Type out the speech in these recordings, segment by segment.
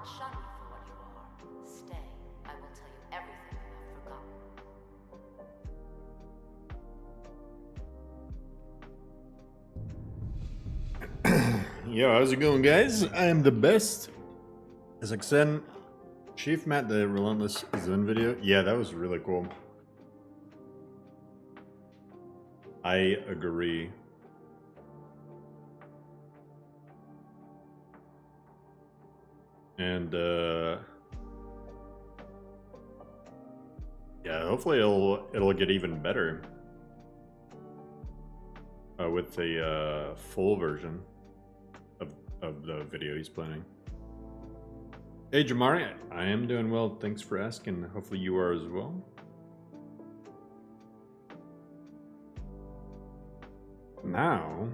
not shun you for what you are. Stay. I will tell you everything you have forgotten. Yo, how's it going, guys? I am the best. As I said, Chief Matt, the Relentless Zen video. Yeah, that was really cool. I agree. And yeah, hopefully it'll get even better with the full version of the video he's planning. Hey Jamari, I am doing well. Thanks for asking. Hopefully you are as well. Now,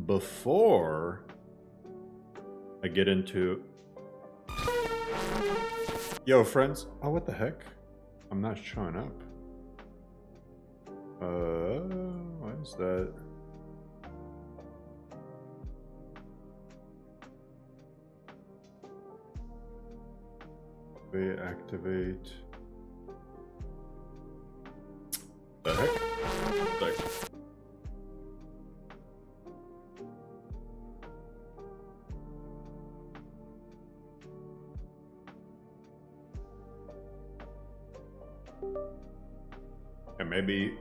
before I get into... Yo, friends. Oh, what the heck? I'm not showing up. Why is that? Activate. The heck? Like... And maybe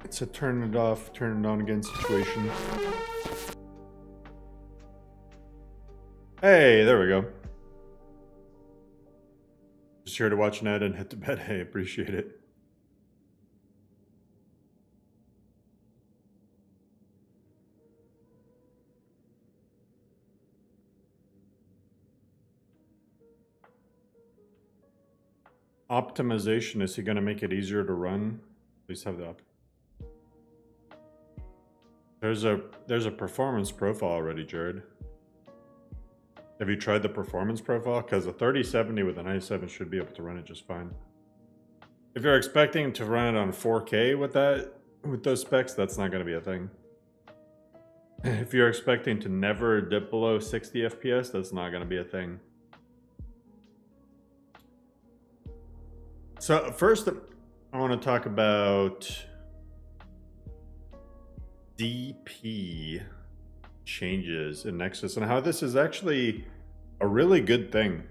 it's a turn it off, turn it on again situation. Hey, there we go. Just here to watch Ned and head to bed. Hey, appreciate it. Optimization, is he going to make it easier to run? Please have that. There's a performance profile already, Jared. Have you tried the performance profile? Because a 3070 with an i7 should be able to run it just fine. If you're expecting to run it on 4K with those specs, that's not going to be a thing. If you're expecting to never dip below 60 FPS, that's not going to be a thing. So first, I want to talk about DP changes in Nexus and how this is actually a really good thing.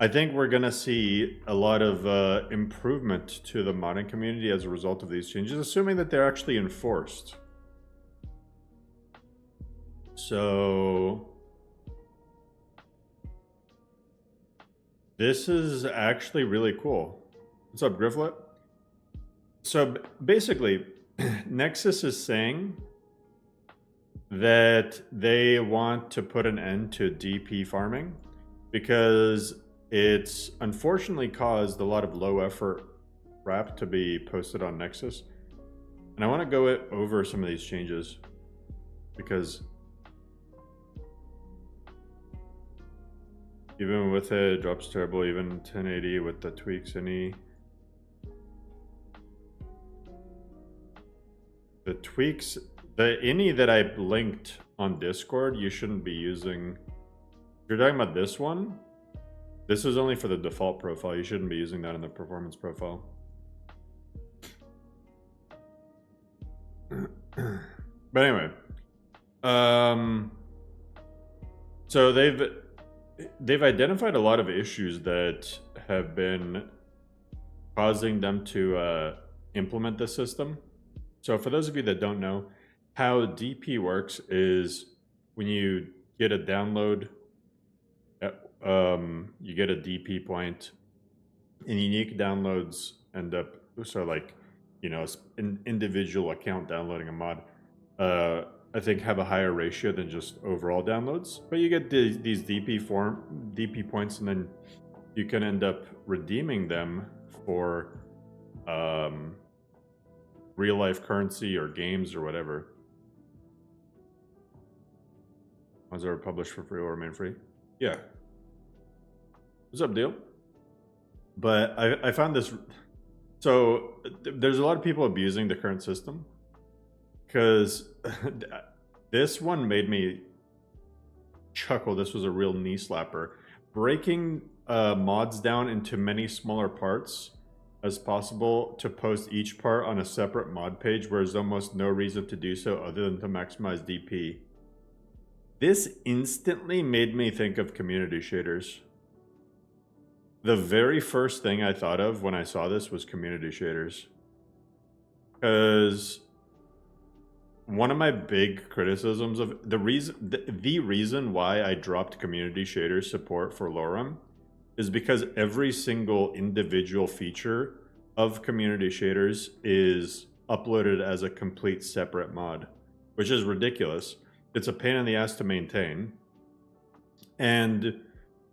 I think we're going to see a lot of improvement to the modding community as a result of these changes, assuming that they're actually enforced. So this is actually really cool. What's up, Grifflet? So basically, Nexus is saying that they want to put an end to DP farming because it's unfortunately caused a lot of low effort crap to be posted on Nexus. And I want to go over some of these changes because even with it, it drops terrible, even 1080 with the tweaks, the tweaks, any that I linked on Discord, you shouldn't be using. If you're talking about this one, this is only for the default profile. You shouldn't be using that in the performance profile. But anyway, so they've identified a lot of issues that have been causing them to implement the system. So for those of you that don't know, how DP works is when you get a download, you get a DP point, and unique downloads end up, so like, you know, an individual account downloading a mod, I think have a higher ratio than just overall downloads. But you get these DP points, and then you can end up redeeming them for real life currency or games or whatever. Ones that are published for free or remain free. Yeah. What's up, deal? But I found this. So there's a lot of people abusing the current system because this one made me chuckle. This was a real knee slapper. Breaking mods down into many smaller parts as possible to post each part on a separate mod page where there's almost no reason to do so other than to maximize DP. This instantly made me think of community shaders. The very first thing I thought of when I saw this was community shaders. Because one of my big criticisms of the reason why I dropped community shaders support for LoreRim is because every single individual feature of community shaders is uploaded as a complete separate mod, which is ridiculous. It's a pain in the ass to maintain. And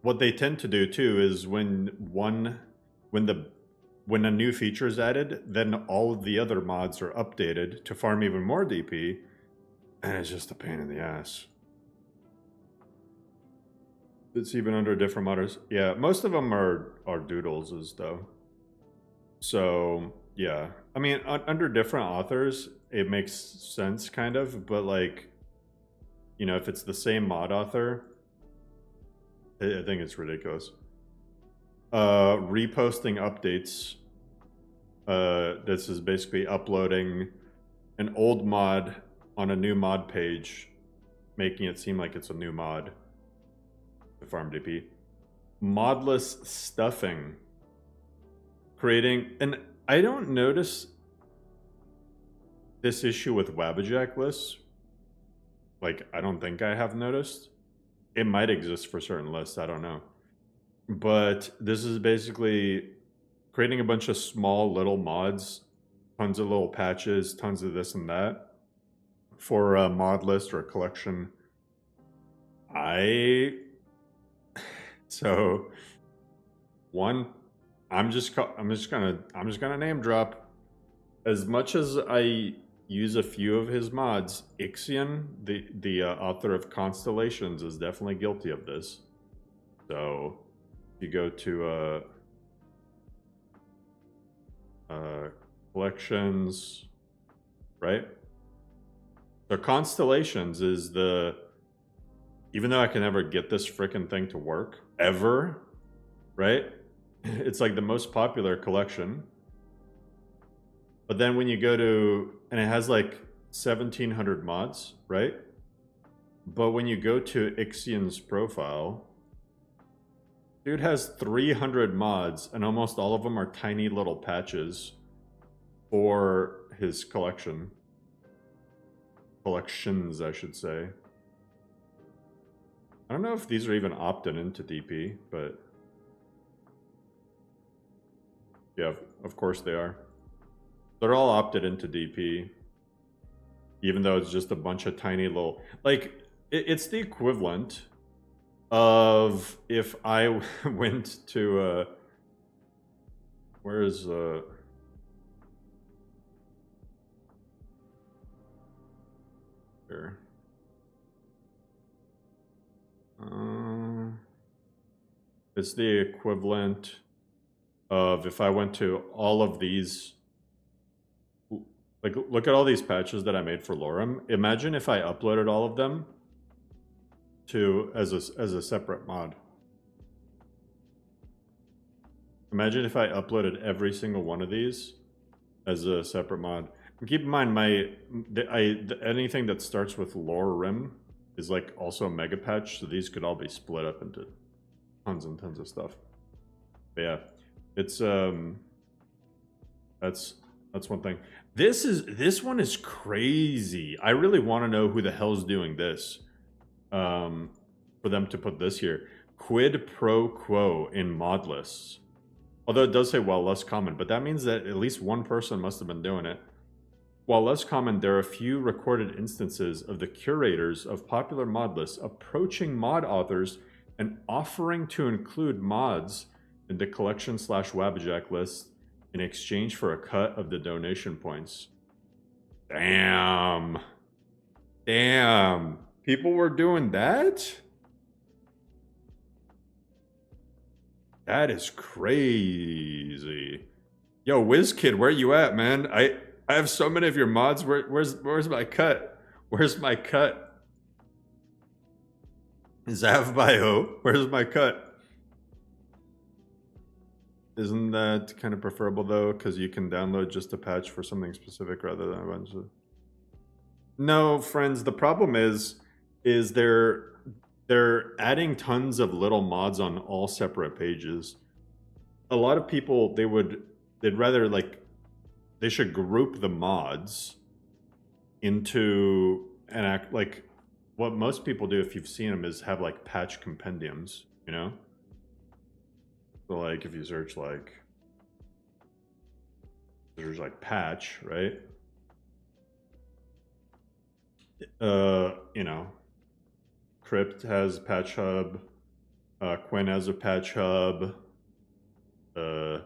what they tend to do too is when a new feature is added, then all of the other mods are updated to farm even more DP, and it's just a pain in the ass. It's even under different modders. Yeah, most of them are doodles though. So yeah, I mean, under different authors, it makes sense kind of, but like, you know, if it's the same mod author, I think it's ridiculous. Reposting updates. This is basically uploading an old mod on a new mod page, making it seem like it's a new mod to farm DP. Modless stuffing. Creating, and I don't notice this issue with Wabajack lists. Like, I don't think I have noticed. It might exist for certain lists, I don't know. But this is basically creating a bunch of small little mods, tons of little patches, tons of this and that for a mod list or a collection. So one, I'm just gonna name drop. As much as I use a few of his mods, Ixion, the author of Constellations, is definitely guilty of this. So if you go to collections, right? So Constellations is even though I can never get this frickin' thing to work ever, right? It's like the most popular collection. But then when you go to, and it has like 1,700 mods, right? But when you go to Ixion's profile, dude has 300 mods, and almost all of them are tiny little patches for his collection. Collections, I should say. I don't know if these are even opted into DP, but yeah, of course they are. They're all opted into DP, even though it's just a bunch of tiny little, like, it's the equivalent of if I went to where is here? It's the equivalent of if I went to all of these, like, look at all these patches that I made for LoreRim. Imagine if I uploaded all of them to as a separate mod. Imagine if I uploaded every single one of these as a separate mod. And keep in mind, anything that starts with LoreRim is like also a mega patch, so these could all be split up into tons and tons of stuff. But yeah, it's that's one thing. This one is crazy. I really want to know who the hell's doing this. For them to put this here. Quid pro quo in mod lists. Although it does say while less common, but that means that at least one person must have been doing it. While less common, there are a few recorded instances of the curators of popular mod lists approaching mod authors and offering to include mods in the collection/Wabajack list in exchange for a cut of the donation points. Damn. Damn. People were doing that? That is crazy. Yo, WizKid, where you at, man? I have so many of your mods. Where's my cut? Where's my cut? Zav Bio, where's my cut? Isn't that kind of preferable though? Because you can download just a patch for something specific rather than a bunch of... No, friends, the problem is they're adding tons of little mods on all separate pages. A lot of people, they'd rather like, they should group the mods into an act, like what most people do if you've seen them is have like patch compendiums, you know? So like if you search like, there's like patch, right? You know, Crypt has a patch hub, Quinn has a patch hub, the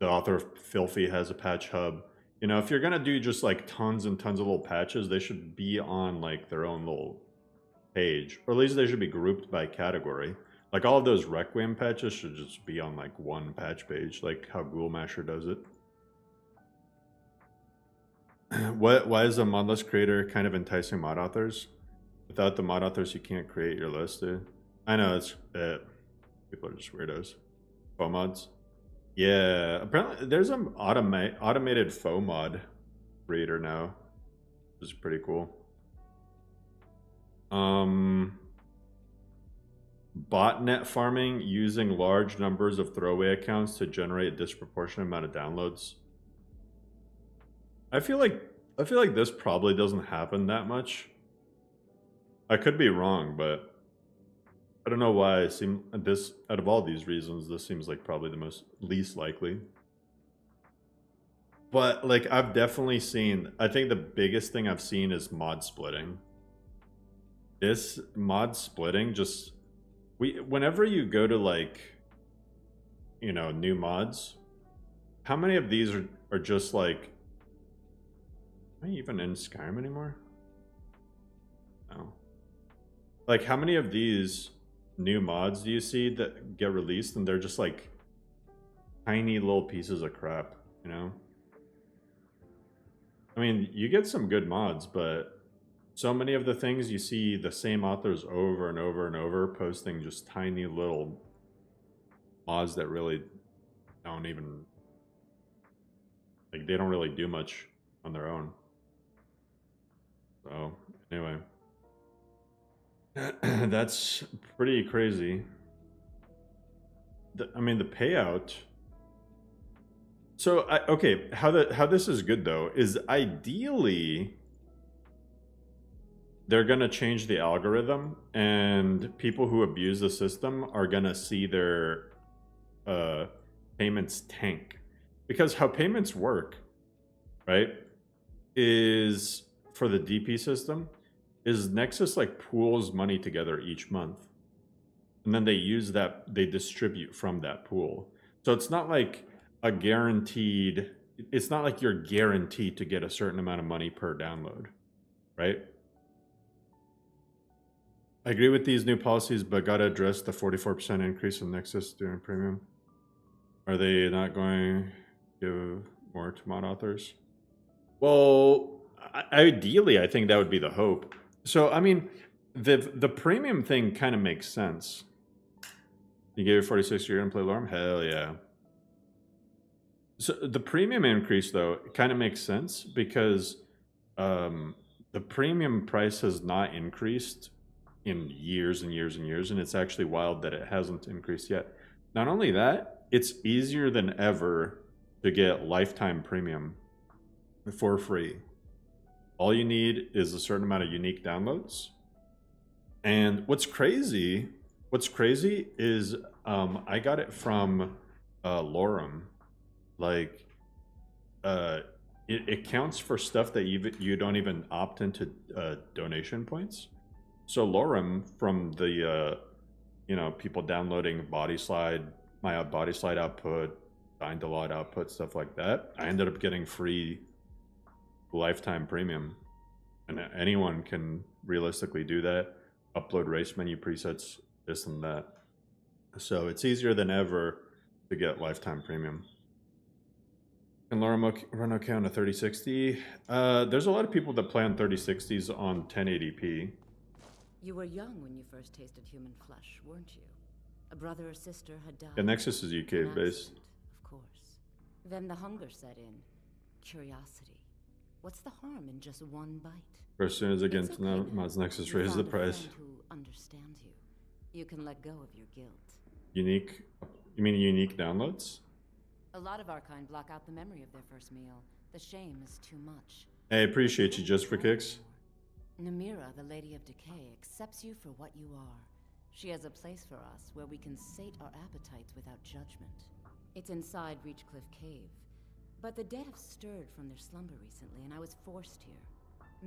author of Filthy has a patch hub. You know, if you're gonna do just like tons and tons of little patches, they should be on like their own little page, or at least they should be grouped by category. Like all of those Requiem patches should just be on like one patch page, like how Ghoulmasher does it. Why is a modless creator kind of enticing mod authors? Without the mod authors, you can't create your list, dude. I know, it's people are just weirdos. Faux mods. Yeah, apparently there's an automated faux mod creator now, which is pretty cool. Botnet farming using large numbers of throwaway accounts to generate a disproportionate amount of downloads. I feel like this probably doesn't happen that much. I could be wrong, but I don't know why it seems this, out of all these reasons, this seems like probably the least likely. But like I've definitely seen, I think the biggest thing I've seen is mod splitting. This mod splitting just, whenever you go to like, you know, new mods, how many of these are just like, am I even in Skyrim anymore? No. Like how many of these new mods do you see that get released and they're just like tiny little pieces of crap, you know? I mean, you get some good mods, but so many of the things you see the same authors over and over and over posting just tiny little mods that really don't even, like, they don't really do much on their own. So, anyway. That's pretty crazy. I mean, the payout. So, okay, how this is good though is ideally they're gonna change the algorithm, and people who abuse the system are gonna see their payments tank, because how payments work, right, is for the DP system. Is Nexus like pools money together each month, and then they use that, they distribute from that pool. So it's not like a guaranteed, it's not like you're guaranteed to get a certain amount of money per download, right? I agree with these new policies, but gotta address the 44% increase in Nexus during premium. Are they not going to give more to mod authors? Well, ideally, I think that would be the hope. So, I mean, the premium thing kind of makes sense. You gave it 46, you're going to play LoreRim? Hell yeah. So the premium increase, though, kind of makes sense because the premium price has not increased in years and years and years, and it's actually wild that it hasn't increased yet. Not only that, it's easier than ever to get lifetime premium for free. All you need is a certain amount of unique downloads. And what's crazy is I got it from LoreRim. Like, it counts for stuff that you don't even opt into donation points. So LoreRim, from the you know, people downloading Body Slide, my Body Slide output, Dying to Lot output, stuff like that, I ended up getting free lifetime premium, and anyone can realistically do that. Upload race menu presets, this and that. So it's easier than ever to get lifetime premium. Can LoreRim run okay on a 3060? There's a lot of people that play on 3060s on 1080p. You were young when you first tasted human flesh, weren't you? A brother or sister had died. Yeah, Nexus is UK An based. accident, of course. Then the hunger set in. Curiosity. What's the harm in just one bite? Or as soon as I get It's into okay now. Mods Nexus, You raise the found a price. friend who understands you. You can let go of your guilt. Unique? You mean unique downloads? A lot of our kind block out the memory of their first meal. The shame is too much. I appreciate you just for kicks. Namira, the Lady of Decay, accepts you for what you are. She has a place for us where we can sate our appetites without judgment. It's inside Reachcliff Cave. But the dead have stirred from their slumber recently, and I was forced here.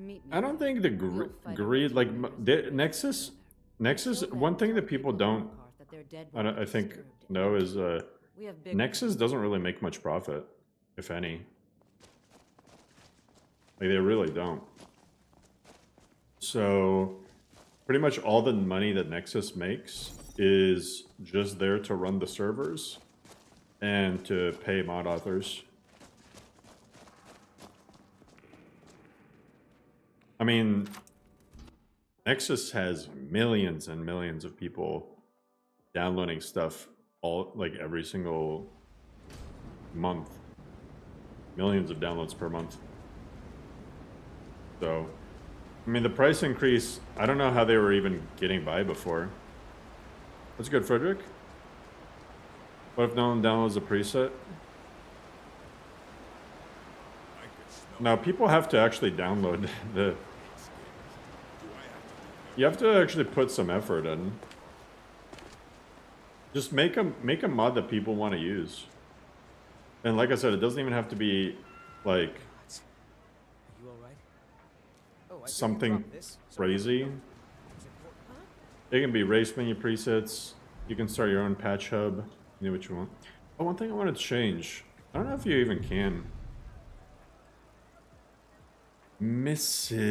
Meet me. I don't think the greed, like Nexus. One thing that people don't, I think, know is Nexus doesn't really make much profit, if any. Like, they really don't. So, pretty much all the money that Nexus makes is just there to run the servers and to pay mod authors. I mean, Nexus has millions and millions of people downloading stuff every single month. Millions of downloads per month. So, I mean, the price increase, I don't know how they were even getting by before. That's good, Frederick. What if no one downloads a preset? No, people have to actually download the... You have to actually put some effort in. Just make a mod that people want to use. And like I said, it doesn't even have to be like something crazy. It can be race menu presets. You can start your own patch hub. You know what you want. Oh, one thing I want to change. I don't know if you even can. Missives.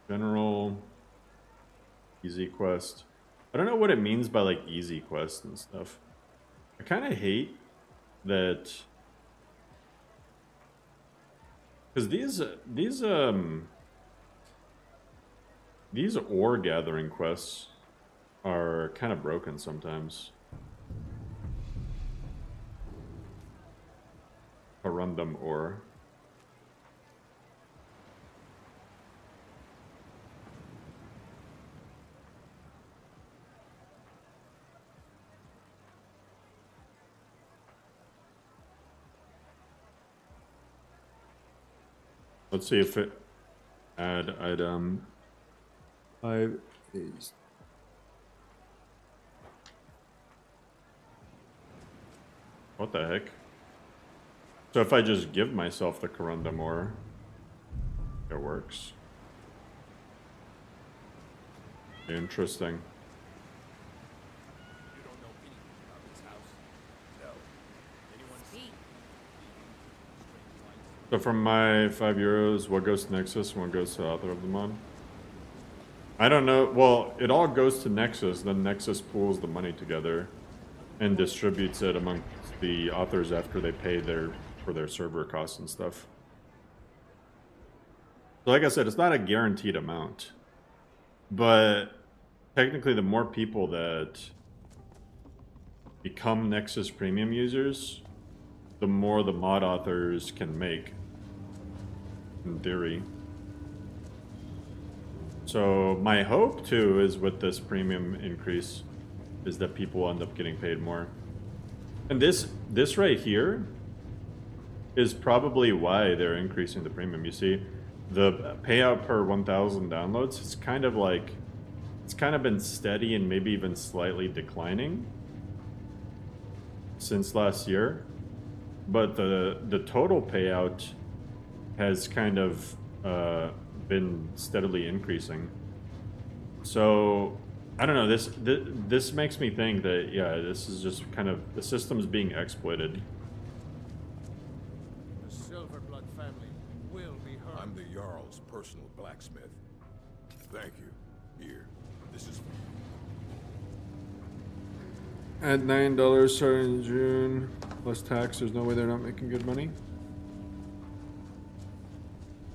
General. Easy quest. I don't know what it means by like easy quest and stuff. I kind of hate that. Because these ore gathering quests are kind of broken sometimes. Corundum ore. Let's see if it add item 5 days. What the heck? So if I just give myself the corundum ore, it works. Interesting. So from my €5, what goes to Nexus and what goes to the author of the mod? I don't know. Well, it all goes to Nexus, then Nexus pools the money together and distributes it among the authors after they pay for their server costs and stuff. So like I said, it's not a guaranteed amount. But technically, the more people that become Nexus Premium users, the more the mod authors can make. In theory. So my hope too is with this premium increase is that people end up getting paid more. And this right here is probably why they're increasing the premium. You see, the payout per 1,000 downloads is kind of like, it's kind of been steady and maybe even slightly declining since last year. But the total payout has kind of been steadily increasing. So I don't know. This makes me think that yeah, this is just kind of the system's being exploited. The Silverblood family will be heard. I'm the Jarl's personal blacksmith. Thank you. Here, this is. At $9 starting in June, plus tax. There's no way they're not making good money.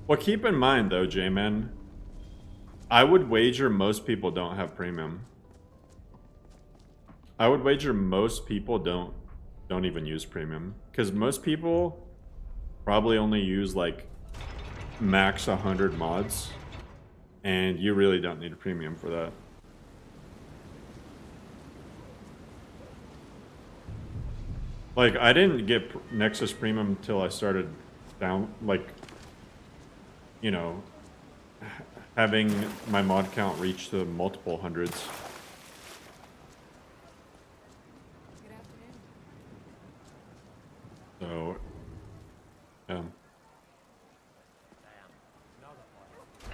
Well, keep in mind though, J-Man, I would wager most people don't have premium. I would wager most people don't even use premium, because most people probably only use like max 100 mods, and you really don't need a premium for that. Like, I didn't get Nexus Premium until I started down, like, you know, having my mod count reach to multiple hundreds. So, yeah.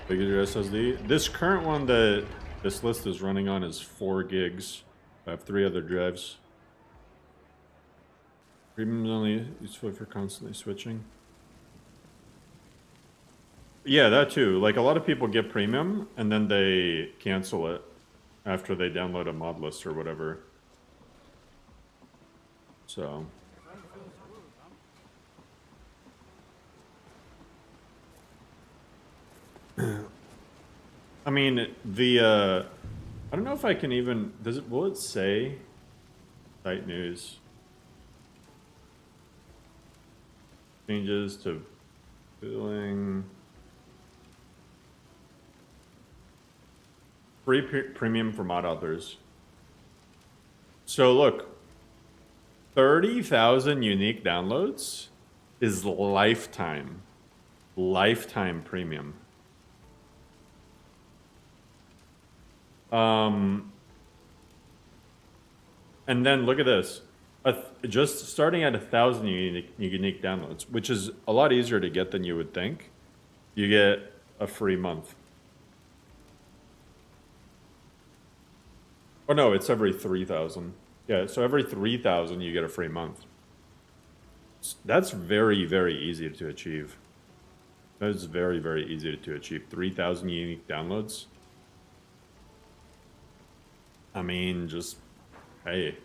Big is your SSD. This current one that this list is running on is 4 gigs. I have 3 other drives. Premium is only useful for constantly switching. Yeah, that too. Like, a lot of people get premium and then they cancel it after they download a mod list or whatever. So. I mean, the, I don't know if I can even, will it say site news? Changes to billing. Free premium for mod authors. So look, 30,000 unique downloads is lifetime premium. And then look at this. Just starting at 1,000 unique downloads, which is a lot easier to get than you would think, you get a free month. Oh no, it's every 3,000. Yeah, so every 3,000 you get a free month. That's very, very easy to achieve. That is very, very easy to achieve. 3,000 unique downloads. I mean, just, hey.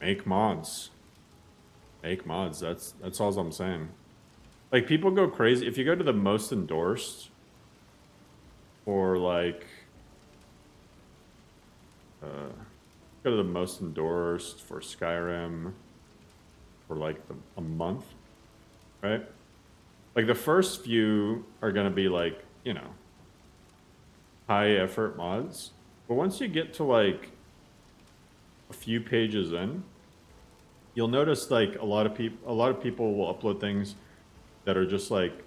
Make mods. Make mods. That's all I'm saying. Like, people go crazy. If you go to the most endorsed, or like, go to the most endorsed for Skyrim for like a month, right? Like, the first few are gonna be like, you know, high effort mods, but once you get to like a few pages in, you'll notice like a lot of people will upload things that are just like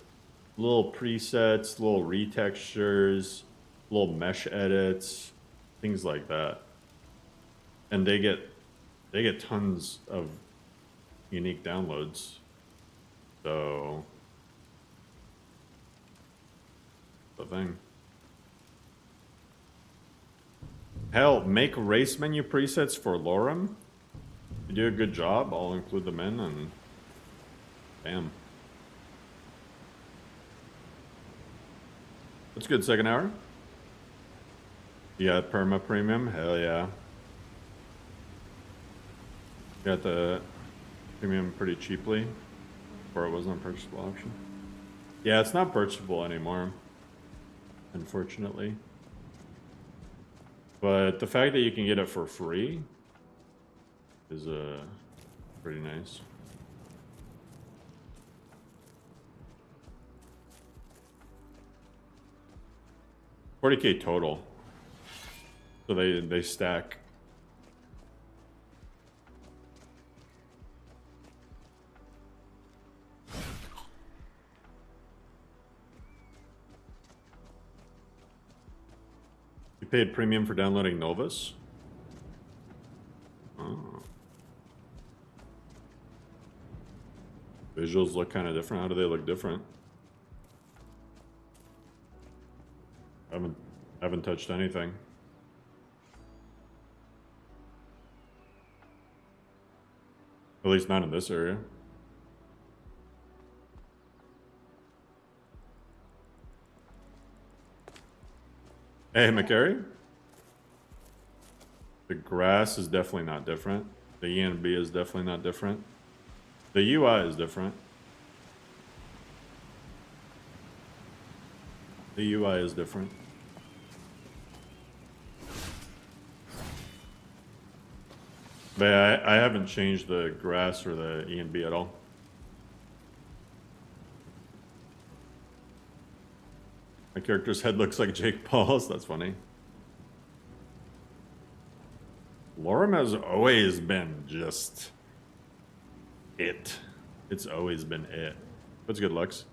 little presets, little retextures, little mesh edits, things like that, and they get tons of unique downloads. So the thing. Hell, make race menu presets for LoreRim. You do a good job, I'll include them in, and bam. That's good, second hour. You got perma premium? Hell yeah. Got the premium pretty cheaply, or it wasn't a purchasable option. Yeah, it's not purchasable anymore, unfortunately. But the fact that you can get it for free is pretty nice. $40K total. So they stack. You paid premium for downloading Novus? Oh. Visuals look kind of different. How do they look different? I haven't touched anything. At least not in this area. Hey, McCary? The grass is definitely not different. The ENB is definitely not different. The UI is different. The UI is different. But yeah, I haven't changed the grass or the E and B at all. My character's head looks like Jake Paul's. That's funny. LoreRim has always been just it. It's always been it. What's good, Lux?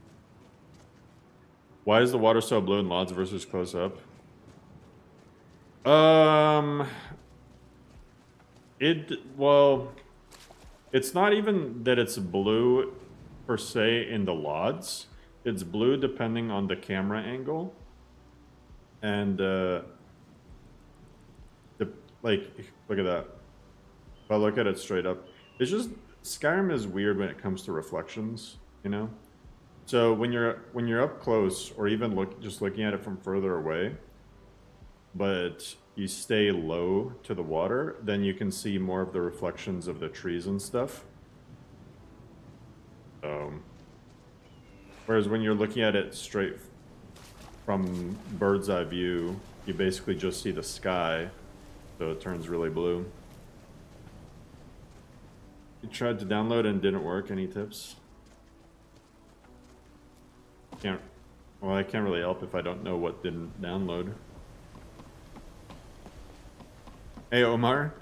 Why is the water so blue in LODs versus close up? Well, it's not even that it's blue per se in the LODs. It's blue depending on the camera angle. And like, look at that. If I look at it straight up, it's just Skyrim is weird when it comes to reflections, you know? So when you're up close, or even just looking at it from further away, but you stay low to the water, then you can see more of the reflections of the trees and stuff. Whereas when you're looking at it straight from bird's eye view, you basically just see the sky, so it turns really blue. You tried to download and didn't work. Any tips? Well, I can't really help if I don't know what didn't download. Hey, Omar.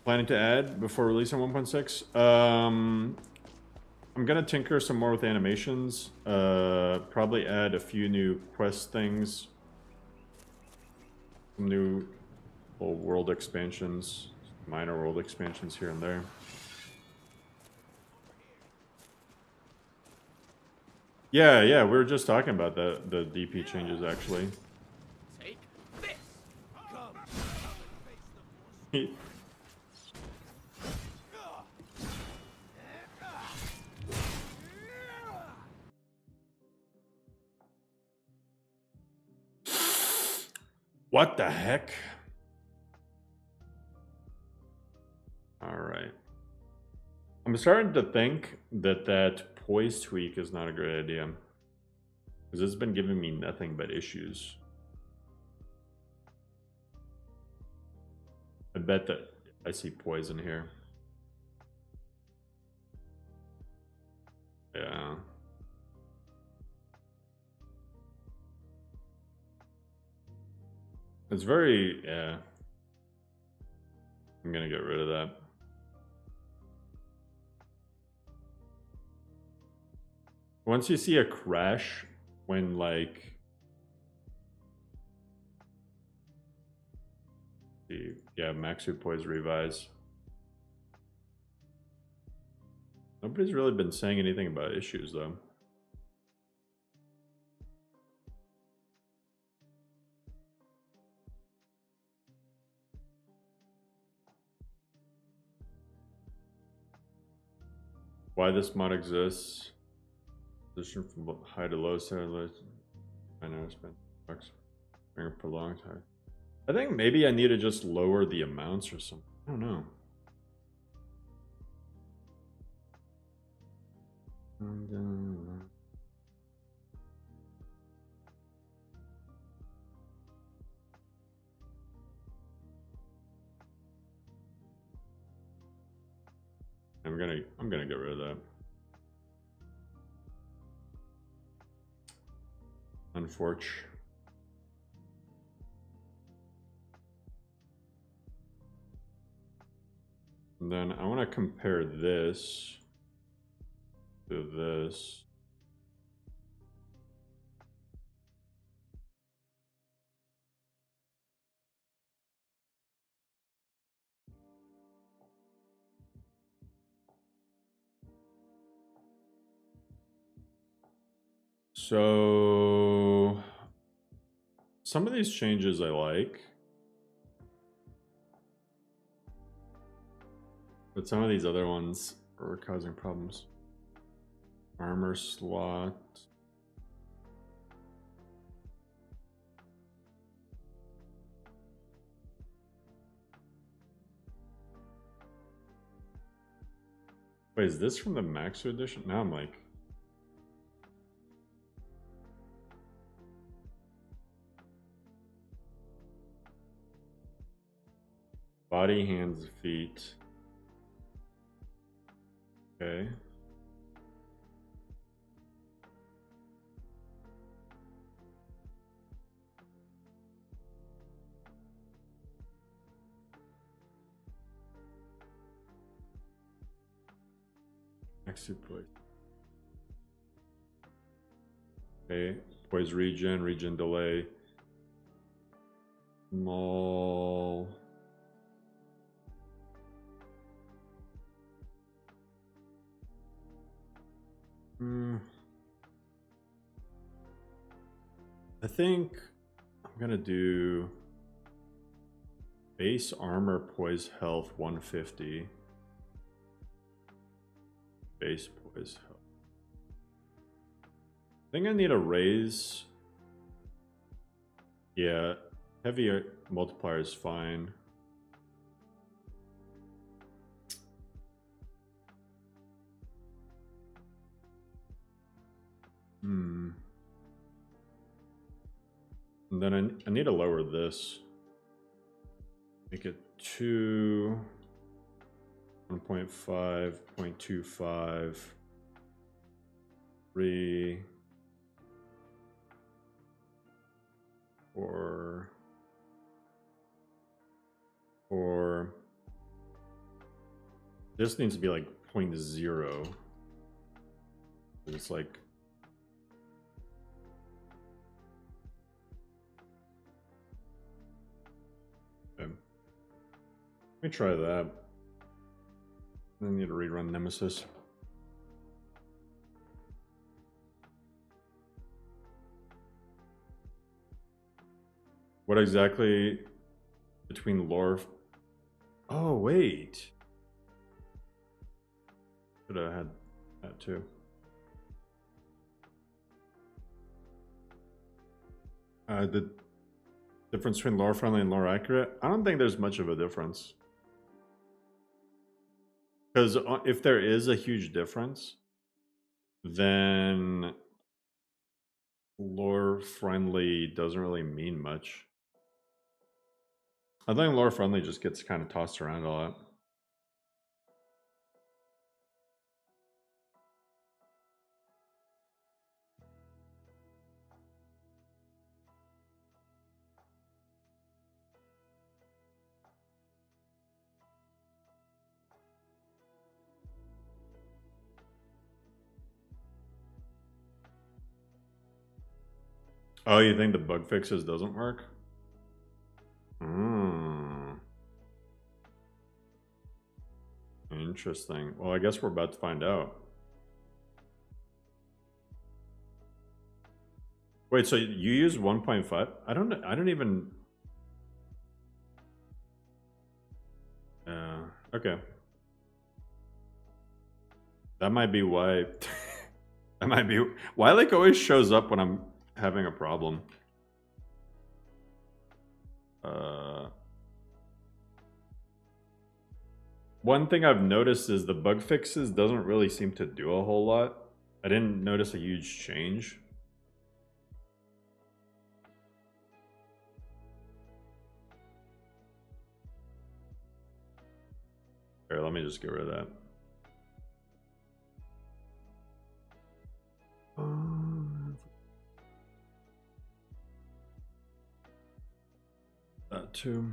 Planning to add before release on 1.6? I'm gonna tinker some more with animations. Probably add a few new quest things. Some new little world expansions. Minor world expansions here and there. Yeah, we were just talking about the DP changes, actually. Take this. Come. What the heck? Alright. I'm starting to think that Poise tweak is not a great idea. Because it's been giving me nothing but issues. I bet that I see Poise in here. Yeah. It's very, yeah. I'm gonna get rid of that. Once you see a crash when like yeah, Maxu Poise revise. Nobody's really been saying anything about issues though. Why this mod exists? Position from high to low, I know it's been bucks. Bring a prolonged high. I think maybe I need to just lower the amounts or something. I don't know. I'm gonna get rid of that. Unfortunately. And then I want to compare this to this. So some of these changes I like. But some of these other ones are causing problems. Armor slot. Wait, is this from the Maxu edition? Now I'm like... Body, hands, feet. Okay. Next to Poise. Okay. Poise regen delay. Small. I think I'm gonna do base armor, poise health 150. Base poise health. I think I need a raise. Yeah, heavy multiplier is fine. And then I need to lower this. Make it 2, 1.5, 0.25, 3, 4. This needs to be like 0.0. It's like okay. Let me try that. I need to rerun Nemesis. What exactly between lore? Oh, wait. Should have had that too. The difference between lore friendly and lore accurate? I don't think there's much of a difference. Because if there is a huge difference, then lore friendly doesn't really mean much. I think lore friendly just gets kind of tossed around a lot. Oh, you think the bug fixes doesn't work? Interesting. Well, I guess we're about to find out. Wait, so you use 1.5? I don't even. Okay. That might be why. That might be why like always shows up when I'm having a problem. One thing I've noticed is the bug fixes doesn't really seem to do a whole lot. I didn't notice a huge change. Here, let me just get rid of that. That too.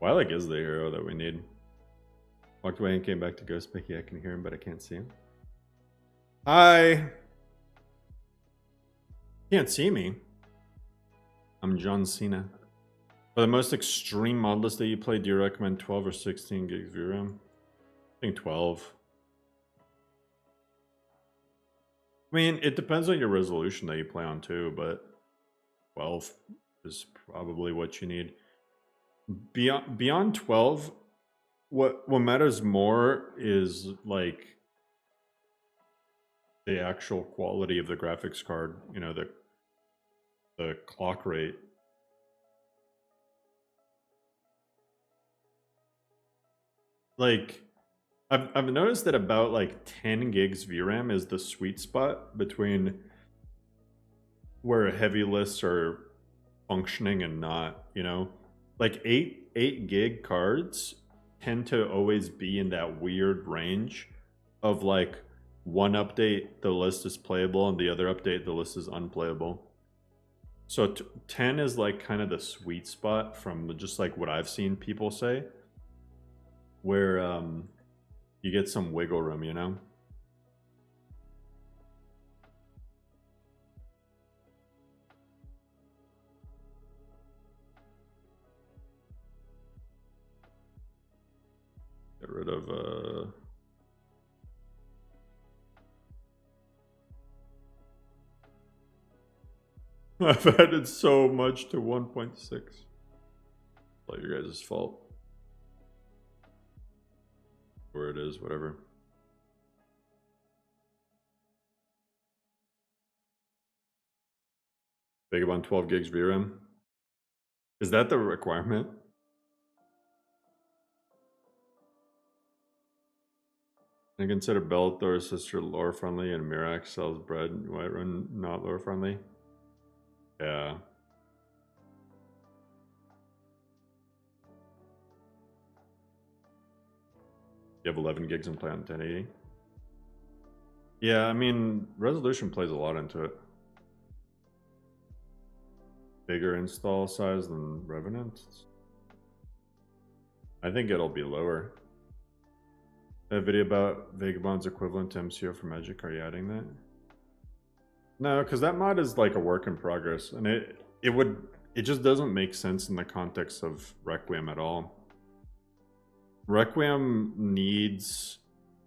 Lilac is the hero that we need. Walked away and came back to Ghost Picky. I can hear him, but I can't see him. Hi! Can't see me. I'm John Cena. For the most extreme mod list that you play, do you recommend 12 or 16 gigs VRAM? I think 12. I mean, it depends on your resolution that you play on too, but 12 is probably what you need. Beyond 12, what matters more is like the actual quality of the graphics card, you know, the clock rate. like I've noticed that about like 10 gigs VRAM is the sweet spot between where heavy lists are functioning and not, you know? Like 8 gig cards tend to always be in that weird range of like one update the list is playable and the other update the list is unplayable. So 10 is like kind of the sweet spot from just like what I've seen people say, where you get some wiggle room, you know? Get rid of I've added so much to 1.6. It's all your guys' fault. Where it is, whatever. Vagabond 12 gigs VRAM. Is that the requirement? I consider Bellathor's sister lore friendly and Mirax sells bread and Whiterun not lore friendly. Yeah. You have 11 gigs and play on 1080. Yeah, I mean, resolution plays a lot into it. Bigger install size than Revenant. I think it'll be lower. That video about Vagabond's equivalent to MCO for Magic, are you adding that? No, because that mod is like a work in progress, and it just doesn't make sense in the context of Requiem at all. Requiem needs,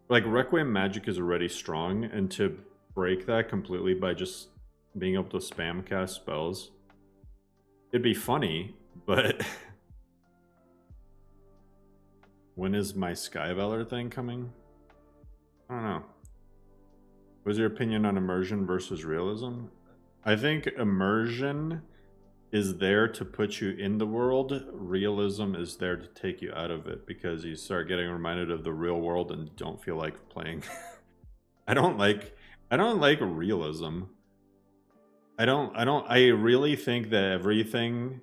like, Requiem magic is already strong, and to break that completely by just being able to spam cast spells, it'd be funny, but when is my Sky Valor thing coming? I don't know. What's your opinion on immersion versus realism? I think immersion is there to put you in the world. Realism is there to take you out of it, because you start getting reminded of the real world and don't feel like playing. I don't like realism. I really think that everything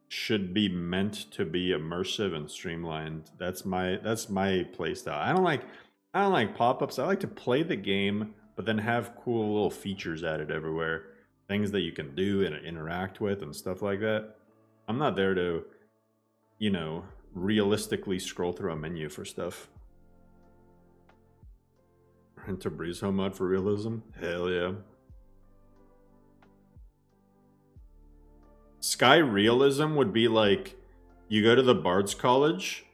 should be meant to be immersive and streamlined. That's my playstyle. I don't like pop-ups. I like to play the game, but then have cool little features added everywhere. Things that you can do and interact with and stuff like that. I'm not there to, you know, realistically scroll through a menu for stuff. Into Breeze Home mod for realism? Hell yeah. Sky realism would be like, you go to the Bard's College,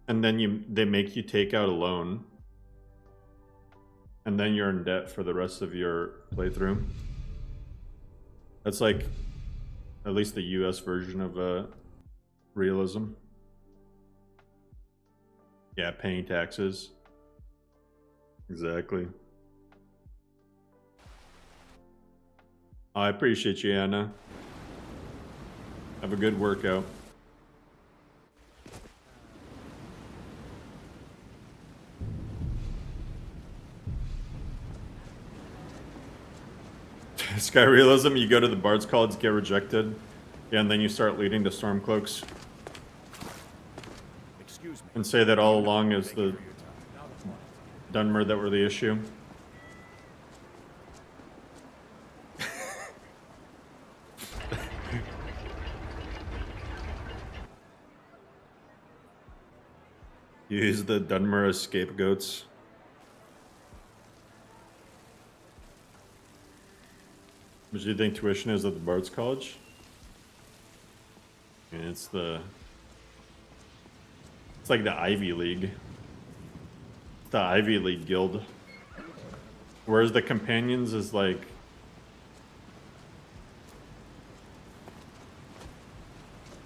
and then they make you take out a loan, and then you're in debt for the rest of your playthrough. That's like, at least the US version of realism. Yeah, paying taxes. Exactly. I appreciate you, Anna. Have a good workout. Sky realism, you go to the Bard's College, get rejected, yeah, and then you start leading the Stormcloaks. Excuse me. And say that all along is the Dunmer that were the issue. Use the Dunmer as scapegoats. What do you think tuition is at the Bard's College? And it's like the Ivy League. The Ivy League guild. Whereas the Companions is like,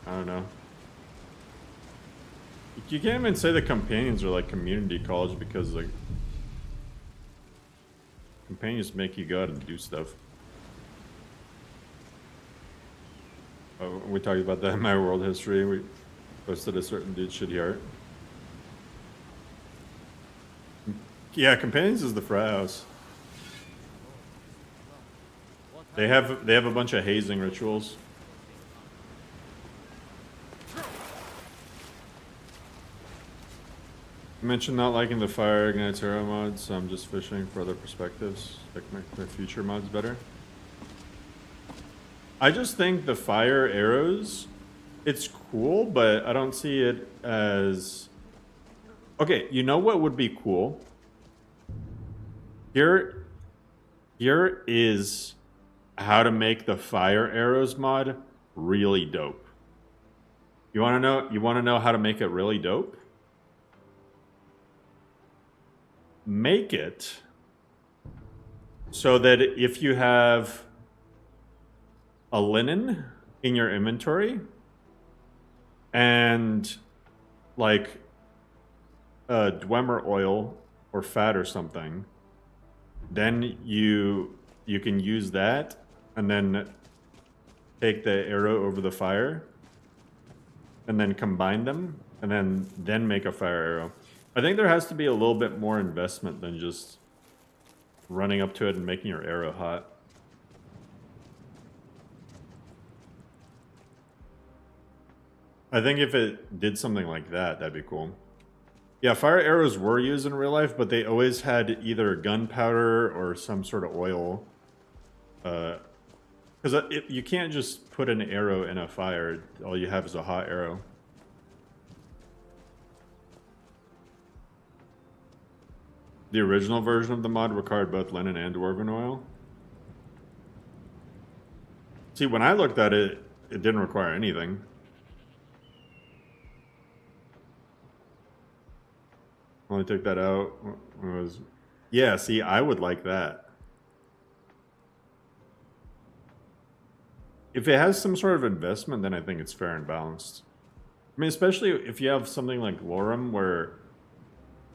I don't know. You can't even say the Companions are like community college, because like Companions make you go out and do stuff. We talked about that in my world history. We posted a certain dude's shitty art. Yeah, companions is the frat house. They have a bunch of hazing rituals. I mentioned not liking the fire ignites arrow mods, so I'm just fishing for other perspectives that can make their future mods better. I just think the fire arrows, it's cool, but I don't see it as... Okay, you know what would be cool? Here is how to make the fire arrows mod really dope. You want to know how to make it really dope? Make it so that if you have a linen in your inventory and like Dwemer oil or fat or something, then you can use that and then take the arrow over the fire and then combine them and then make a fire arrow. I think there has to be a little bit more investment than just running up to it and making your arrow hot. I think if it did something like that, that'd be cool. Yeah, fire arrows were used in real life, but they always had either gunpowder or some sort of oil. Because you can't just put an arrow in a fire. All you have is a hot arrow. The original version of the mod required both linen and dwarven oil. See, when I looked at it, it didn't require anything. Only took that out. Yeah, see, I would like that. If it has some sort of investment, then I think it's fair and balanced. I mean, especially if you have something like LoreRim where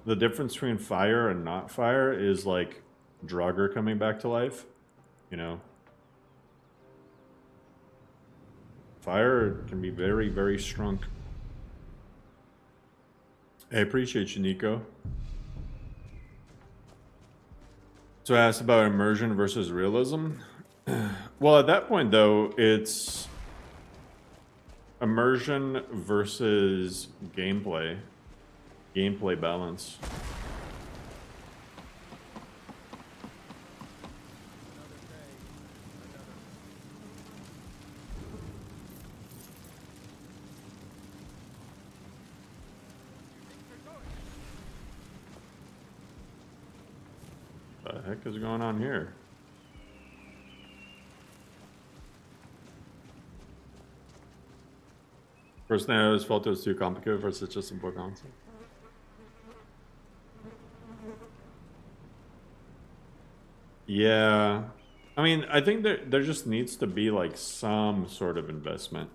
the difference between fire and not fire is like Draugr coming back to life, you know. Fire can be very, very strong. I appreciate you, Nico. So I asked about immersion versus realism. Well, at that point, though, it's immersion versus gameplay. Gameplay balance. What the heck is going on here? First thing I always felt it was too complicated for such a simple concept. Yeah. I mean, I think there just needs to be like some sort of investment.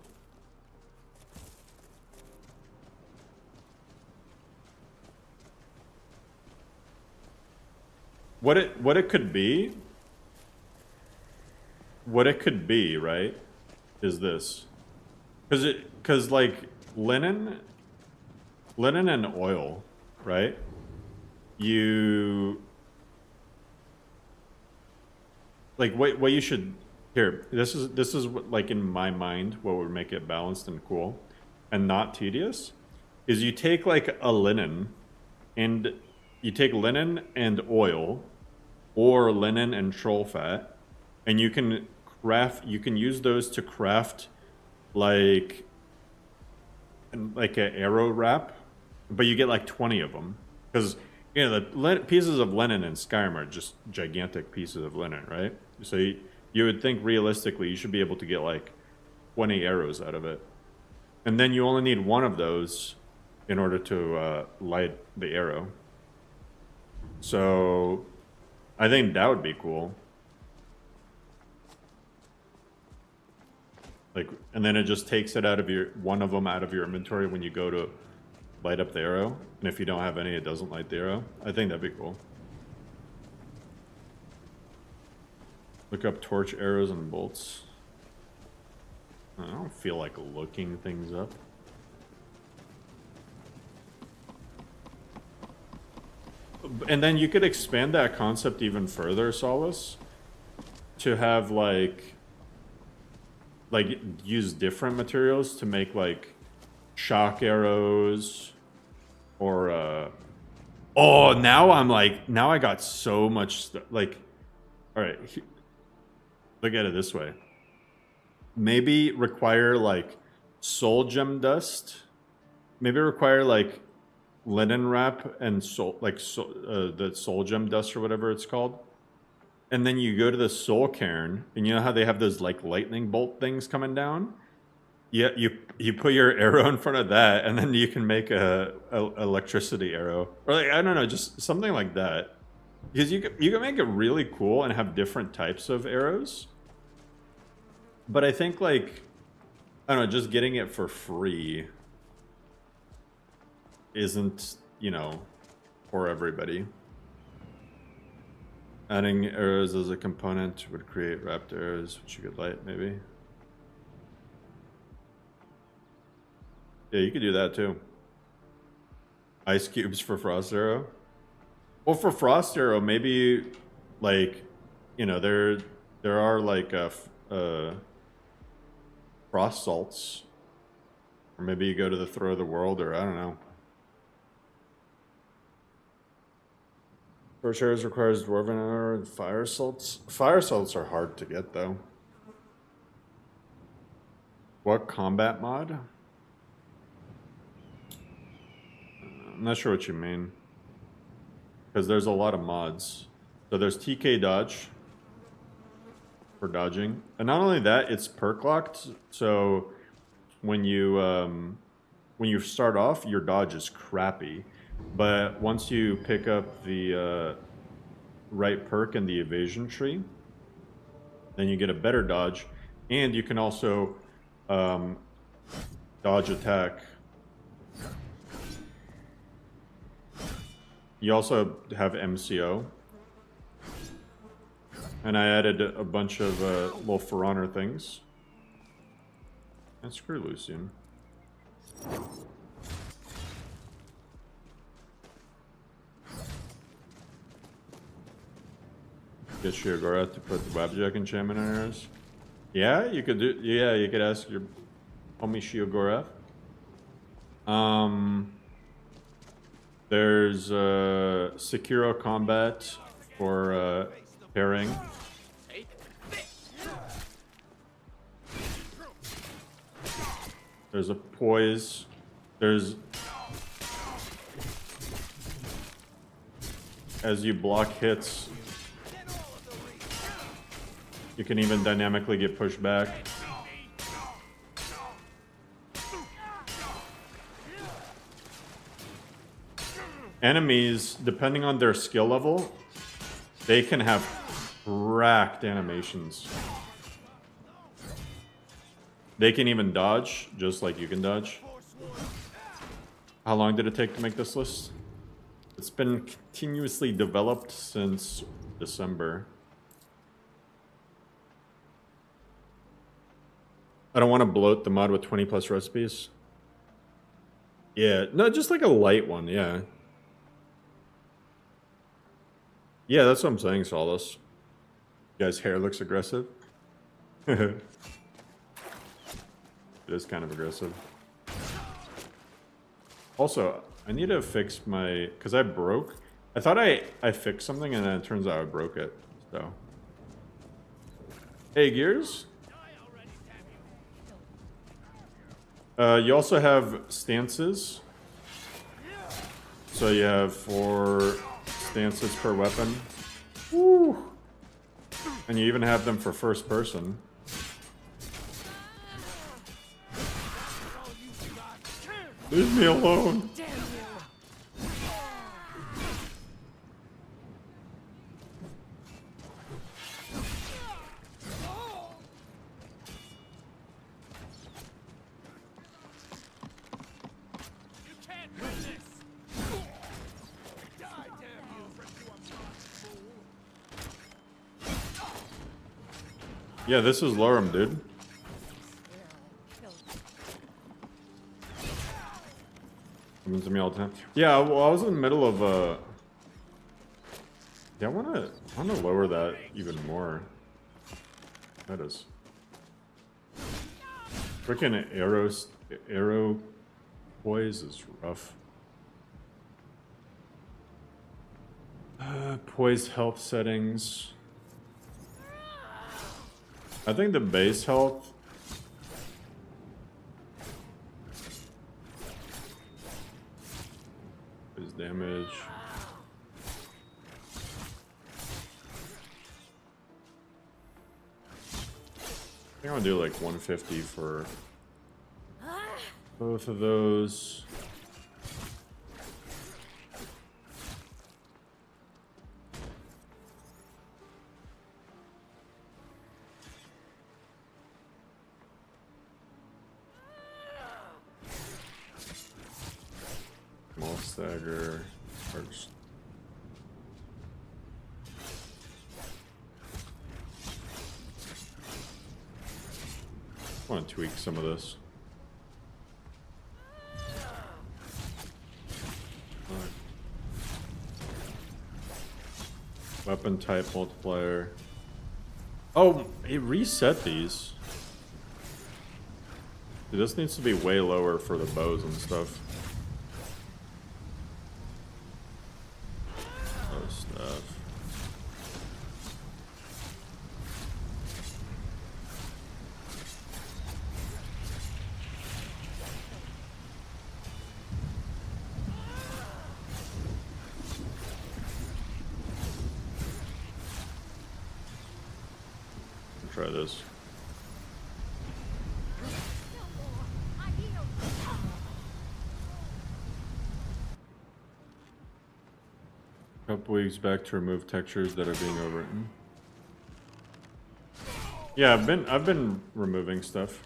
What it could be, right, is this. Cause like linen and oil, right? You like what you should here. This is what, like in my mind, what would make it balanced and cool, and not tedious, is you take like a linen, and you take linen and oil, or linen and troll fat, and you can use those to craft like an arrow wrap, but you get like 20 of them because you know the pieces of linen in Skyrim are just gigantic pieces of linen, right? So you would think realistically you should be able to get like 20 arrows out of it, and then you only need one of those in order to light the arrow. So I think that would be cool. Like, and then it just takes it out of one of them out of your inventory when you go to light up the arrow. And if you don't have any, it doesn't light the arrow. I think that'd be cool. Look up torch arrows and bolts. I don't feel like looking things up. and then you could expand that concept even further, Solace, to have like use different materials to make like shock arrows or oh, now I'm like, now I got so much stuff. Like, all right, look at it this way. Maybe require like soul gem dust. Maybe require like linen wrap and the soul gem dust or whatever it's called. And then you go to the soul cairn, and you know how they have those like lightning bolt things coming down? Yeah, you put your arrow in front of that, and then you can make a electricity arrow, or like, I don't know, just something like that. Because you can make it really cool and have different types of arrows. But I think like, I don't know, just getting it for free isn't, you know, for everybody. Adding arrows as a component would create wrapped arrows, which you could light, maybe. Yeah, you could do that too. Ice cubes for Frost Arrow. Well, for Frost Arrow, maybe, like, you know, there are like frost salts, or maybe you go to the Throw of the World, or I don't know. First arrows requires dwarven arrow and fire salts. Fire salts are hard to get though. What combat mod? I'm not sure what you mean. Because there's a lot of mods. So there's TK dodge for dodging. And not only that, it's perk locked. So when you start off, your dodge is crappy. But once you pick up the right perk in the evasion tree, then you get a better dodge. And you can also dodge attack. You also have MCO. And I added a bunch of little For Honor things. And screw Lucian. Get Shiogora to put the Wabajack enchantment on yours. Yeah, you could do. Yeah, you could ask your homie Shiogora. There's Sekiro combat for pairing. There's a Poise. There's, as you block hits, you can even dynamically get pushed back. Enemies, depending on their skill level, they can have cracked animations. They can even dodge, just like you can dodge. How long did it take to make this list? It's been continuously developed since December. I don't want to bloat the mod with 20 plus recipes. Yeah, no, just like a light one, yeah. Yeah, that's what I'm saying, Solace. You guys' hair looks aggressive. It is kind of aggressive. Also, I need to fix my... Because I broke... I thought I fixed something, and then it turns out I broke it. So... Hey, Gears? You also have stances. So you have 4 stances per weapon. Woo! And you even have them for first person. Leave me alone. Yeah, this is LoreRim, dude. Happens to me all the time. Yeah, well, I was in the middle of Yeah, I wanna lower that even more. That is. Freaking arrow poise is rough. Poise health settings. I think the base health is damage. I think I'll do like 150 for both of those. Small stagger. First. I want to tweak some of this. Right. Weapon type multiplier. Oh, it reset these. Dude, this needs to be way lower for the bows and stuff. Oh, stuff. Try this. Couple weeks back to remove textures that are being overwritten. Yeah, I've been removing stuff.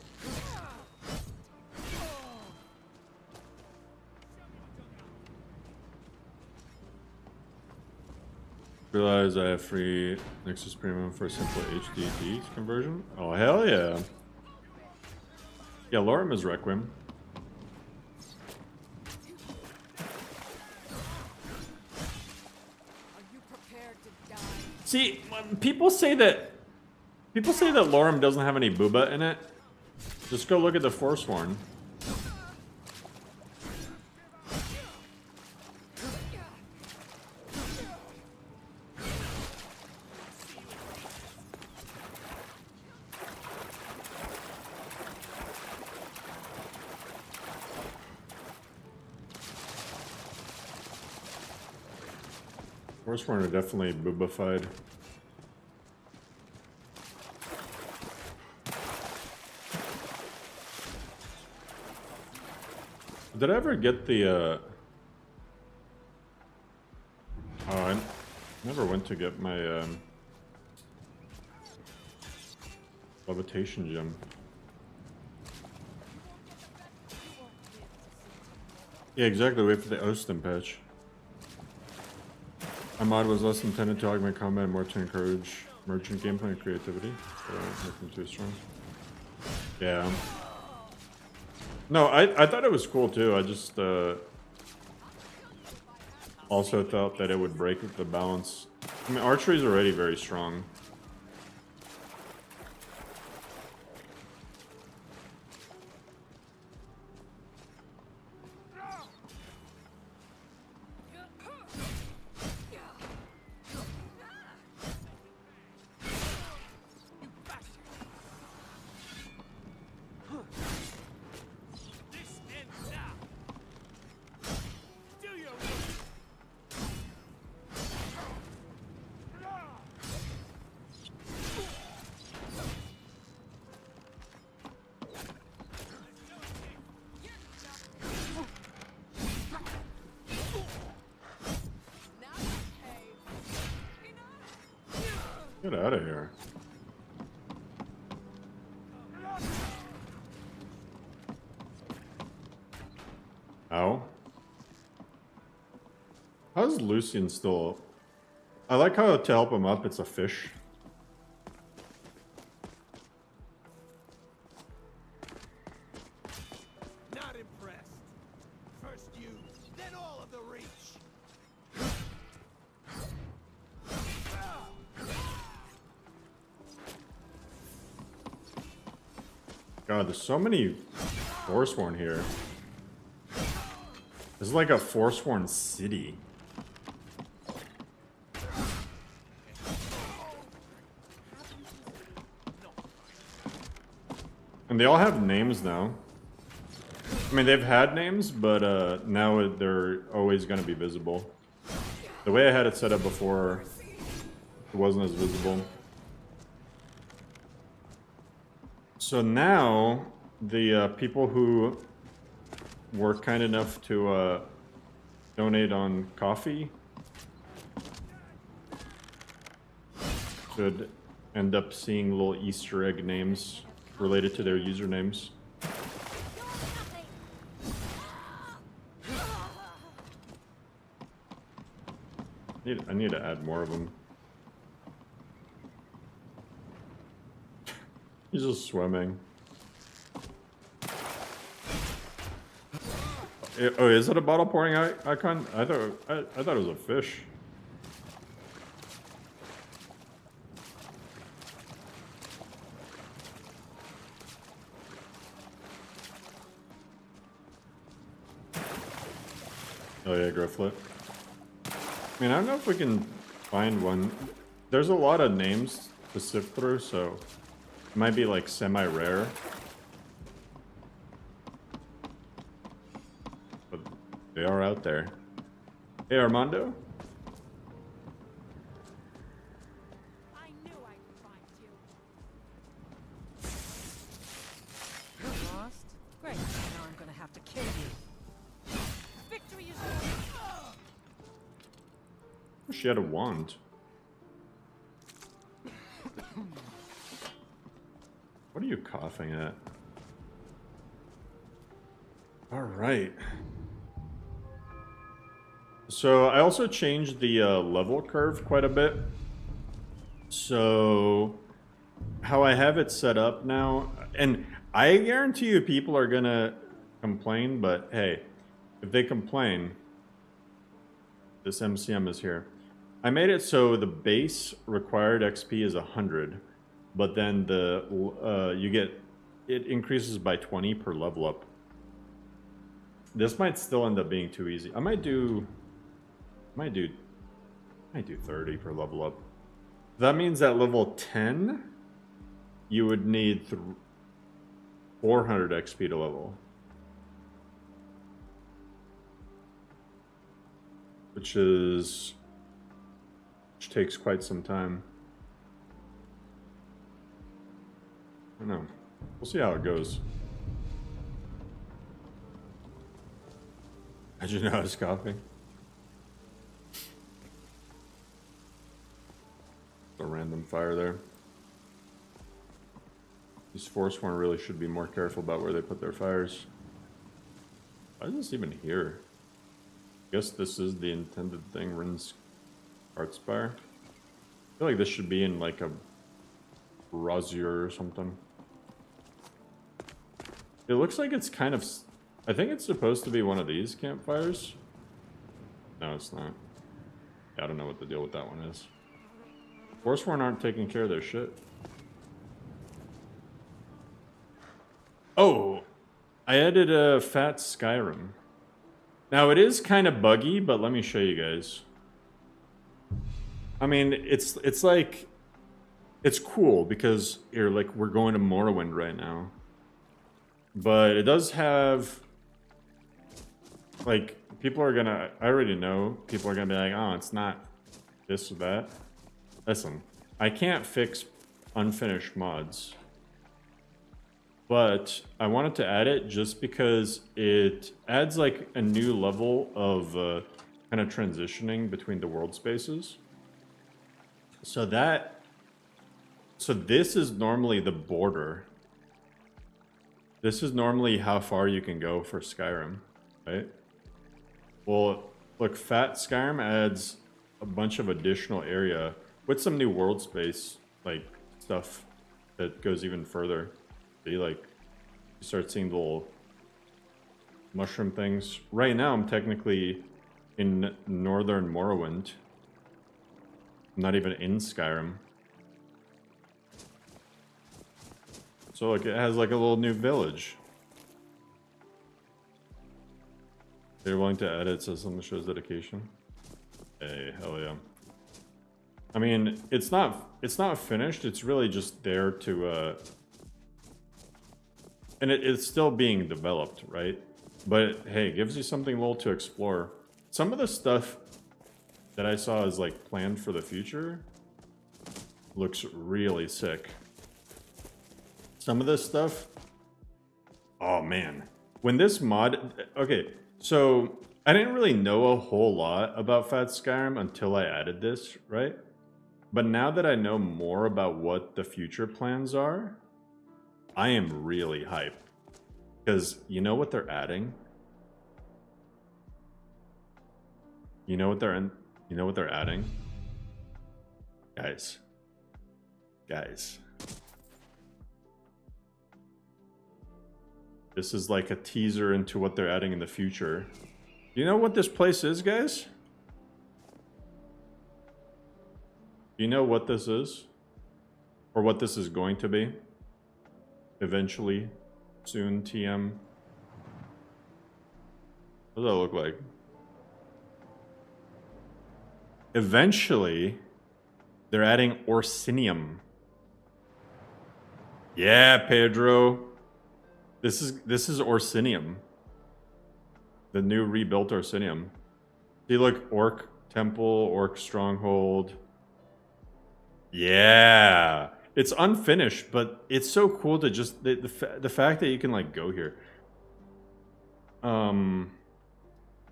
Realize I have free Nexus Premium for a simple HDD conversion. Oh hell yeah! Yeah, LoreRim is Requiem. See, when people say that LoreRim doesn't have any booba in it. Just go look at the Forsworn. Forsworn are definitely boobified. Did I ever get the, Oh, I never went to get my, levitation gem. Yeah, exactly. Wait for the Ostin patch. My mod was less intended to augment combat and more to encourage merchant gameplay and creativity. So nothing too strong. Yeah. No, I thought it was cool too. I just also thought that it would break the balance. I mean, archery is already very strong. Get out of here. Ow. How's Lucian still? I like how to help him up, it's a fish. Not impressed. First you, then all of the reach. God, there's so many Forsworn here. This is like a Forsworn city. And they all have names now. I mean, they've had names, but now they're always going to be visible. The way I had it set up before, it wasn't as visible. So now, the people who were kind enough to donate on coffee should end up seeing little Easter egg names related to their usernames. I need to add more of them. He's just swimming. Oh, is it a bottle pouring icon? I thought it was a fish. Oh yeah, Grifflet. I mean, I don't know if we can find one. There's a lot of names to sift through, so it might be like semi-rare. But they are out there. Hey, Armando? I knew I could find you. Lost? Great. Now I'm gonna have to kill you. Victory is yours. She had a wand. What are you coughing at? All right. So I also changed the level curve quite a bit. So how I have it set up now, and I guarantee you people are gonna complain, but hey, if they complain, this MCM is here. I made it so the base required XP is 100, but then the it increases by 20 per level up. This might still end up being too easy. I might do 30 per level up. That means at level 10, you would need 400 XP to level. Which takes quite some time. I don't know. We'll see how it goes. How'd you know I was coughing? A random fire there. These Forsworn really should be more careful about where they put their fires. Why is this even here? I guess this is the intended thing, Rin's Artspire. I feel like this should be in like a brazier or something. It looks like it's kind of... I think it's supposed to be one of these campfires. No, it's not. I don't know what the deal with that one is. Forsworn aren't taking care of their shit. Oh! I added a fat Skyrim. Now it is kind of buggy, but let me show you guys. I mean, it's like, it's cool because you're like, we're going to Morrowind right now. But it does have, like, people are gonna, I already know, people are gonna be like, oh, it's not this or that. Listen, I can't fix unfinished mods. But I wanted to add it just because it adds like a new level of kind of transitioning between the world spaces. So this is normally the border. This is normally how far you can go for Skyrim, right? Well, look, Fat Skyrim adds a bunch of additional area with some new world space, like stuff that goes even further. See, like, you start seeing the little mushroom things. Right now, I'm technically in northern Morrowind. I'm not even in Skyrim. So So like it has like a little new village. They're willing to edit, so something shows dedication. Hey, hell yeah. I mean, it's not finished. It's really just there to and it's still being developed, right? But hey, it gives you something little to explore. Some of the stuff that I saw is like planned for the future looks really sick. Some of this stuff, oh man. When this mod, okay, so I didn't really know a whole lot about Fat Skyrim until I added this, right? But now that I know more about what the future plans are, I am really hyped. Because you know what they're adding? You know what they're adding? Guys. This is like a teaser into what they're adding in the future. You know what this place is, guys? Do you know what this is? Or what this is going to be? Eventually. Soon, TM. What does that look like? Eventually, they're adding Orsinium. Yeah, Pedro. This is Orsinium. The new rebuilt Orsinium. See, look, Orc Temple, Orc Stronghold. Yeah. It's unfinished, but it's so cool to just... The fact that you can, like, go here.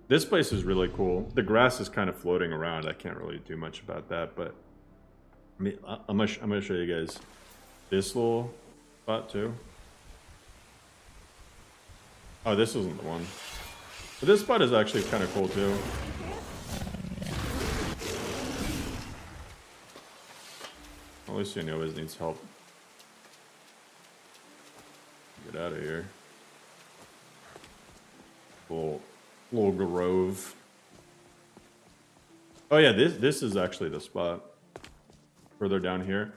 This place is really cool. The grass is kind of floating around. I can't really do much about that, but... I mean, I'm gonna show you guys this little spot, too. Oh, this isn't the one. But this spot is actually kind of cool, too. At least you know always needs help. Get out of here. Little grove. Oh yeah, this is actually the spot. Further down here.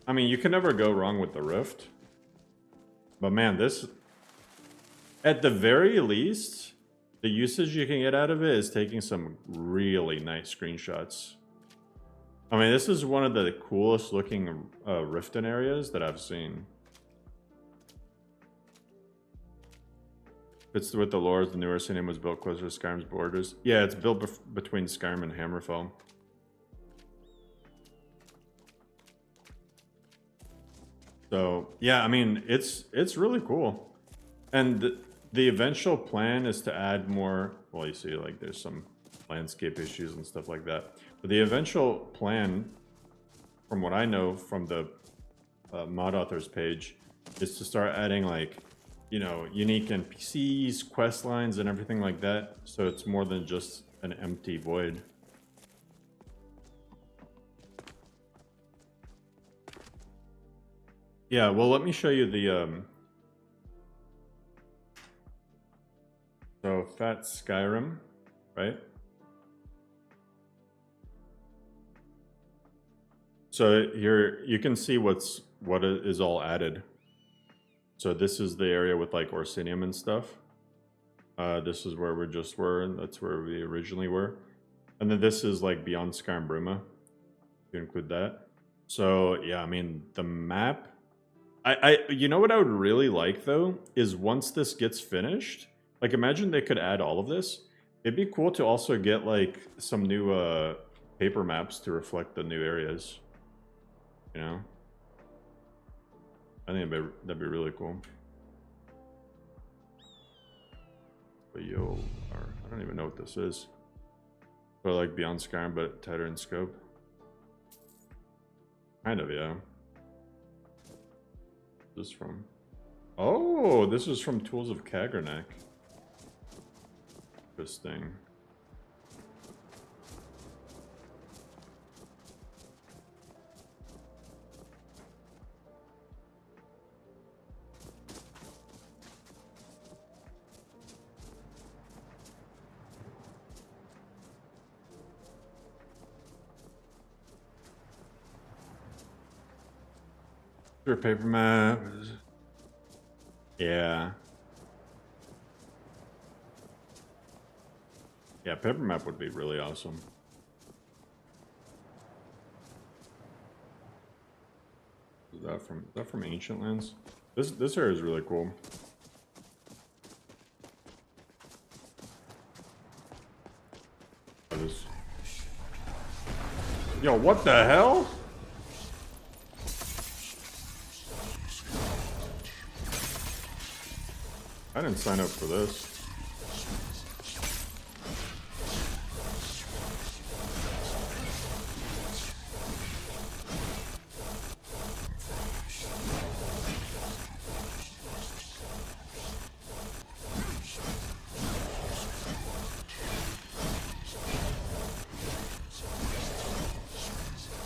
I mean, you can never go wrong with the rift. But man, this... At the very least, the usage you can get out of it is taking some really nice screenshots. I mean, this is one of the coolest looking Riften areas that I've seen. Fits with the lore, the newer Orsinium was built closer to Skyrim's borders. Yeah, it's built between Skyrim and Hammerfell. So, yeah, I mean, it's really cool. And the eventual plan is to add more... Well, you see, like, there's some landscape issues and stuff like that. But the eventual plan, from what I know from the mod authors page, is to start adding, like, you know, unique NPCs, quest lines, and everything like that. So it's more than just an empty void. Yeah, well, let me show you the... So, Fat Skyrim, right? So here you can see what is all added. So this is the area with like Orsinium and stuff. This is where we just were, and that's where we originally were. And then this is like Beyond Skyrim Bruma. You include that. So yeah, I mean the map. You know what I would really like though is once this gets finished, like imagine they could add all of this. It'd be cool to also get like some new paper maps to reflect the new areas. You know, I think that'd be really cool. But I don't even know what this is. But like Beyond Skyrim, but tighter in scope. Kind of, yeah. This is from... Oh, this is from Tools of Kagernak. Interesting. Sure, paper map. Yeah. Yeah, paper map would be really awesome. Is that from Ancient Lands? This area is really cool. Yo, what the hell? I didn't sign up for this.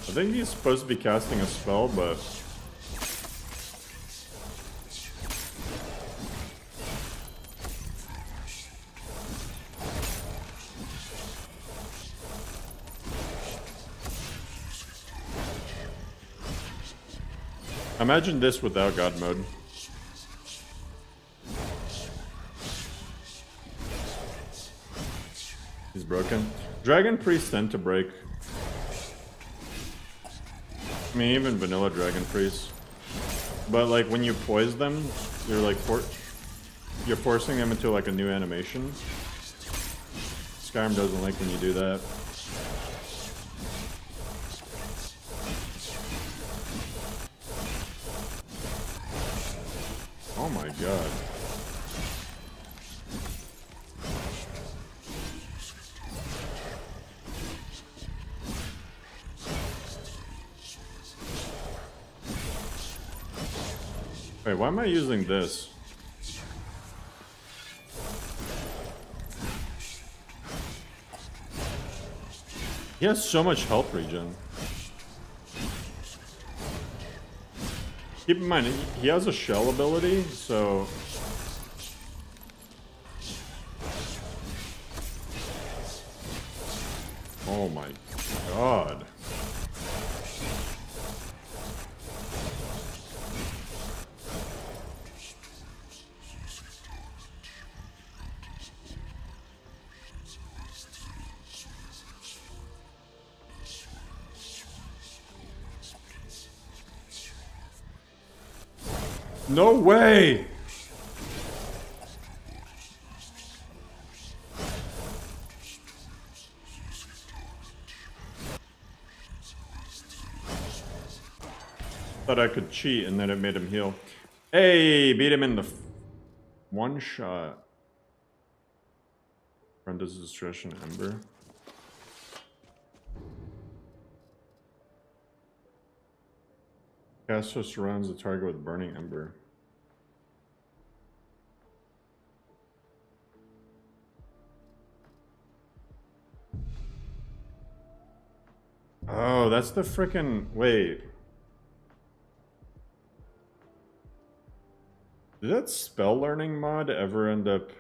I think he's supposed to be casting a spell, but imagine this without God mode. He's broken. Dragon Priests tend to break. I mean, even vanilla Dragon Priests. But like when you poise them, you're like you're forcing them into like a new animation. Skyrim doesn't like when you do that. Oh my god. Wait, why am I using this? He has so much health regen. Keep in mind, he has a shell ability, so... Oh my god. No way! Thought I could cheat and then it made him heal. Hey, beat him in the one shot. Brenda's Distraction Ember. Caster surrounds the target with Burning Ember. Oh, that's the frickin'... Wait. Did that spell learning mod ever end up...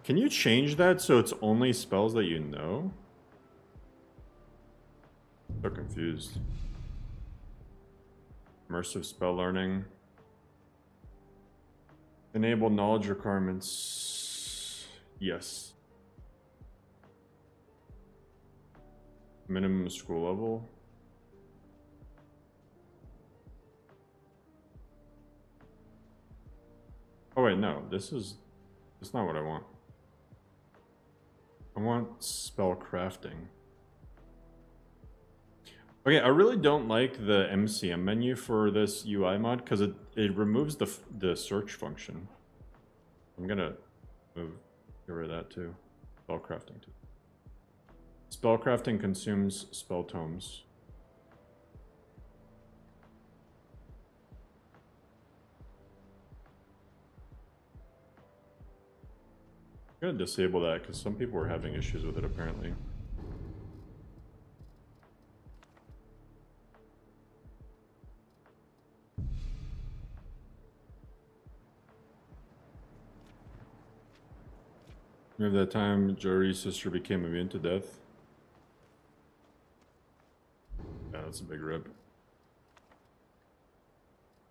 Can you change that so it's only spells that you know? So confused. Immersive spell learning. Enable knowledge requirements. Yes. Minimum school level. Oh wait, no. That's not what I want. I want spell crafting. Okay, I really don't like the MCM menu for this UI mod because it removes the search function. I'm gonna get rid of that too. Spellcrafting too. Spellcrafting consumes spell tomes. I'm gonna disable that because some people were having issues with it apparently. Remember that time Jory's sister became immune to death? that's a big rip.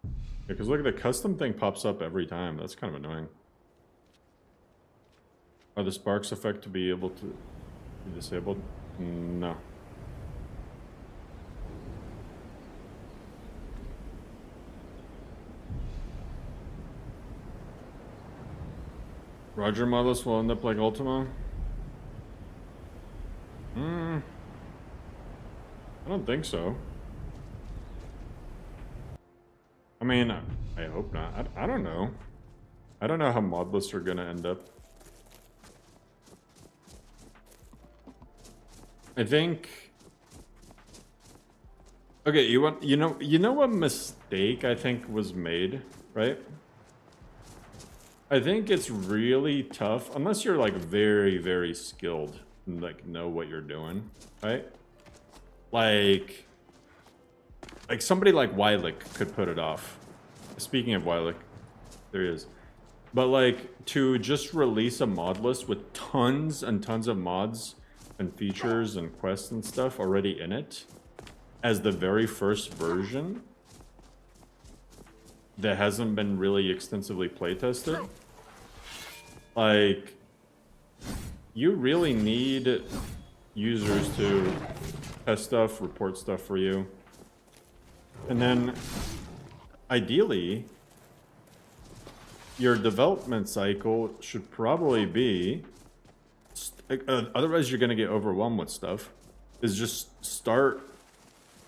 Yeah, because look, the custom thing pops up every time. That's kind of annoying. Are the sparks effect to be able to be disabled? No. Roger models will end up like Ultima? I don't think so. I mean, I hope not. I don't know. I don't know how modlists are gonna end up. I think... Okay, you know what mistake I think was made, right? I think it's really tough, unless you're like very, very skilled and like know what you're doing, right? Like somebody like Wylick could put it off. Speaking of Wylick, there he is. But like to just release a mod list with tons and tons of mods and features and quests and stuff already in it as the very first version that hasn't been really extensively playtested. Like, you really need users to test stuff, report stuff for you. And then, ideally, your development cycle should probably be, otherwise you're going to get overwhelmed with stuff, is just start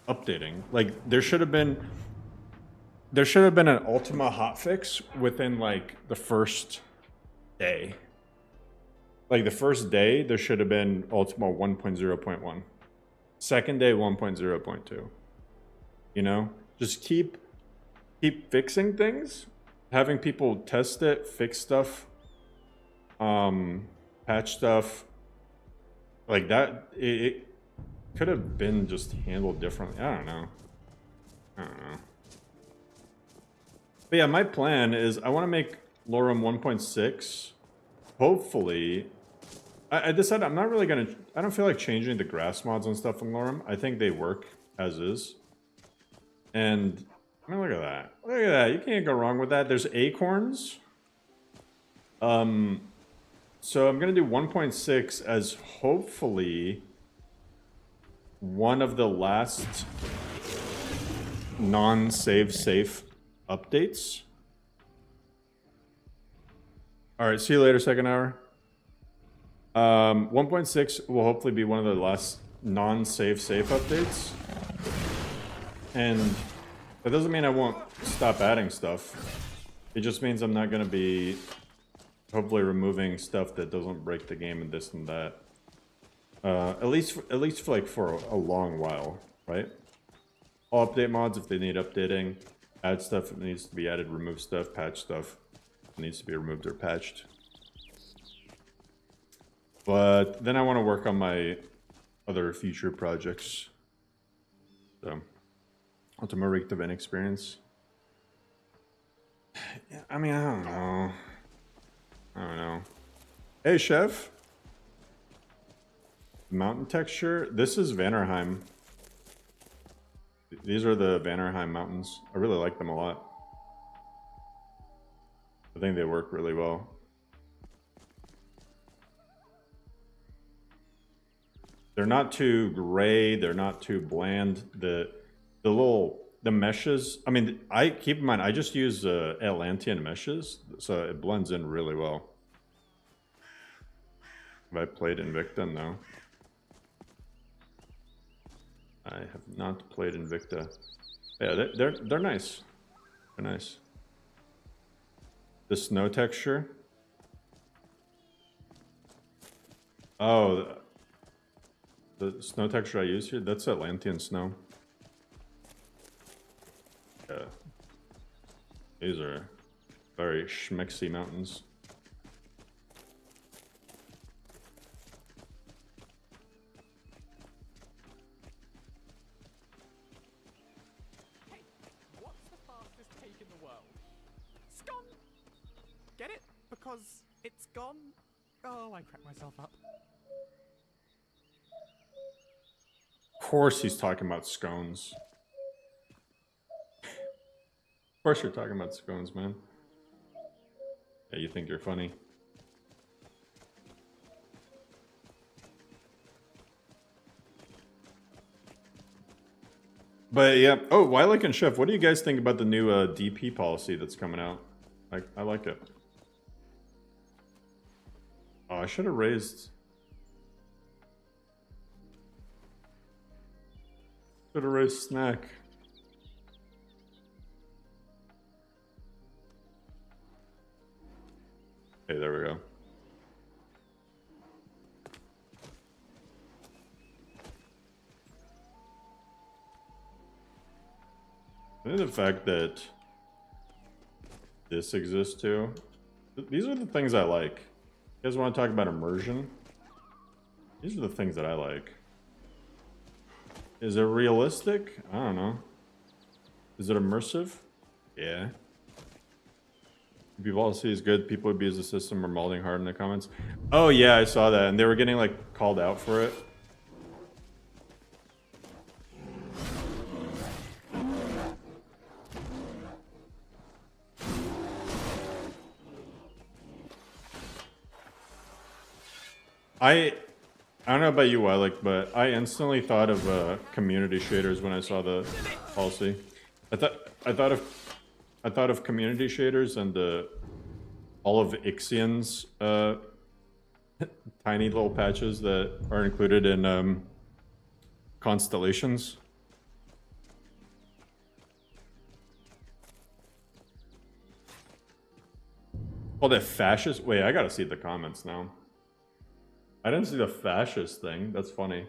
updating. Like, there should have been an Ultima hotfix within, like, the first day. Like, the first day, there should have been Ultima 1.0.1. Second day, 1.0.2. You know? Just keep fixing things. Having people test it, fix stuff, patch stuff. Like, that, it could have been just handled differently. I don't know. But yeah, my plan is I want to make LoreRim 1.6. Hopefully, I decided I'm not really gonna. I don't feel like changing the grass mods and stuff in LoreRim. I think they work as is. And I mean, look at that. Look at that. You can't go wrong with that. There's acorns. So I'm gonna do 1.6 as hopefully one of the last non-save safe updates. All right, see you later, second hour. 1.6 will hopefully be one of the last non-save safe updates. And that doesn't mean I won't stop adding stuff. It just means I'm not going to be hopefully removing stuff that doesn't break the game and this and that. At least for like for a long while, right? I'll update mods if they need updating. Add stuff that needs to be added, remove stuff, patch stuff that needs to be removed or patched. But then I want to work on my other future projects. So, Ultima Reeked of Inexperience. Yeah, I mean, I don't know. Hey, Chef. Mountain texture. This is Vannerheim. These are the Vannerheim mountains. I really like them a lot. I think they work really well. They're not too gray. They're not too bland. The meshes. I mean, keep in mind, I just use Atlantean meshes, so it blends in really well. Have I played Invicta? No. I have not played Invicta. Yeah, they're nice. They're nice. The snow texture. Oh, the snow texture I use here, that's Atlantean snow. Yeah. These are very schmexy mountains. Hey, what's the fastest cake in the world? Scone! Get it? Because it's gone? Oh, I cracked myself up. course he's talking about scones. Of course you're talking about scones, man. Yeah, you think you're funny. But yeah. Oh, Wylick and Chef, what do you guys think about the new DP policy that's coming out? I like it. Oh, I should have raised. Should have raised snack. Okay, there we go. I think the fact that this exists too. These are the things I like. You guys want to talk about immersion? These are the things that I like. Is it realistic? I don't know. Is it immersive? Yeah. People all see is good. People abuse the system or molding hard in the comments. Oh yeah, I saw that, and they were getting like called out for it. I don't know about you, Wylick, but I instantly thought of community shaders when I saw the policy. I thought of community shaders and all of Ixion's tiny little patches that are included in constellations. Oh, that fascist. Wait, I gotta see the comments now. I didn't see the fascist thing. That's funny.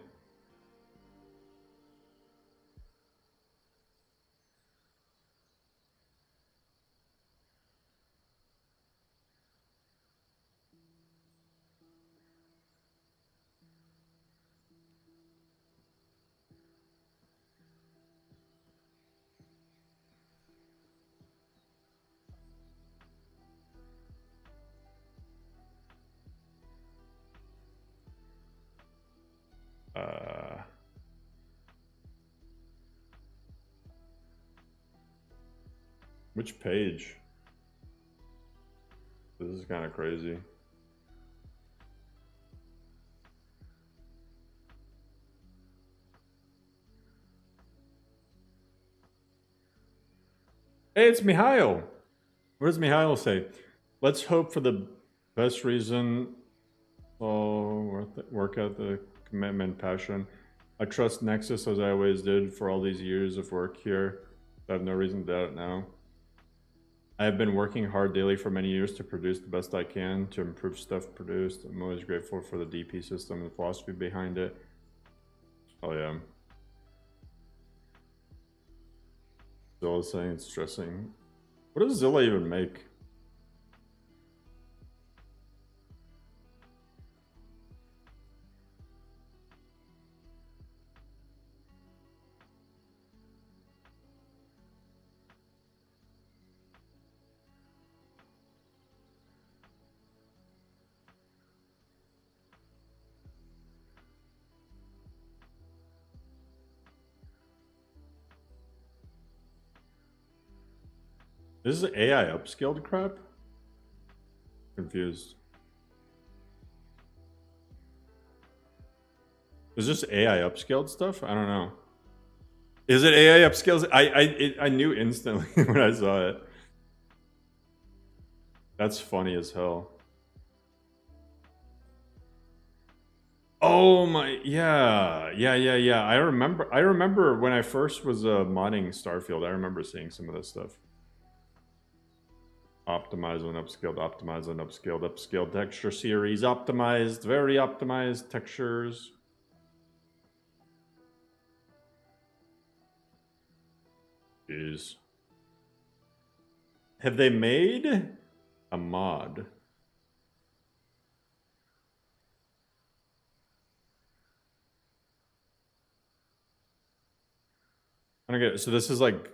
Which page? This is kind of crazy. Hey, it's Mihail. What does Mihail say? Let's hope for the best reason. Oh, work out the commitment, passion. I trust Nexus as I always did for all these years of work here. I have no reason to doubt it now. I have been working hard daily for many years to produce the best I can to improve stuff produced. I'm always grateful for the DP system and the philosophy behind it. Oh yeah. Zilla saying it's stressing. What does Zilla even make? This is AI upscaled crap? Confused. Is this AI upscaled stuff? I don't know. Is it AI upscaled? I knew instantly when I saw it. That's funny as hell. Oh my, yeah. I remember when I first was modding Starfield, I remember seeing some of this stuff. Optimized and upscaled, optimized and upscaled, upscaled texture series, optimized, very optimized textures. Jeez. Have they made a mod? I don't get it. So this is like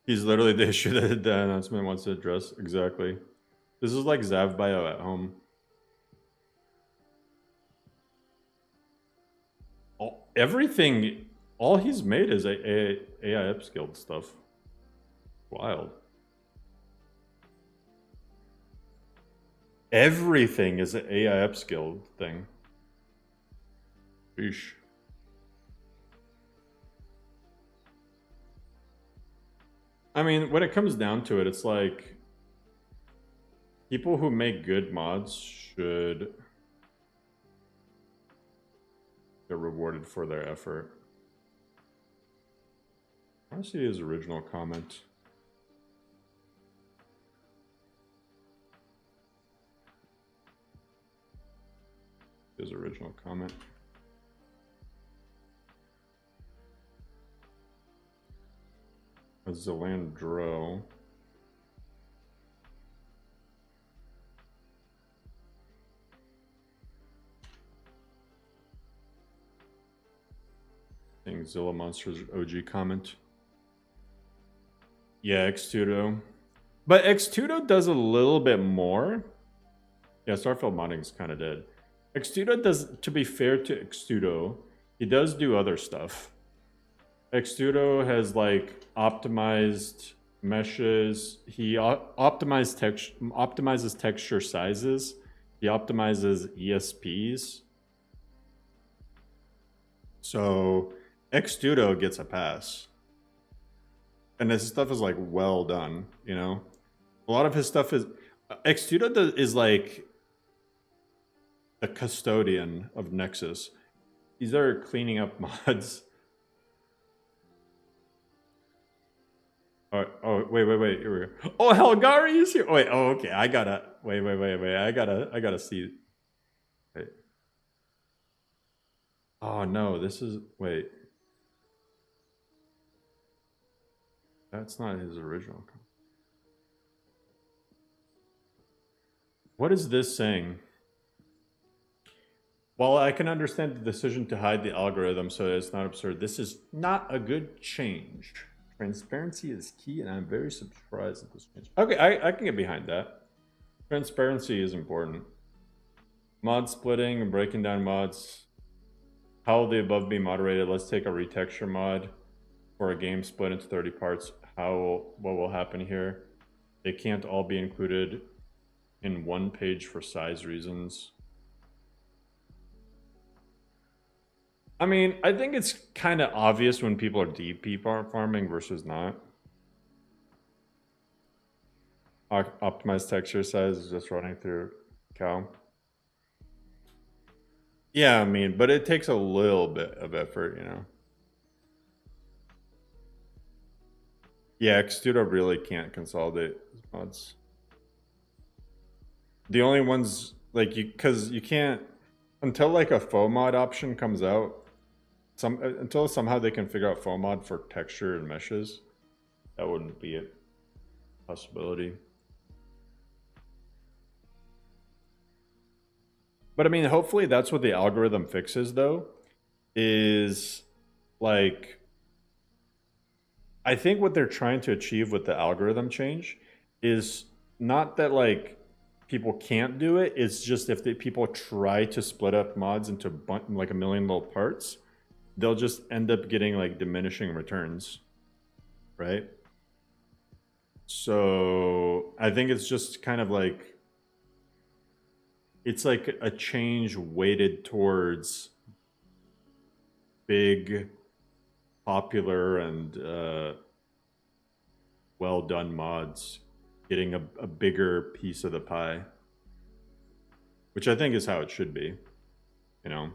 he's literally the issue that the announcement wants to address. Exactly. This is like Zav Bio at home. everything, all he's made is AI upskilled stuff. Wild. Everything is an AI upskilled thing. Sheesh. I mean, when it comes down to it, it's like people who make good mods should get rewarded for their effort. I want to see his original comment. His original comment. A Zalandro. Seeing Zilla Monsters OG comment. Yeah, Xtudo. But Xtudo does a little bit more. Yeah, Starfield modding is kind of dead. Xtudo does, to be fair to Xtudo, he does do other stuff. Xtudo has like optimized meshes. He optimizes texture sizes. He optimizes ESPs. So Xtudo gets a pass. And his stuff is like well done, you know? A lot of his stuff is... Xtudo is like the custodian of Nexus. He's there cleaning up mods. Oh, wait. Here we go. Oh, Helgari is here. Wait, oh, okay. I gotta... Wait. I gotta see... Wait. Oh, no, this is... Wait. That's not his original. What is this saying? While I can understand the decision to hide the algorithm so it's not absurd, this is not a good change. Transparency is key, and I'm very surprised at this change. Okay, I can get behind that. Transparency is important. Mod splitting and breaking down mods. How will the above be moderated? Let's take a retexture mod for a game split into 30 parts. What will happen here? They can't all be included in one page for size reasons. I mean, I think it's kind of obvious when people are DP farming versus not. Optimized texture size is just running through cow. Yeah, I mean, but it takes a little bit of effort, you know. Yeah, Xtudo really can't consolidate mods. The only ones, like, because you can't, until like a faux mod option comes out, until somehow they can figure out faux mod for texture and meshes, that wouldn't be a possibility. But I mean, hopefully that's what the algorithm fixes, though, is like, I think what they're trying to achieve with the algorithm change is not that like people can't do it. It's just if people try to split up mods into like a million little parts, they'll just end up getting like diminishing returns, right? So I think it's just kind of like, it's like a change weighted towards big, popular, and well done mods getting a bigger piece of the pie, which I think is how it should be, you know.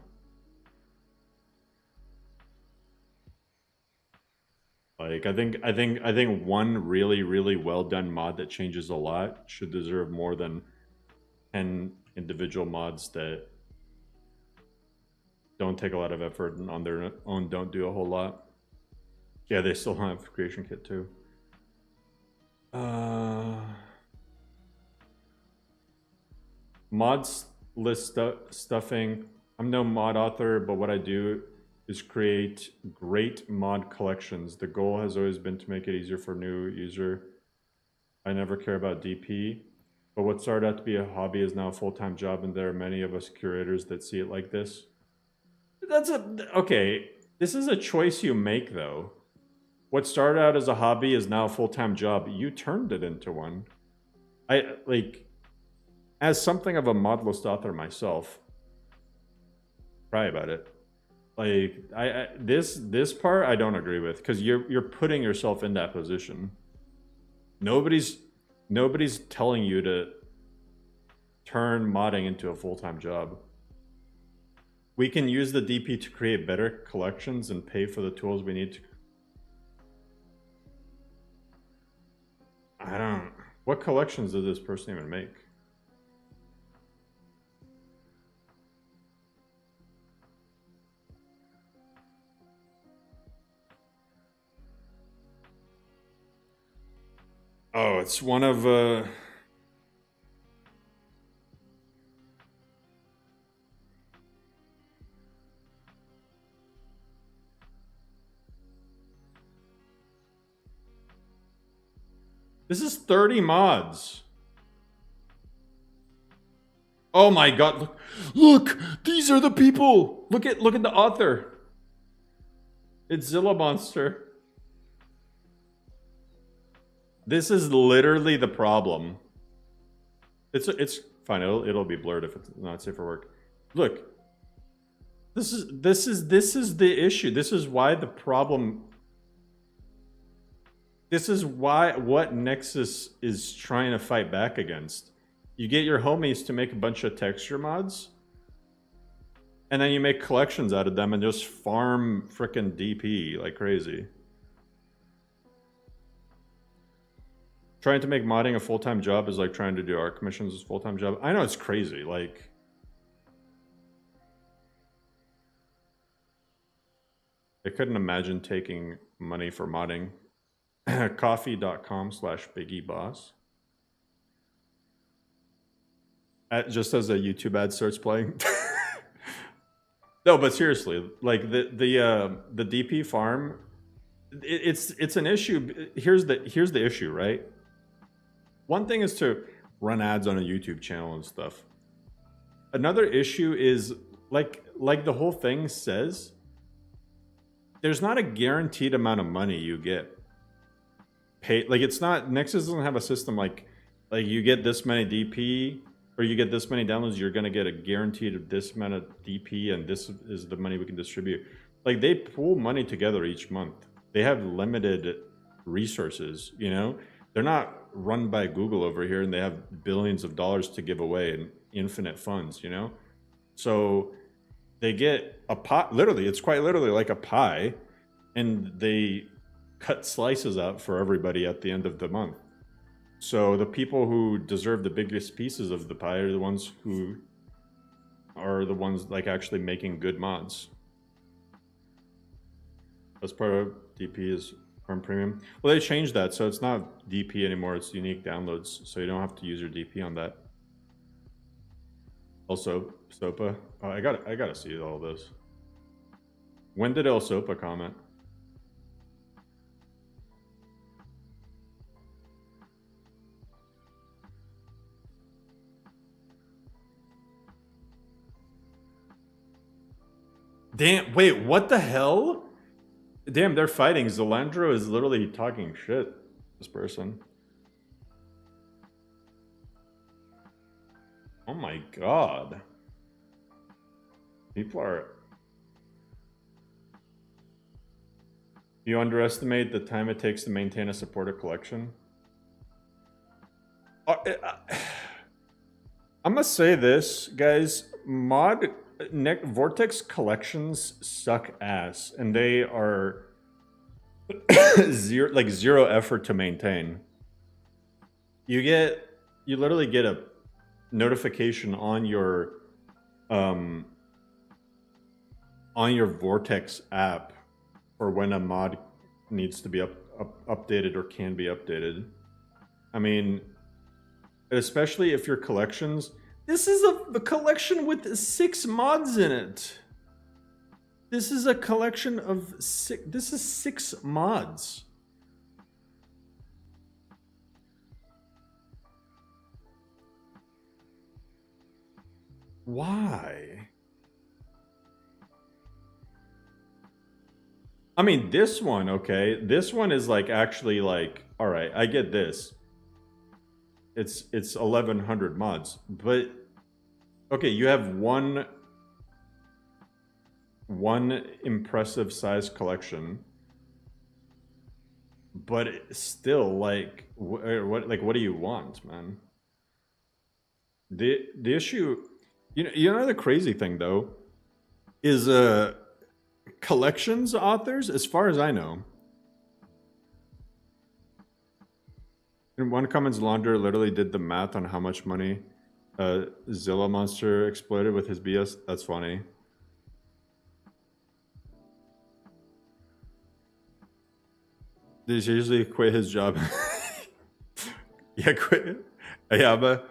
Like I think one really well done mod that changes a lot should deserve more than 10 individual mods that don't take a lot of effort and on their own don't do a whole lot. Yeah, they still have creation kit too. Mods list stuffing. I'm no mod author, but what I do is create great mod collections. The goal has always been to make it easier for new user. I never care about DP, but what started out to be a hobby is now a full-time job, and there are many of us curators that see it like this. That's okay. This is a choice you make, though. What started out as a hobby is now a full-time job. You turned it into one. As something of a modless author myself, cry about it. This part I don't agree with, because you're putting yourself in that position. Nobody's telling you to turn modding into a full-time job. We can use the DP to create better collections and pay for the tools we need to. I don't. What collections did this person even make? Oh, it's one of This is 30 mods. Oh my god, look, these are the people. Look at the author. It's Zilla Monster. This is literally the problem. It's fine. It'll be blurred if it's not safe for work. Look. This is the issue. This is why the problem. This is what Nexus is trying to fight back against. You get your homies to make a bunch of texture mods, and then you make collections out of them and just farm frickin' DP like crazy. Trying to make modding a full-time job is like trying to do art commissions as a full-time job. I know it's crazy, like... I couldn't imagine taking money for modding. Coffee.com/BiggieBoss. Just as a YouTube ad starts playing. No, but seriously, like the DP farm, it's an issue. Here's the issue, right? One thing is to run ads on a YouTube channel and stuff. Another issue is like the whole thing says, there's not a guaranteed amount of money you get paid. Like it's not, Nexus doesn't have a system like you get this many DP or you get this many downloads, you're gonna get a guaranteed of this amount of DP and this is the money we can distribute. Like they pool money together each month. They have limited resources, you know? They're not run by Google over here and they have billions of dollars to give away and infinite funds, you know? So they get a pot, literally, it's quite literally like a pie, and they cut slices out for everybody at the end of the month. So the people who deserve the biggest pieces of the pie are the ones who are the ones like actually making good mods. That's part of DP is Farm Premium. Well, they changed that, so it's not DP anymore, it's unique downloads, so you don't have to use your DP on that. Also, Sopa. Oh, I gotta see all this. When did El Sopa comment? Damn, wait, what the hell? Damn, they're fighting. Zelandro is literally talking shit. This person. Oh my god. People are... You underestimate the time it takes to maintain a supporter collection? I must say this, guys. Vortex collections suck ass, and they are zero effort to maintain. You literally get a notification on your Vortex app for when a mod needs to be updated or can be updated. I mean, especially if your collections. This is a collection with 6 mods in it. This is a collection of 6. This is 6 mods. Why? I mean, this one, okay. This one is like actually like, all right, I get this. It's 1100 mods, but okay, you have one impressive size collection, but it's still like what do you want, man? The issue, you know the crazy thing though is collections authors, as far as I know. In one comments, Launder literally did the math on how much money Zilla Monster exploited with his BS. That's funny. Does he usually quit his job? Yeah, quit. Yeah, I'm gonna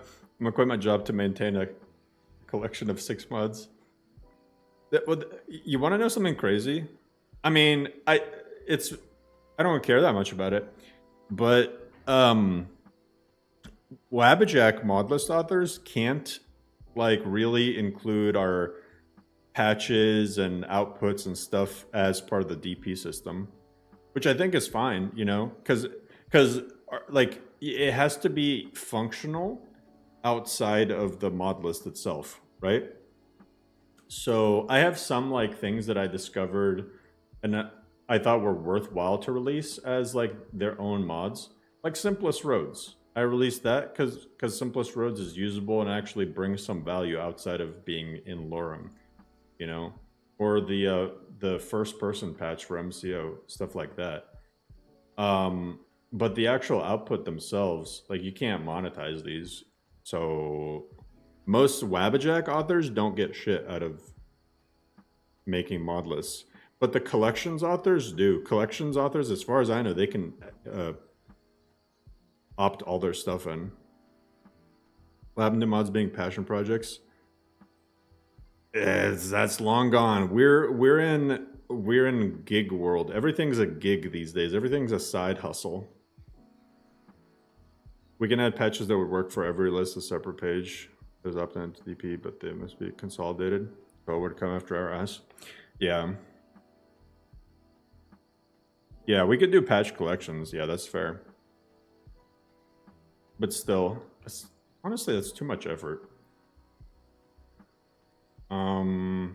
quit my job to maintain a collection of 6 mods. You want to know something crazy? I mean, I don't care that much about it, but Wabajack mod list authors can't like really include our patches and outputs and stuff as part of the DP system, which I think is fine, you know, because like it has to be functional outside of the mod list itself, right? So I have some like things that I discovered and I thought were worthwhile to release as like their own mods, like Simplest Roads. I released that because Simplest Roads is usable and actually brings some value outside of being in LoreRim, you know, or the first person patch for MCO, stuff like that. But the actual output themselves, like you can't monetize these, so most Wabajack authors don't get shit out of making mod lists, but the collections authors do. Collections authors, as far as I know, they can opt all their stuff in. What happened to mods being passion projects? That's long gone. We're in gig world. Everything's a gig these days. Everything's a side hustle. We can add patches that would work for every list, a separate page. There's opt-in to DP, but they must be consolidated. So it would come after our ass. Yeah. Yeah, we could do patch collections. Yeah, that's fair. But still, honestly, that's too much effort. But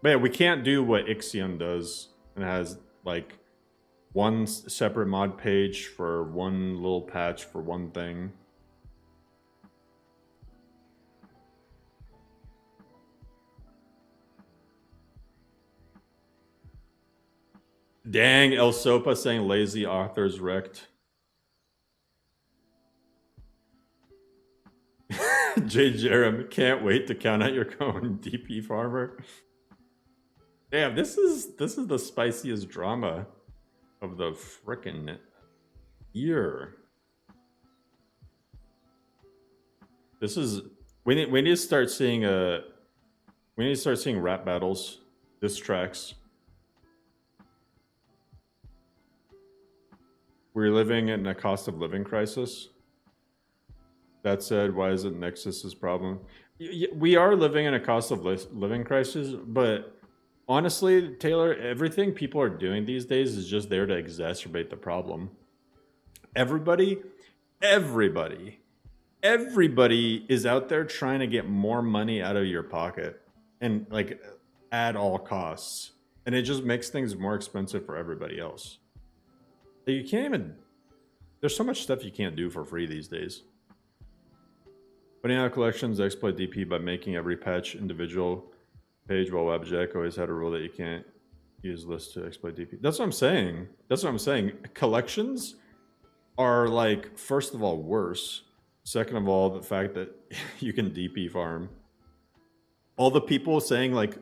yeah, we can't do what Ixion does and has like one separate mod page for one little patch for one thing. Dang, El Sopa saying lazy authors wrecked. J. Jerem, can't wait to count out your own DP farmer. Damn, this is the spiciest drama of the frickin' year. This is we need to start seeing rap battles, diss tracks. We're living in a cost of living crisis. That said, why isn't Nexus's problem? We are living in a cost of living crisis, but honestly, Taylor, everything people are doing these days is just there to exacerbate the problem. Everybody is out there trying to get more money out of your pocket and like at all costs. And it just makes things more expensive for everybody else. You can't even, there's so much stuff you can't do for free these days. Putting out collections exploit DP by making every patch individual page, while Wabajack always had a rule that you can't use lists to exploit DP. That's what I'm saying. That's what I'm saying. Collections are like, first of all, worse. Second of all, the fact that you can DP farm. All the people saying like,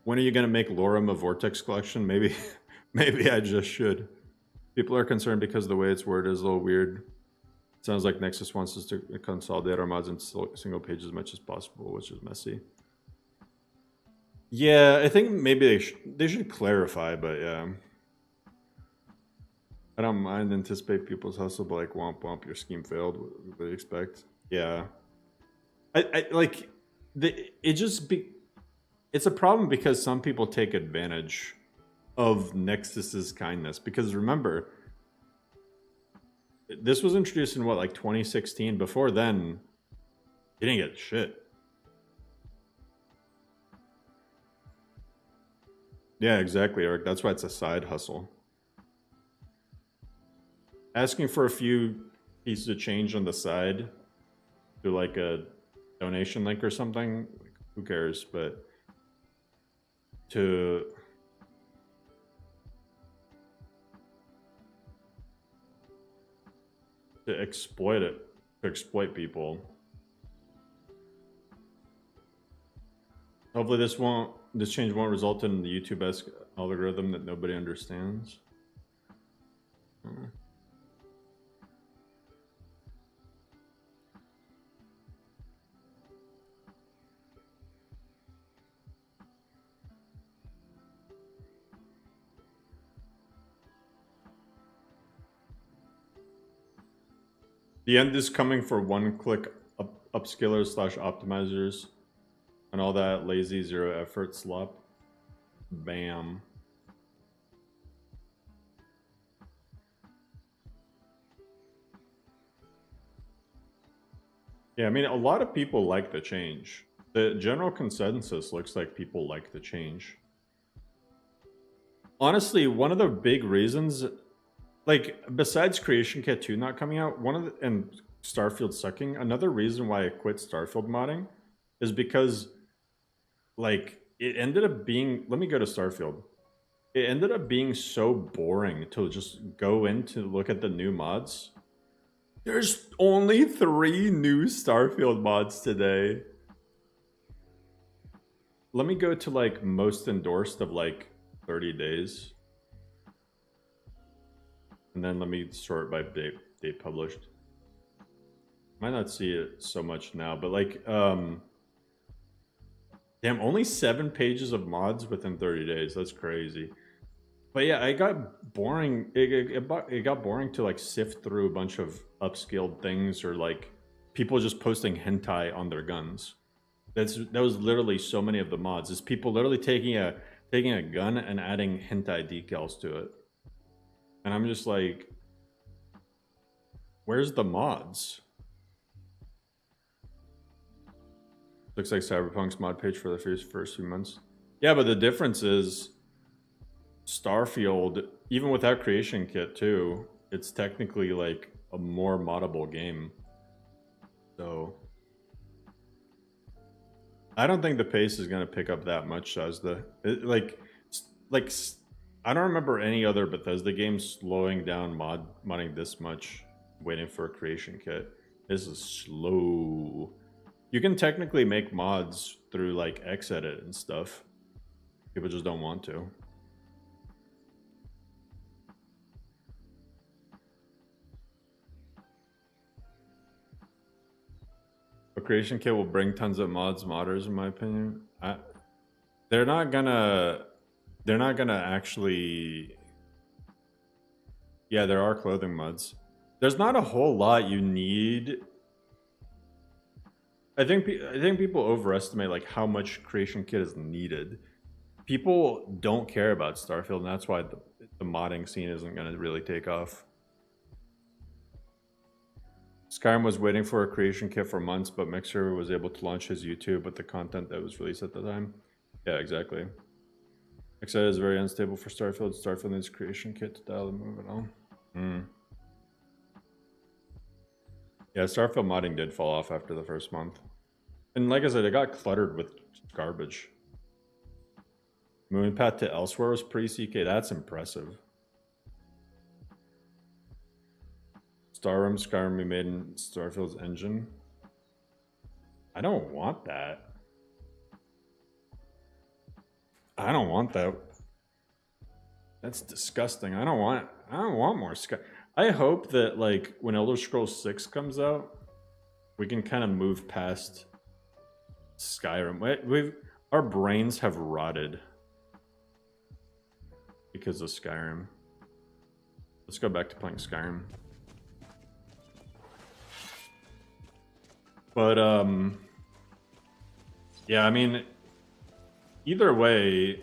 when are you going to make LoreRim a Vortex collection? Maybe I just should. People are concerned because the way it's worded is a little weird. It sounds like Nexus wants us to consolidate our mods into single pages as much as possible, which is messy. Yeah, I think maybe they should clarify, but yeah. I don't mind anticipate people's hustle, but like womp womp, your scheme failed. What do you expect? Yeah. I like it's a problem because some people take advantage of Nexus's kindness. Because remember, this was introduced in what, like 2016? Before then, you didn't get shit. Yeah, exactly, Eric. That's why it's a side hustle. Asking for a few pieces of change on the side through like a donation link or something, like, who cares? But to exploit it, to exploit people. Hopefully this change won't result in the YouTube-esque algorithm that nobody understands. The end is coming for one-click upscalers / optimizers and all that lazy zero effort slop. Bam. Yeah, I mean, a lot of people like the change. The general consensus looks like people like the change. Honestly, one of the big reasons, like, besides Creation Kit 2 not coming out, and Starfield sucking, another reason why I quit Starfield modding is because, like, it ended up being, let me go to Starfield. It ended up being so boring to just go in to look at the new mods. There's only 3 new Starfield mods today. Let me go to, like, most endorsed of, like, 30 days. And then let me sort by date published. Might not see it so much now, but like, damn, only 7 pages of mods within 30 days. That's crazy. But yeah, I got boring. It got boring to like sift through a bunch of upscaled things or like people just posting hentai on their guns. That was literally so many of the mods. Is people literally taking a gun and adding hentai decals to it. And I'm just like, where's the mods? Looks like Cyberpunk's mod page for the first few months. Yeah, but the difference is Starfield, even without Creation Kit too, it's technically like a more moddable game. So I don't think the pace is going to pick up that much as like I don't remember any other Bethesda game slowing down modding this much, waiting for a Creation Kit. This is slow. You can technically make mods through like Xedit and stuff. People just don't want to. A Creation Kit will bring tons of modders, in my opinion. They're not gonna actually. Yeah, there are clothing mods. There's not a whole lot you need. I think people overestimate like how much Creation Kit is needed. People don't care about Starfield, and that's why the modding scene isn't going to really take off. Skyrim was waiting for a Creation Kit for months, but Mixer was able to launch his YouTube with the content that was released at the time. Yeah, exactly. Mixer is very unstable for Starfield. Starfield needs Creation Kit to dial the move it on. Yeah, Starfield modding did fall off after the first month. And like I said, it got cluttered with garbage. Moving path to Elsewhere was pre-CK. That's impressive. Skyrim we made in Starfield's engine. I don't want that. I don't want that. That's disgusting. I don't want more Skyrim. I hope that like when Elder Scrolls 6 comes out, we can kind of move past Skyrim. Our brains have rotted because of Skyrim. Let's go back to playing Skyrim. But yeah, I mean, either way,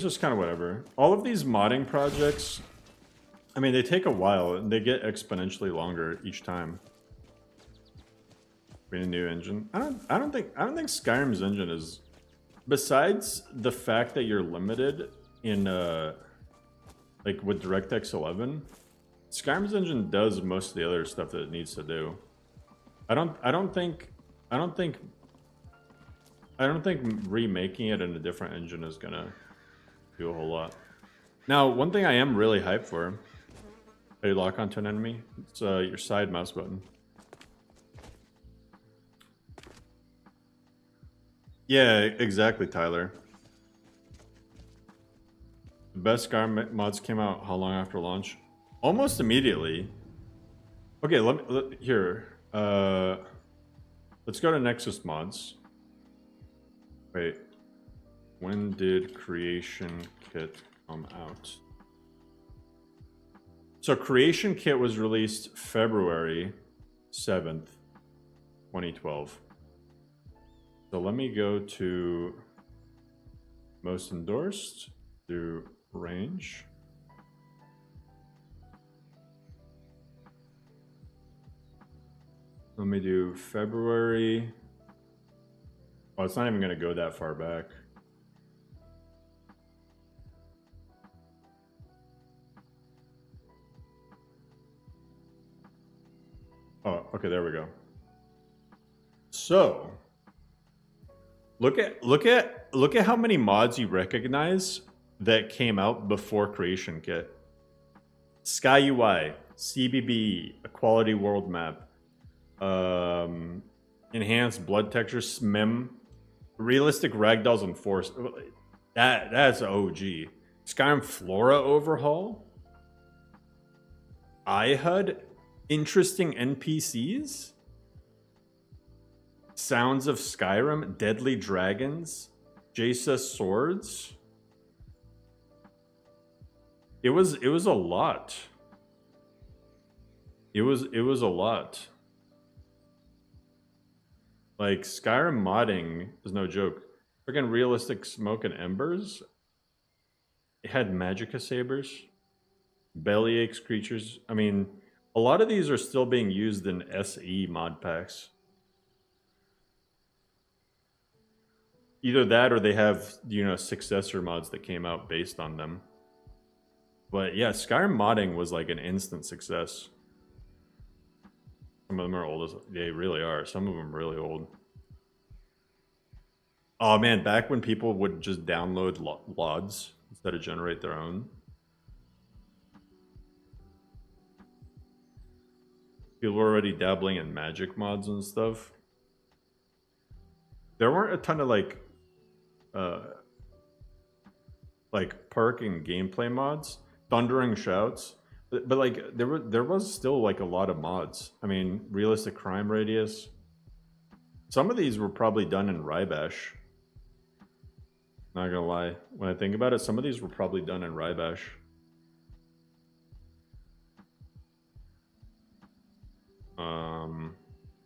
just kind of whatever. All of these modding projects, I mean, they take a while and they get exponentially longer each time. We need a new engine. I don't think Skyrim's engine is, besides the fact that you're limited in like with DirectX 11, Skyrim's engine does most of the other stuff that it needs to do. I don't think remaking it in a different engine is gonna do a whole lot. Now, one thing I am really hyped for, you lock onto an enemy, it's your side mouse button. Yeah, exactly, Tyler. The best Skyrim mods came out how long after launch? Almost immediately. Okay, here. Let's go to Nexus mods. Wait. When did Creation Kit come out? So Creation Kit was released February 7th, 2012. So let me go to most endorsed, do range. Let me do February. Oh, it's not even going to go that far back. Oh, okay, there we go. So, look at how many mods you recognize that came out before Creation Kit. Sky UI, CBB, a quality world map, enhanced blood texture, SMIM, realistic ragdolls and force. That's OG. Skyrim Flora overhaul, iHUD, interesting NPCs, Sounds of Skyrim, Deadly Dragons, Jace Swords. It was a lot. It was a lot. Like, Skyrim modding is no joke. Freaking realistic smoke and embers. It had magicka sabers, bellyaches creatures. I mean, a lot of these are still being used in SE mod packs. Either that or they have, you know, successor mods that came out based on them. But yeah, Skyrim modding was like an instant success. Some of them are old as they really are. Some of them are really old. Oh man, back when people would just download LODs instead of generate their own. People were already dabbling in magic mods and stuff. There weren't a ton of like perk and gameplay mods, thundering shouts, but like there was still like a lot of mods. I mean, realistic crime radius. Some of these were probably done in Rybash. Not gonna lie, when I think about it, some of these were probably done in Rybash.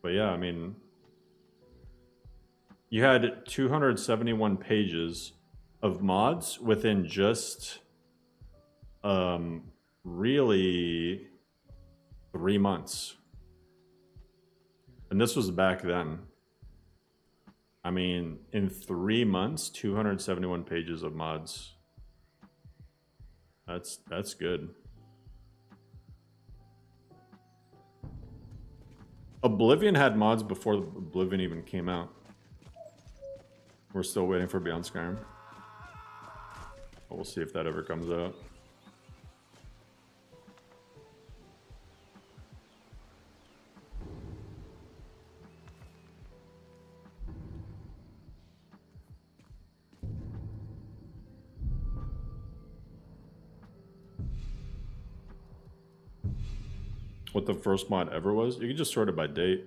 But yeah, I mean, you had 271 pages of mods within just really 3 months. And this was back then. I mean, in 3 months, 271 pages of mods. That's good. Oblivion had mods before Oblivion even came out. We're still waiting for Beyond Skyrim. We'll see if that ever comes out. What the first mod ever was? You can just sort it by date.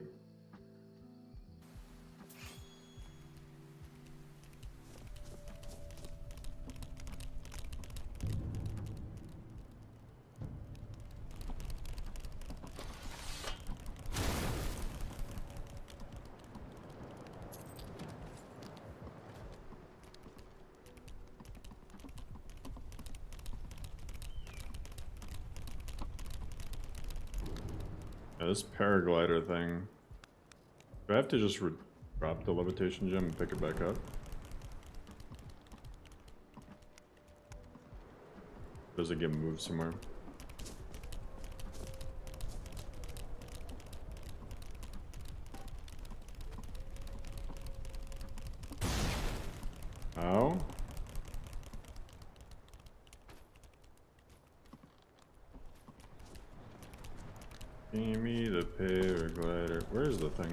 Yeah, this paraglider thing. Do I have to just drop the levitation gem and pick it back up? Does it get moved somewhere? Oh? Give me the paraglider. Where is the thing?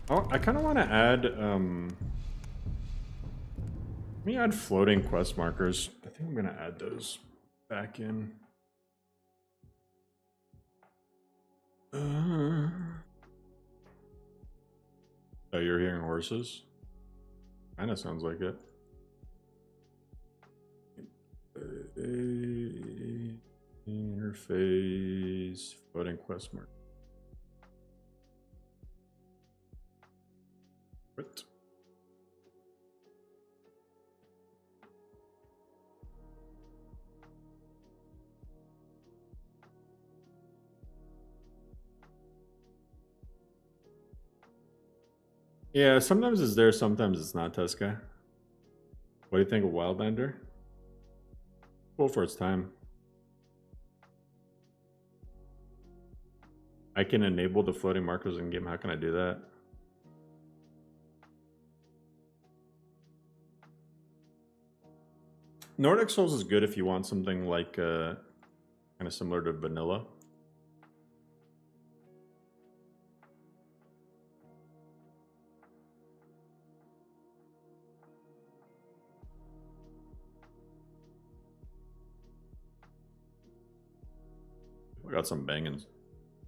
Oh, I kind of want to add, let me add floating quest markers. I think I'm going to add those back in. Oh, you're hearing horses? Kind of sounds like it. Interface, floating quest mark. What? Yeah, sometimes it's there, sometimes it's not, Tesca. What do you think of Wildlander? Cool for its time. I can enable the floating markers in game. How can I do that? Nordic Souls is good if you want something like kind of similar to vanilla. We got some banging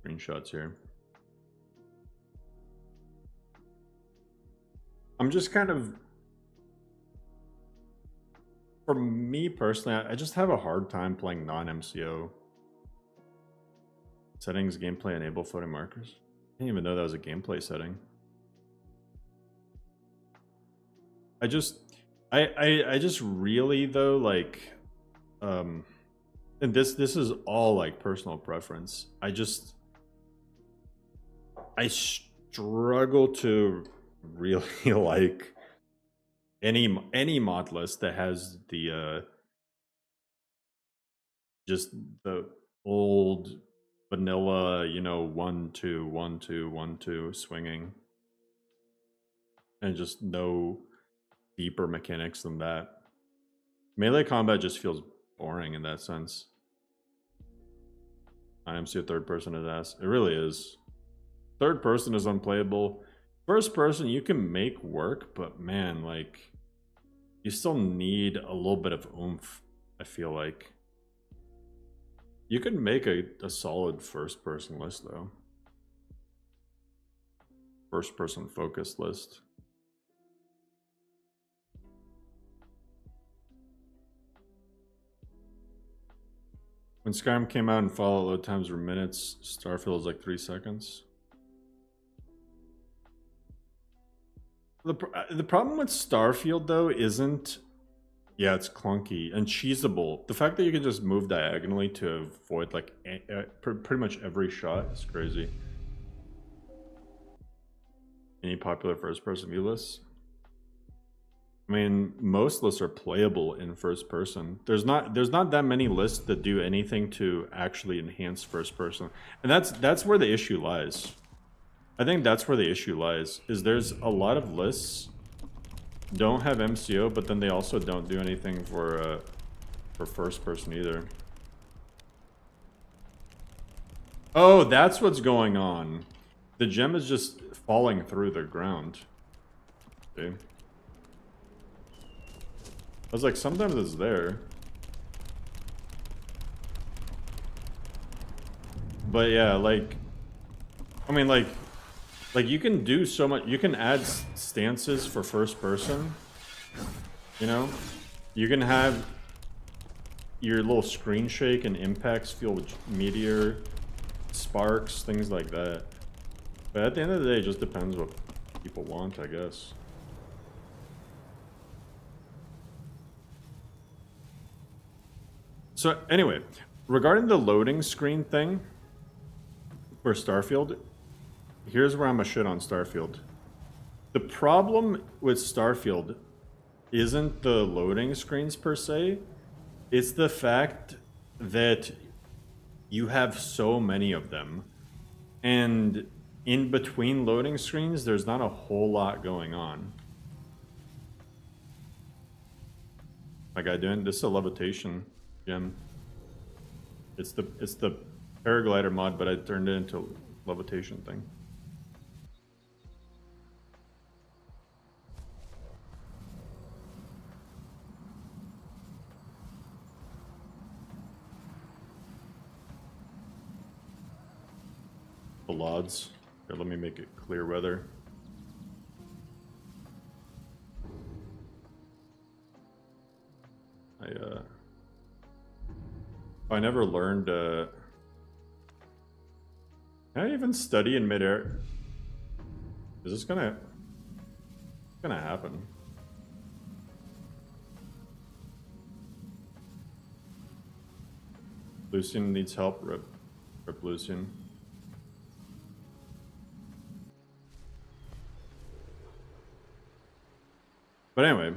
screenshots here. I'm just kind of, for me personally, I just have a hard time playing non-MCO. Settings, gameplay, enable floating markers. I didn't even know that was a gameplay setting. I just really though, like, and this is all like personal preference. I struggle to really like any mod list that has the just the old vanilla, you know, 1 2 1 2 1 2 swinging, and just no deeper mechanics than that. Melee combat just feels boring in that sense. IMC third person is ass. It really is. Third person is unplayable. First person you can make work, but man, like, you still need a little bit of oomph, I feel like. You could make a solid first person list though. First person focused list. When Skyrim came out and Fallout load times were minutes, Starfield was like 3 seconds. The problem with Starfield though isn't, yeah, it's clunky and cheesable. The fact that you can just move diagonally to avoid like pretty much every shot is crazy. Any popular first-person view lists? I mean, most lists are playable in first person. There's not that many lists that do anything to actually enhance first person, and that's where the issue lies. I think that's where the issue lies. Is there's a lot of lists don't have MCO, but then they also don't do anything for first person either. Oh, that's what's going on. The gem is just falling through the ground. Okay. I was like, sometimes it's there. But yeah, like, I mean, like you can do so much. You can add stances for first person. You know? You can have your little screen shake and impacts feel with meteor, sparks, things like that. But at the end of the day, it just depends what people want, I guess. So anyway, regarding the loading screen thing for Starfield, here's where I'm a shit on Starfield. The problem with Starfield isn't the loading screens per se, it's the fact that you have so many of them, and in between loading screens there's not a whole lot going on. My guy doing this is a levitation gem. It's the paraglider mod, but I turned it into a levitation thing. The LODs. Here, let me make it clear weather. I never learned, can I even study in midair? Is this gonna happen? Lucian needs help, rip Lucian. But anyway,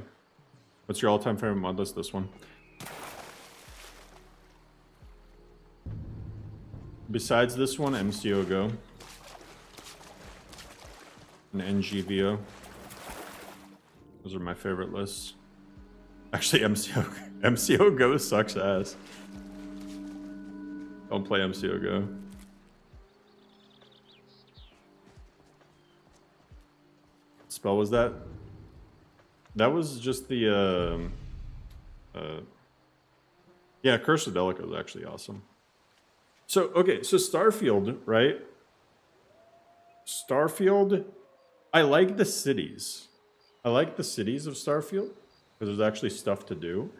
what's your all-time favorite mod list? This one. Besides this one, MCO Go. And NGVO. Those are my favorite lists. Actually, MCO Go sucks ass. Don't play MCO Go. What spell was that? That was just the, yeah, Curse of Delica was actually awesome. So, okay, so Starfield, right? Starfield, I like the cities. I like the cities of Starfield, because there's actually stuff to do.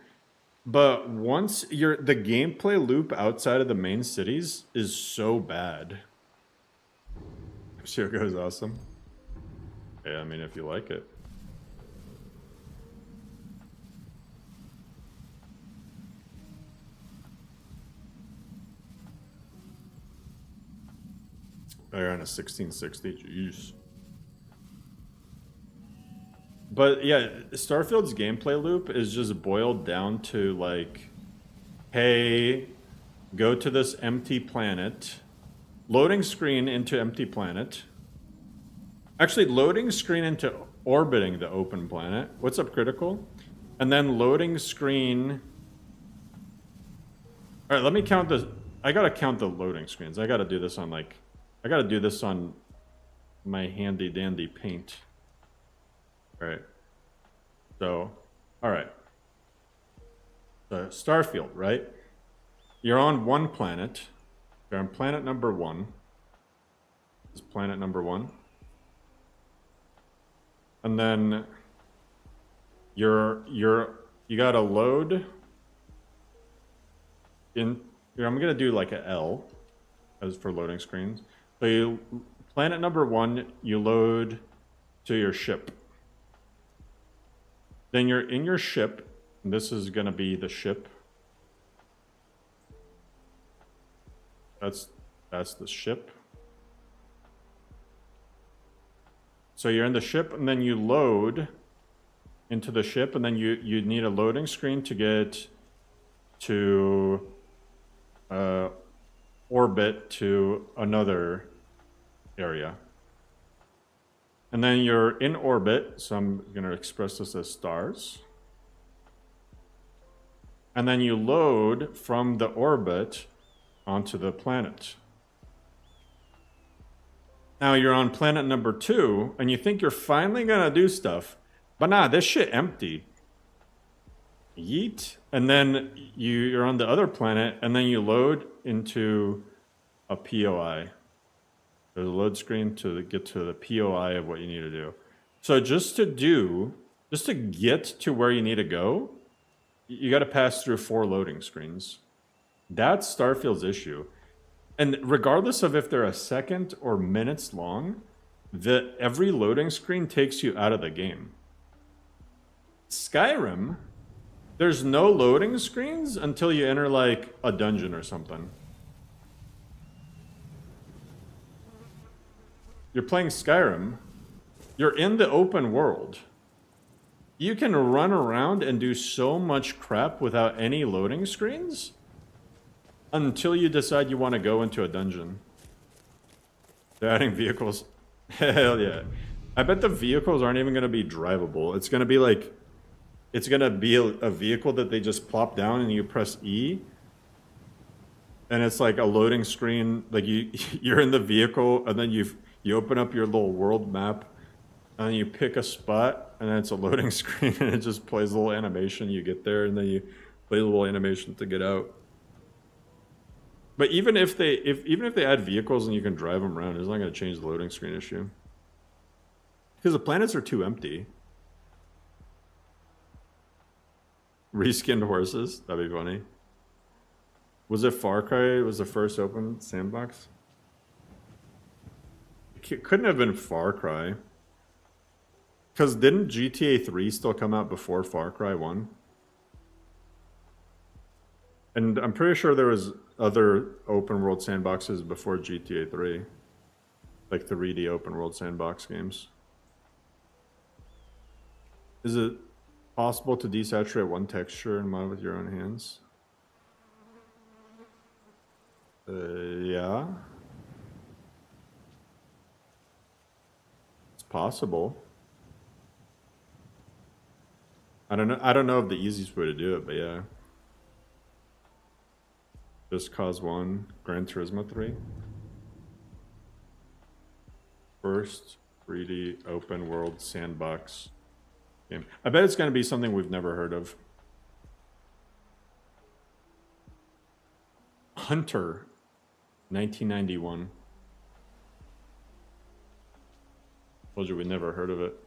But once the gameplay loop outside of the main cities is so bad. Shiogo is awesome. Yeah, I mean, if you like it. They're on a 1660, jeez. But yeah, Starfield's gameplay loop is just boiled down to like, hey, go to this empty planet, loading screen into empty planet. Actually, loading screen into orbiting the open planet. What's up, Critical? And then loading screen. All right, let me count the, I gotta count the loading screens. I gotta do this on like, I gotta do this on my handy dandy paint. All right. So, all right. So Starfield, right? You're on one planet. You're on planet number 1. This is planet number 1. And then you gotta load in. I'm gonna do like a L as for loading screens. So planet number 1, you load to your ship. Then you're in your ship. And this is gonna be the ship. That's the ship. So you're in the ship, and then you load into the ship, and then you need a loading screen to get to orbit to another area. And then you're in orbit, so I'm going to express this as stars. And then you load from the orbit onto the planet. Now you're on planet number 2, and you think you're finally going to do stuff, but nah, this shit empty. Yeet. And then you're on the other planet, and then you load into a POI. There's a load screen to get to the POI of what you need to do. So just to get to where you need to go, you got to pass through 4 loading screens. That's Starfield's issue. And regardless of if they're a second or minutes long, every loading screen takes you out of the game. Skyrim, There's no loading screens until you enter like a dungeon or something. You're playing Skyrim. You're in the open world. You can run around and do so much crap without any loading screens until you decide you want to go into a dungeon. They're adding vehicles. Hell yeah. I bet the vehicles aren't even going to be drivable. It's going to be like, it's going to be a vehicle that they just plop down and you press E. And it's like a loading screen. Like you're in the vehicle and then you open up your little world map and you pick a spot and then it's a loading screen and it just plays a little animation. You get there and then you play a little animation to get out. But even if they add vehicles and you can drive them around, it's not going to change the loading screen issue. Because the planets are too empty. Reskinned horses? That'd be funny. Was it Far Cry? Was the first open sandbox? It couldn't have been Far Cry. Because didn't GTA 3 still come out before Far Cry 1? And I'm pretty sure there was other open world sandboxes before GTA 3. Like 3D open world sandbox games. Is it possible to desaturate one texture and mod with your own hands? Yeah. It's possible. I don't know if the easiest way to do it, but yeah. Just Cause 1, Gran Turismo 3. First 3D open world sandbox game. I bet it's going to be something we've never heard of. Hunter, 1991. Told you we never heard of it.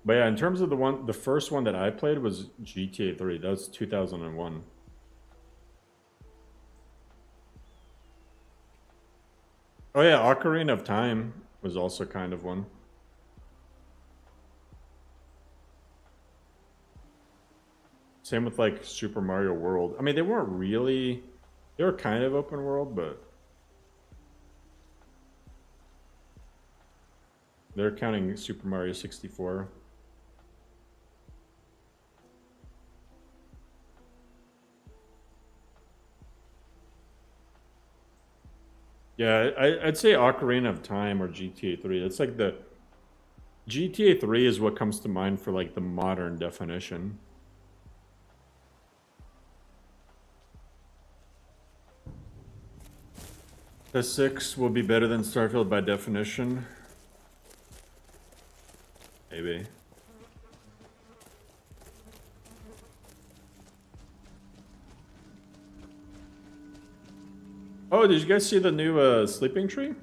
But yeah, in terms of the first one that I played was GTA 3. That was 2001. Oh yeah, Ocarina of Time was also kind of one. Same with like Super Mario World. I mean, they weren't really, they were kind of open world, but they're counting Super Mario 64. Yeah, I'd say Ocarina of Time or GTA 3. It's like the GTA 3 is what comes to mind for like the modern definition. The 6 will be better than Starfield by definition. Maybe. Oh, did you guys see the new sleeping tree?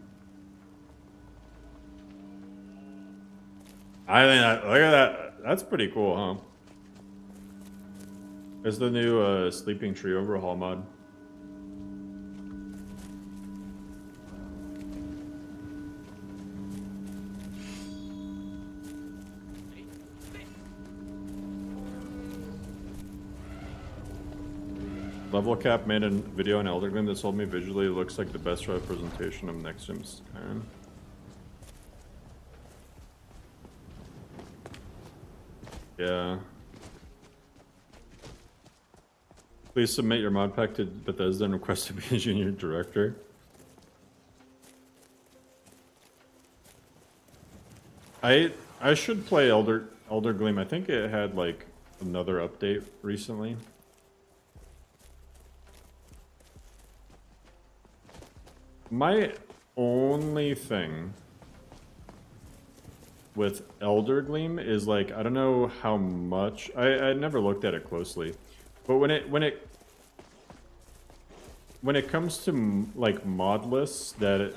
I mean, look at that. That's pretty cool, huh? It's the new sleeping tree overhaul mod. Level Cap made a video on Elder Gleam that told me visually it looks like the best representation of Nexus. Yeah. Please submit your mod pack to Bethesda and request to be a junior director. I should play Elder Gleam. I think it had like another update recently. My only thing with Elder Gleam is like, I don't know how much, I never looked at it closely, but when it comes to like mod lists that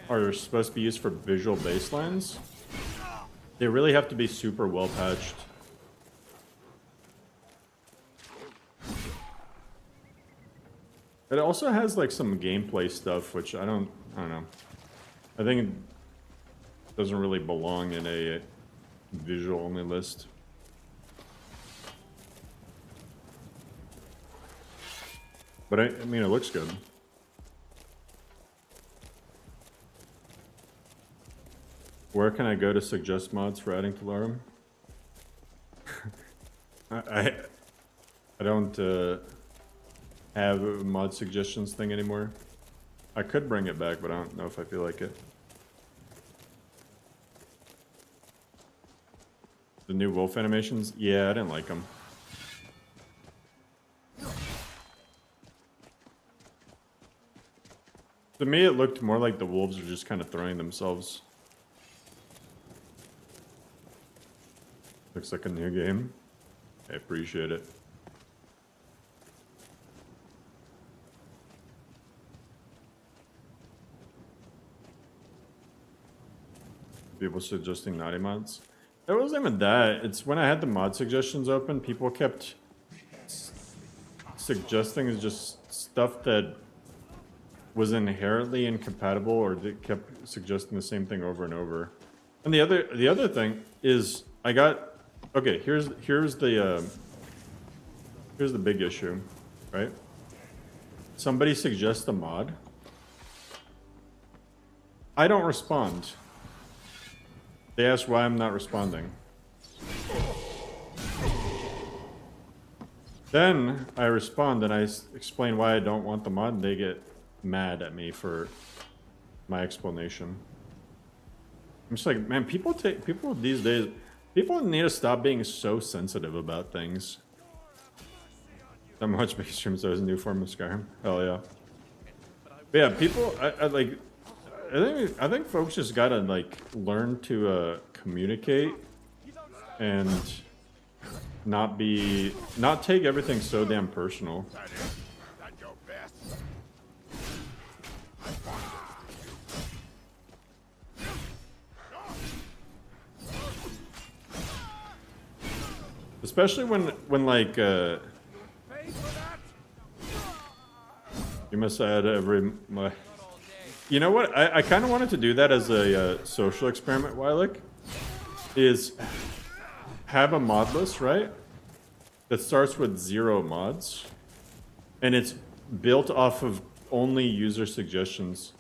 are supposed to be used for visual baselines, they really have to be super well patched. It also has like some gameplay stuff, which I don't know. I think it doesn't really belong in a visual only list. But I mean, it looks good. Where can I go to suggest mods for adding to LoreRim? I don't have a mod suggestions thing anymore. I could bring it back, but I don't know if I feel like it. The new wolf animations? Yeah, I didn't like them. To me, it looked more like the wolves are just kind of throwing themselves. Looks like a new game. I appreciate it. People suggesting naughty mods. It wasn't even that. It's when I had the mod suggestions open, people kept suggesting just stuff that was inherently incompatible, or they kept suggesting the same thing over and over. And the other thing is, I got okay. Here's the big issue, right? Somebody suggests a mod. I don't respond. They ask why I'm not responding. Then I respond and I explain why I don't want the mod, and they get mad at me for my explanation. I'm just like, man, people these days, people need to stop being so sensitive about things. I'm much big streams, so there's a new form of Skyrim. Hell yeah. But yeah, people, I think folks just gotta like learn to communicate and not take everything so damn personal. Especially when like you must add every you know what? I kind of wanted to do that as a social experiment, Wylick. Is have a mod list, right? That starts with 0 mods. And it's built off of only user suggestions.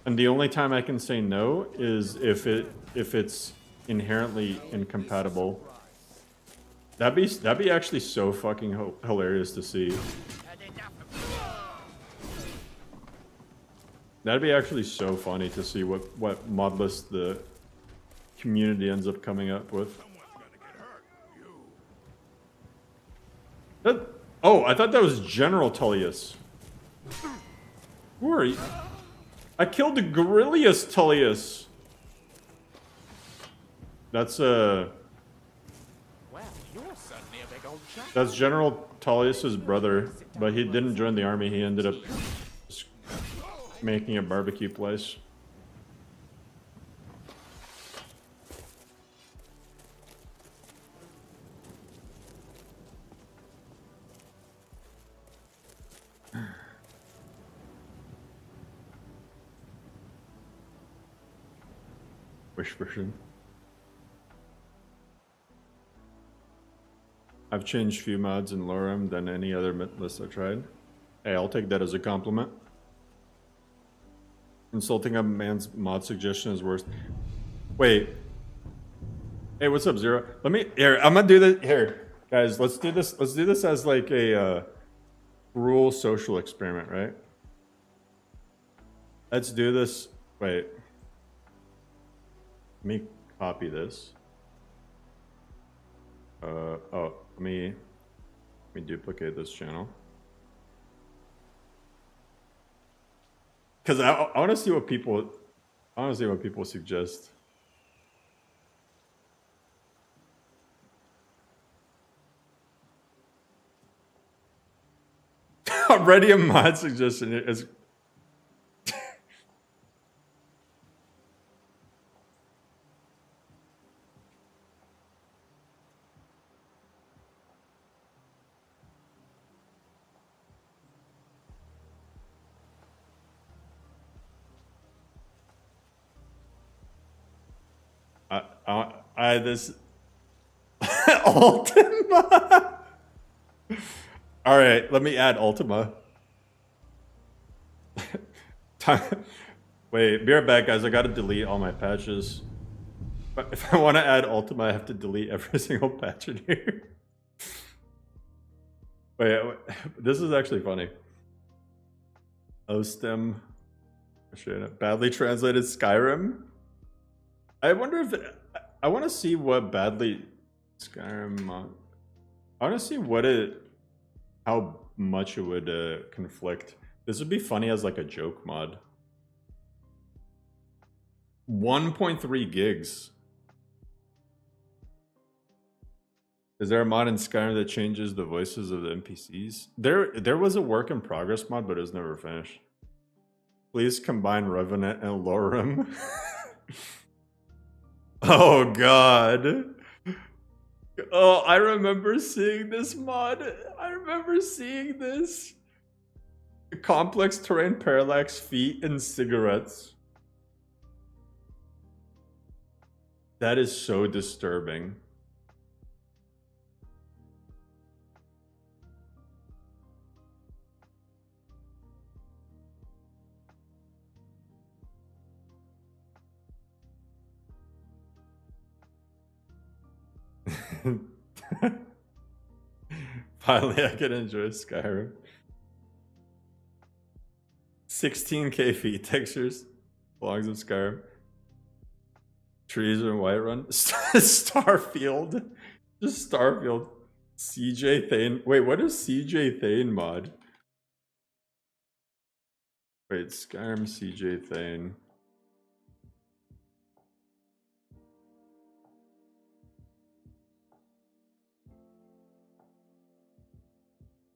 And the only time I can say no is if it's inherently incompatible. That'd be actually so fucking hilarious to see. That'd be actually so funny to see what mod list the community ends up coming up with. Oh, I thought that was General Tullius. Who are you? I killed the Gorilius Tullius. That's Well, you're certainly a big old chap. that's General Tullius's brother, but he didn't join the army. He ended up making a barbecue place. Wish version. I've changed few mods in LoreRim than any other list I tried. Hey, I'll take that as a compliment. Insulting a man's mod suggestion is worse. Wait. Hey, what's up, Zero? Let me here. I'm gonna do this here, guys. Let's do this. Let's do this as like a cruel social experiment, right? Let's do this. Wait. Let me copy this. Oh, let me duplicate this channel. Because I want to see what people, suggest. Already a mod suggestion is. This Ultima. All right, let me add Ultima. Wait, be right back, guys. I gotta delete all my patches. But if I want to add Ultima, I have to delete every single patch in here. Wait, this is actually funny. OSTEM. Badly translated Skyrim. I wonder if I want to see what badly Skyrim. I want to see what how much it would conflict. This would be funny as like a joke mod. 1.3 gigs. Is there a mod in Skyrim that changes the voices of the NPCs? There was a work in progress mod, but it was never finished. Please combine Revenant and LoreRim. Oh god. Oh, I remember seeing this mod. I remember seeing this. Complex terrain, parallax, feet, and cigarettes. That is so disturbing. Finally, I can enjoy Skyrim. 16k feet textures. Logs of Skyrim. Trees in Whiterun. Starfield. Just Starfield. CJ Thane. Wait, what is CJ Thane mod? Wait, Skyrim CJ Thane.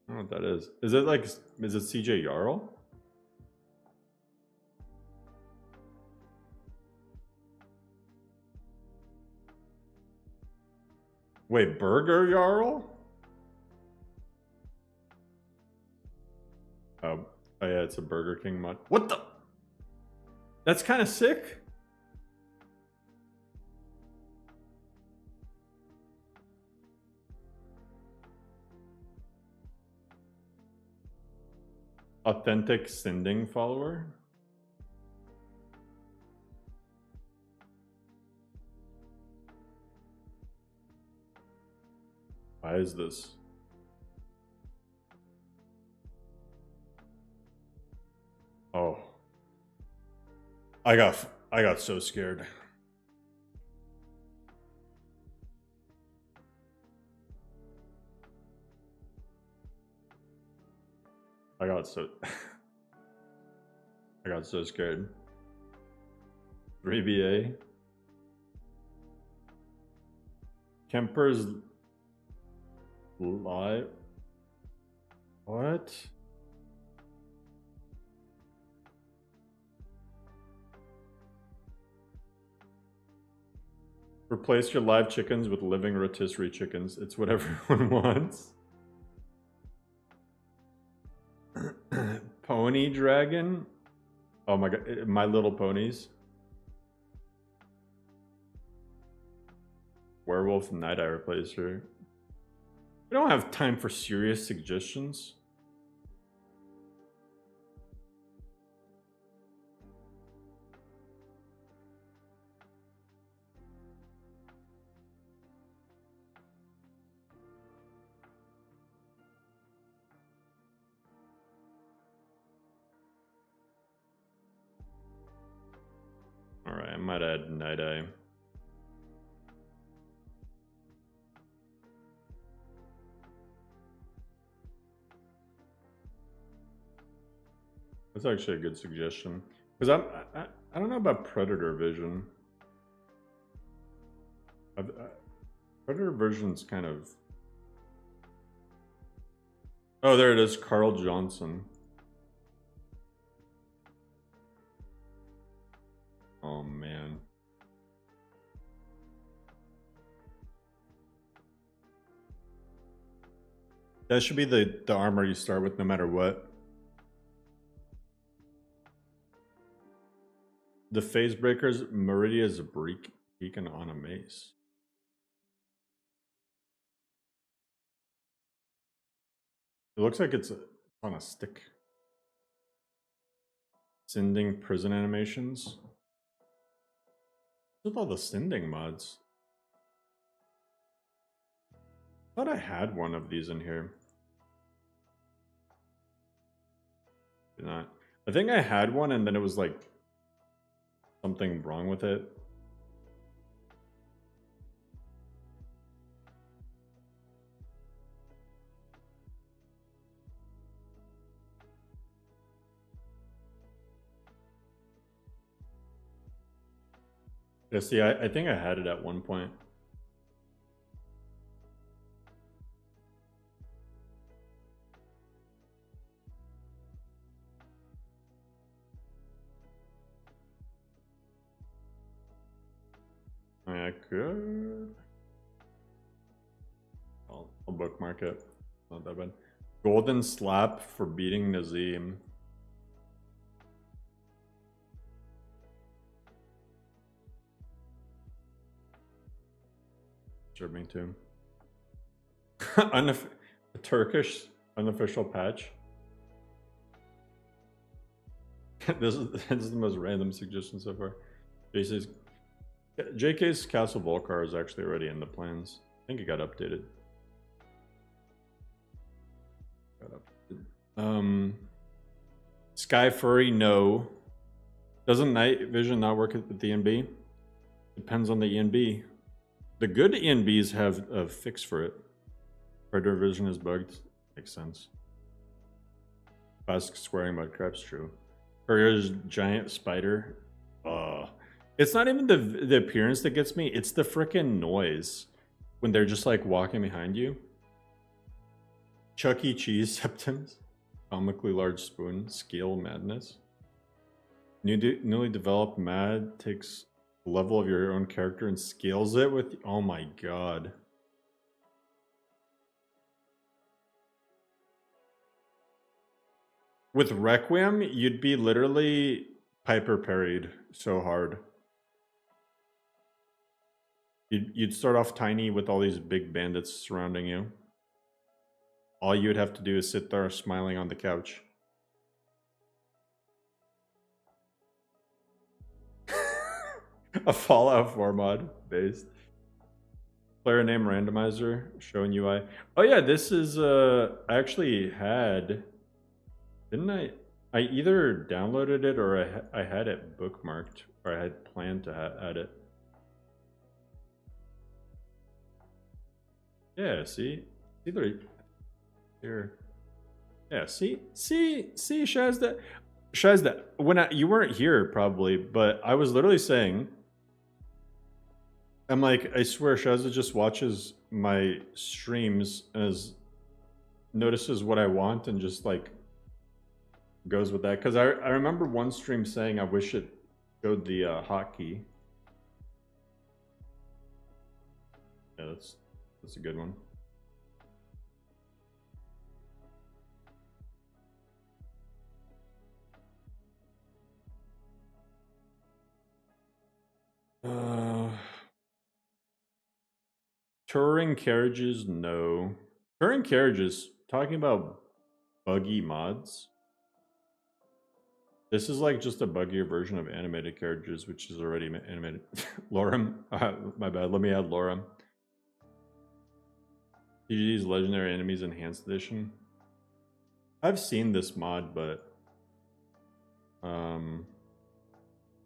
I don't know what that is. Is it like, is it CJ Jarl? Wait, Burger Jarl? Oh yeah, it's a Burger King mod. What the? That's kind of sick. Authentic sending follower? Why is this? Oh. I got so scared. I got so scared. 3BA. Kemper's live. What? Replace your live chickens with living rotisserie chickens. It's what everyone wants. Pony Dragon? Oh my god, My Little Ponies. Werewolf Night Eye Replacer. We don't have time for serious suggestions. Alright, I might add Night Eye. That's actually a good suggestion. Because I don't know about Predator Vision. Predator Vision's kind of... Oh, there it is. Carl Johnson. Oh, man. That should be the armor you start with no matter what. The Phase Breakers, Meridia Zabrik. Beacon on a mace. It looks like it's on a stick. Sending prison animations. What's with all the sending mods? I thought I had one of these in here. Did not. I think I had one and then it was like something wrong with it. Yeah, see, I think I had it at one point. I could. I'll bookmark it. Not that bad. Golden slap for beating Nazim. Disturbing too. A Turkish unofficial patch. this is the most random suggestion so far. JK's Castle Volcar is actually already in the plans. I think it got updated. Sky Furry, no. Doesn't night vision not work with the ENB? Depends on the ENB. The good ENBs have a fix for it. Predator vision is bugged. Makes sense. Fast squaring mud crab's true. Courier's giant spider. It's not even the appearance that gets me. It's the frickin' noise when they're just like walking behind you. Chuck E. Cheese septums. Comically large spoon. Scale madness. Newly developed mad takes the level of your own character and scales it with. Oh my god. With Requiem, you'd be literally Piper parried so hard. You'd start off tiny with all these big bandits surrounding you. All you would have to do is sit there smiling on the couch. A Fallout 4 mod based. Player name randomizer, showing UI. Oh yeah, this is I actually had, didn't I? I either downloaded it or I had it bookmarked, or I had planned to add it. Yeah, see? Either here. Yeah, see, Shazda. When you weren't here probably, but I was literally saying, I'm like, I swear Shazda just watches my streams as notices what I want and just like goes with that. Because I remember one stream saying I wish it showed the hotkey. Yeah, that's a good one. Touring carriages, no. Touring carriages, talking about buggy mods. This is like just a buggier version of animated carriages, which is already animated. LoreRim, my bad, let me add LoreRim. TGD's Legendary Enemies Enhanced Edition. I've seen this mod, but I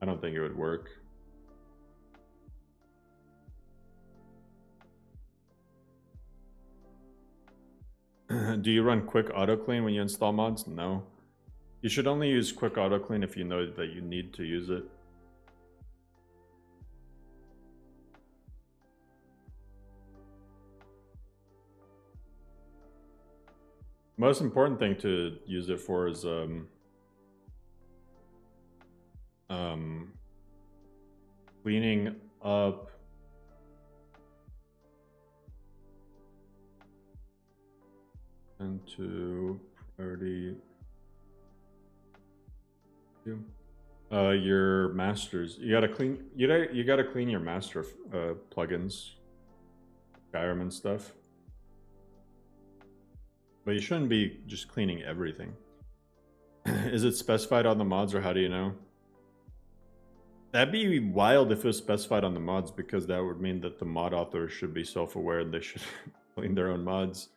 don't think it would work. Do you run quick auto clean when you install mods? No. You should only use quick auto clean if you know that you need to use it. Most important thing to use it for is cleaning up into priority 2. Your masters. You gotta clean. You gotta clean your master plugins, Skyrim and stuff. But you shouldn't be just cleaning everything. Is it specified on the mods, or how do you know? That'd be wild if it was specified on the mods, because that would mean that the mod authors should be self-aware and they should clean their own mods.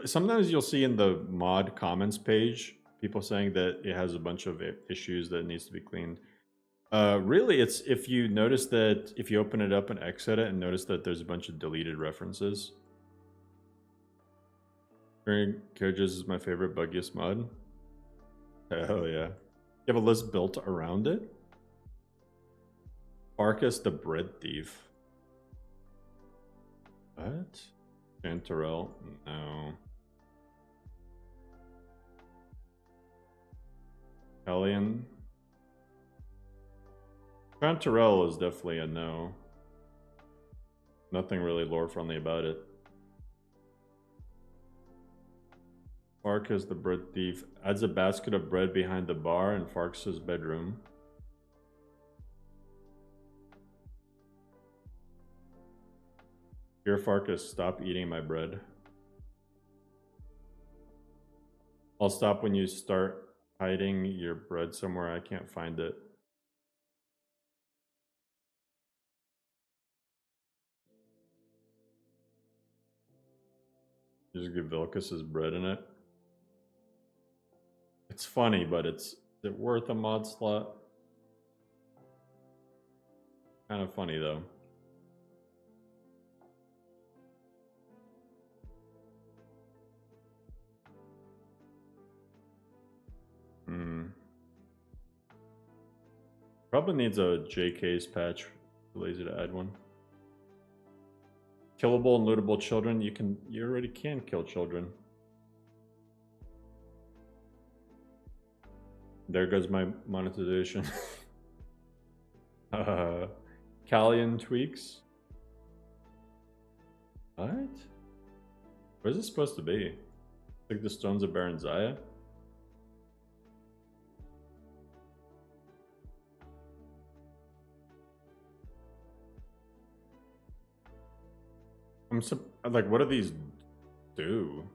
Sometimes you'll see in the mod comments page people saying that it has a bunch of issues that needs to be cleaned. Really, it's if you notice that, if you open it up and exit it and notice that there's a bunch of deleted references. Carriages is my favorite, buggiest mod. Hell yeah. You have a list built around it? Farkas the bread thief. What? Chanterelle? No. Hellion? Chanterelle is definitely a no. Nothing really lore friendly about it. Farkas the bread thief adds a basket of bread behind the bar in Farkas' bedroom. Dear Farkas, stop eating my bread. I'll stop when you start hiding your bread somewhere I can't find it. Just give Vilcus's bread in it. It's funny, but is it worth a mod slot? Kind of funny though. Probably needs a JK's patch. Lazy to add one. Killable and lootable children. You already can kill children. There goes my monetization. Callian tweaks. What? Where's this supposed to be? Like the Stones of Baron Zaya? Like, what do these do?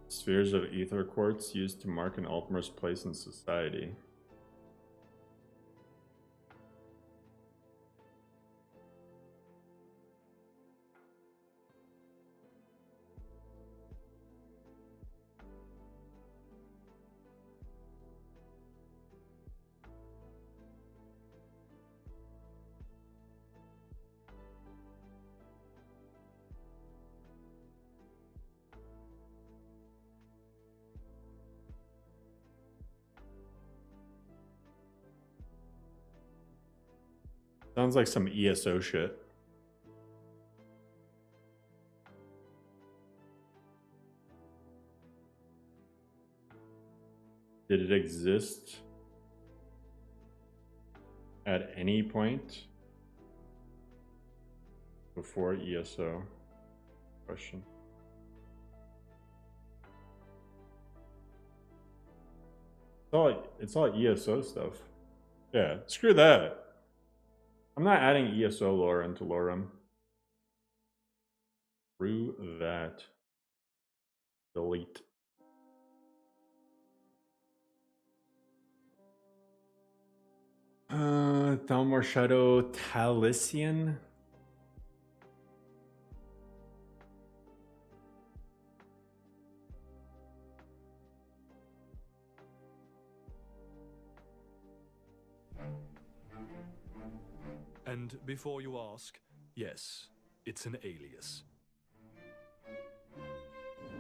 Spheres of ether quartz used to mark an Altmer's place in society. Sounds like some ESO shit. Did it exist at any point before ESO? Question. It's all ESO stuff. Yeah, screw that. I'm not adding ESO lore into LoreRim. Screw that. Delete. Thalmor Shadow Talisian. And before you ask, yes, it's an alias.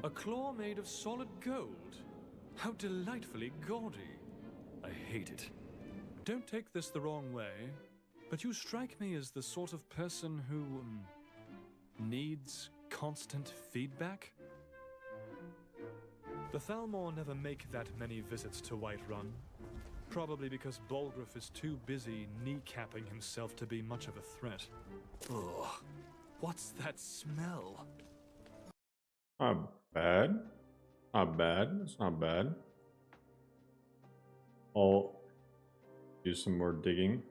A claw made of solid gold? How delightfully gaudy. I hate it. Don't take this the wrong way, but you strike me as the sort of person who needs constant feedback. The Thalmor never make that many visits to Whiterun. Probably because Bolgraf is too busy kneecapping himself to be much of a threat. Ugh. What's that smell? Not bad. Not bad. It's not bad. I'll do some more digging.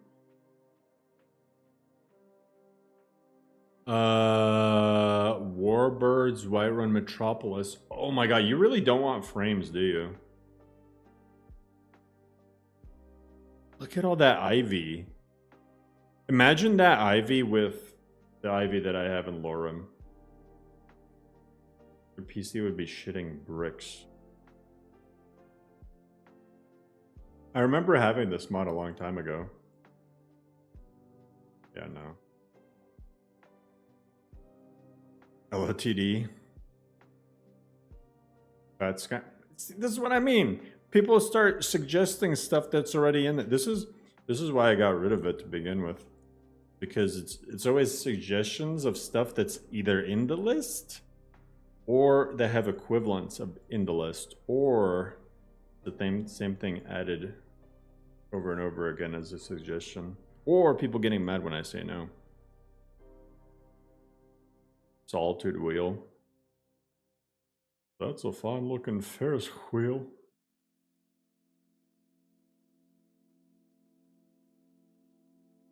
Warbirds, Whiterun Metropolis. Oh my god, you really don't want frames, do you? Look at all that ivy. Imagine that ivy with the ivy that I have in LoreRim. Your PC would be shitting bricks. I remember having this mod a long time ago. Yeah, no. LOTD. Fat Sky. See, this is what I mean. People start suggesting stuff that's already in it. This is why I got rid of it to begin with. Because it's always suggestions of stuff that's either in the list or that have equivalents of in the list, or the same thing added over and over again as a suggestion, or people getting mad when I say no. Solitude wheel. That's a fine looking Ferris wheel.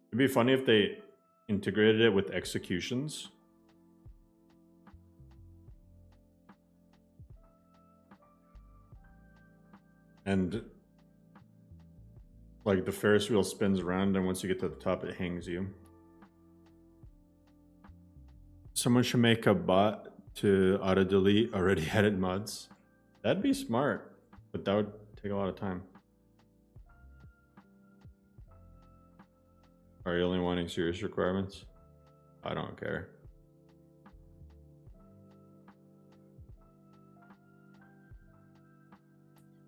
It'd be funny if they integrated it with executions. And like the Ferris wheel spins around, and once you get to the top, it hangs you. Someone should make a bot to auto-delete already added mods. That'd be smart, but that would take a lot of time. Are you only wanting serious requirements? I don't care.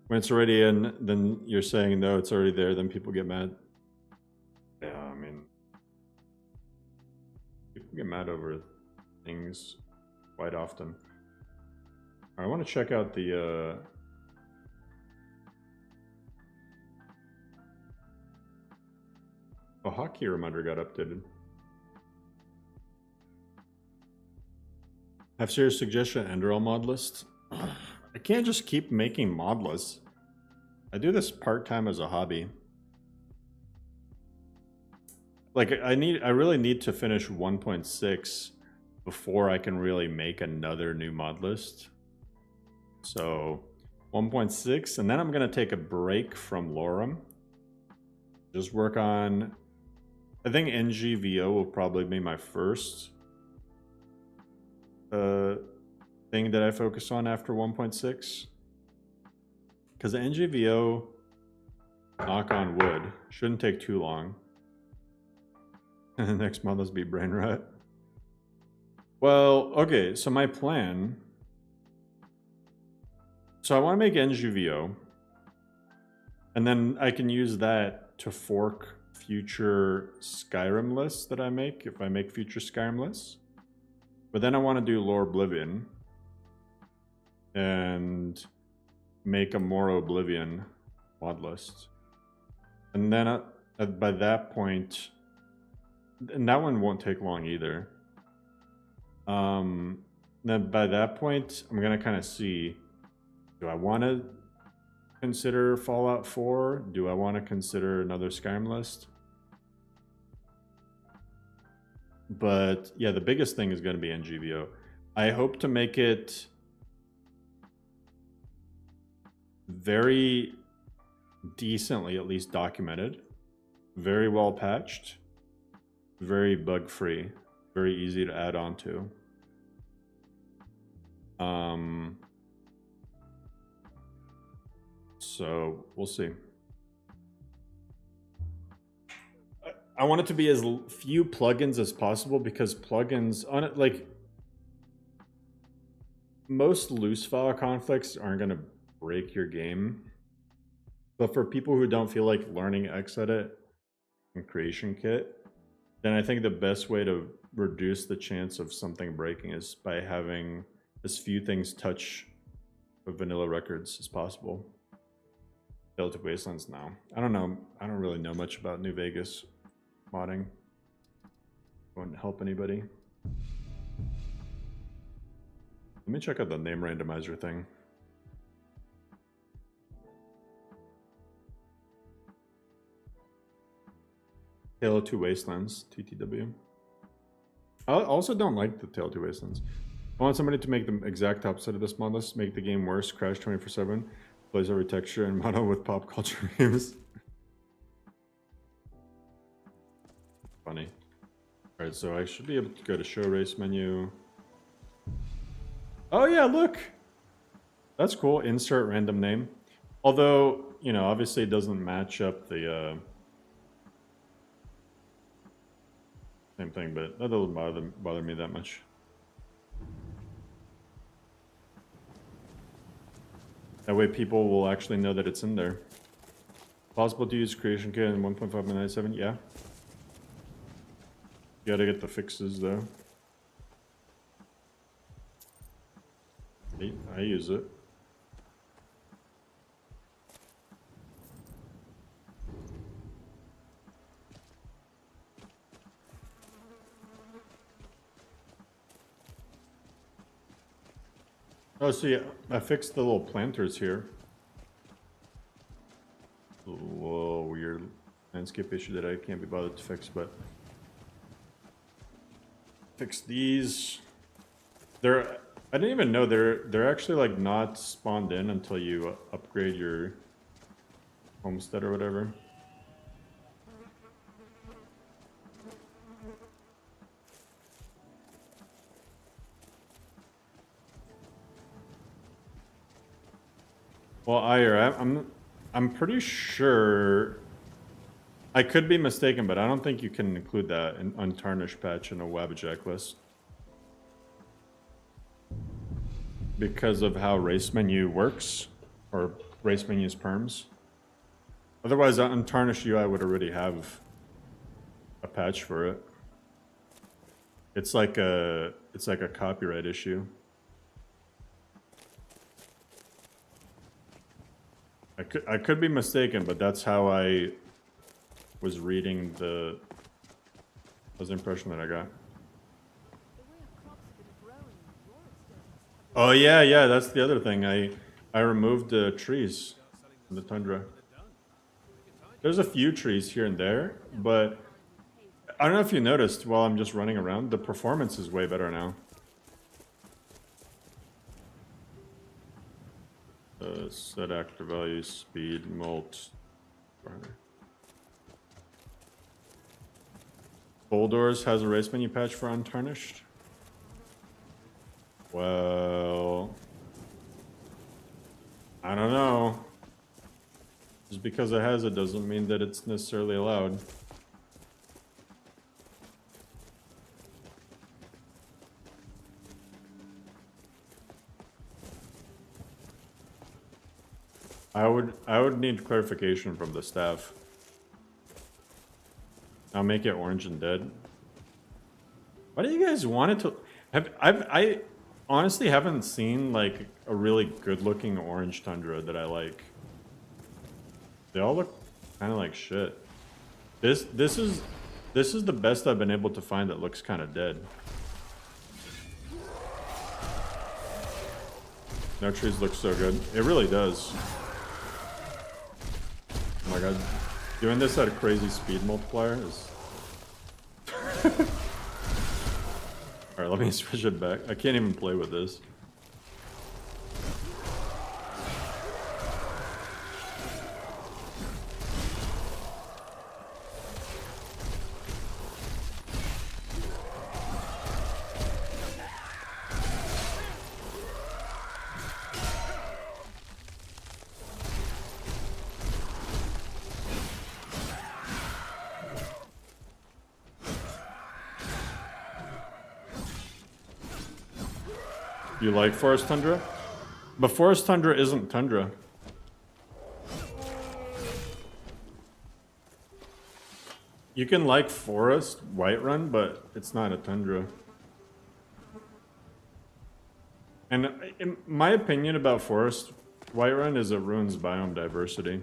When it's already in, then you're saying, no, it's already there, then people get mad. Yeah, I mean, people get mad over things quite often. I want to check out the hotkey reminder got updated. Have serious suggestion, Enderal mod list. I can't just keep making mod lists. I do this part-time as a hobby. Like I really need to finish 1.6 before I can really make another new mod list. So 1.6, and then I'm gonna take a break from LoreRim. Just work on, I think NGVO will probably be my first thing that I focus on after 1.6. Because the NGVO, knock on wood, shouldn't take too long. And the next month let's be brain rot. Well, okay, so my plan. So I want to make NGVO. And then I can use that to fork future Skyrim lists that I make, if I make future Skyrim lists. But then I want to do Lore Oblivion and make a more Oblivion mod list. And then by that point, and that one won't take long either. Then by that point, I'm going to kind of see, do I want to consider Fallout 4? Do I want to consider another Skyrim list? But yeah, the biggest thing is going to be NGVO. I hope to make it very decently, at least documented, very well patched, very bug free, very easy to add on to. So we'll see. I want it to be as few plugins as possible, because plugins on it, like most loose file conflicts aren't going to break your game. But for people who don't feel like learning Xedit and Creation Kit, then I think the best way to reduce the chance of something breaking is by having as few things touch with vanilla records as possible. Delta Wastelands now. I don't know. I don't really know much about New Vegas modding. Won't help anybody. Let me check out the name randomizer thing. Tale of Two Wastelands, TTW. I also don't like the Tale of Two Wastelands. I want somebody to make the exact opposite of this mod list, make the game worse, crash 24/7, plays every texture and model with pop culture memes. Funny. Alright, so I should be able to go to show race menu. Oh yeah, look! That's cool. Insert random name. Although, you know, obviously it doesn't match up the same thing, but that doesn't bother me that much. That way people will actually know that it's in there. Possible to use creation kit in 1.5.97? Yeah. You gotta get the fixes though. I use it. Oh, see, I fixed the little planters here. Whoa, weird landscape issue that I can't be bothered to fix, but fix these. I didn't even know they're actually like not spawned in until you upgrade your homestead or whatever. Well, I'm pretty sure. I could be mistaken, but I don't think you can include that in untarnished patch in a Wabajack list. Because of how race menu works, or race menu's perms. Otherwise, untarnished UI would already have a patch for it. It's like a copyright issue. I could be mistaken, but that's how I was reading the impression that I got. Oh yeah, that's the other thing. I removed the trees in the tundra. There's a few trees here and there, but I don't know if you noticed while I'm just running around, the performance is way better now. Set active value, speed, molt. Doors has a race menu patch for untarnished. Well, I don't know. Just because it has it doesn't mean that it's necessarily allowed. I would need clarification from the staff. I'll make it orange and dead. Why do you guys want it to? I honestly haven't seen like a really good-looking orange tundra that I like. They all look kind of like shit. This is the best I've been able to find that looks kind of dead. No trees look so good. It really does. Oh my god. Doing this at a crazy speed multiplier is... Alright, let me switch it back. I can't even play with this. You like Forest Tundra? But Forest Tundra isn't Tundra. You can like Forest Whiterun, but it's not a Tundra. And in my opinion about Forest Whiterun is it ruins biome diversity.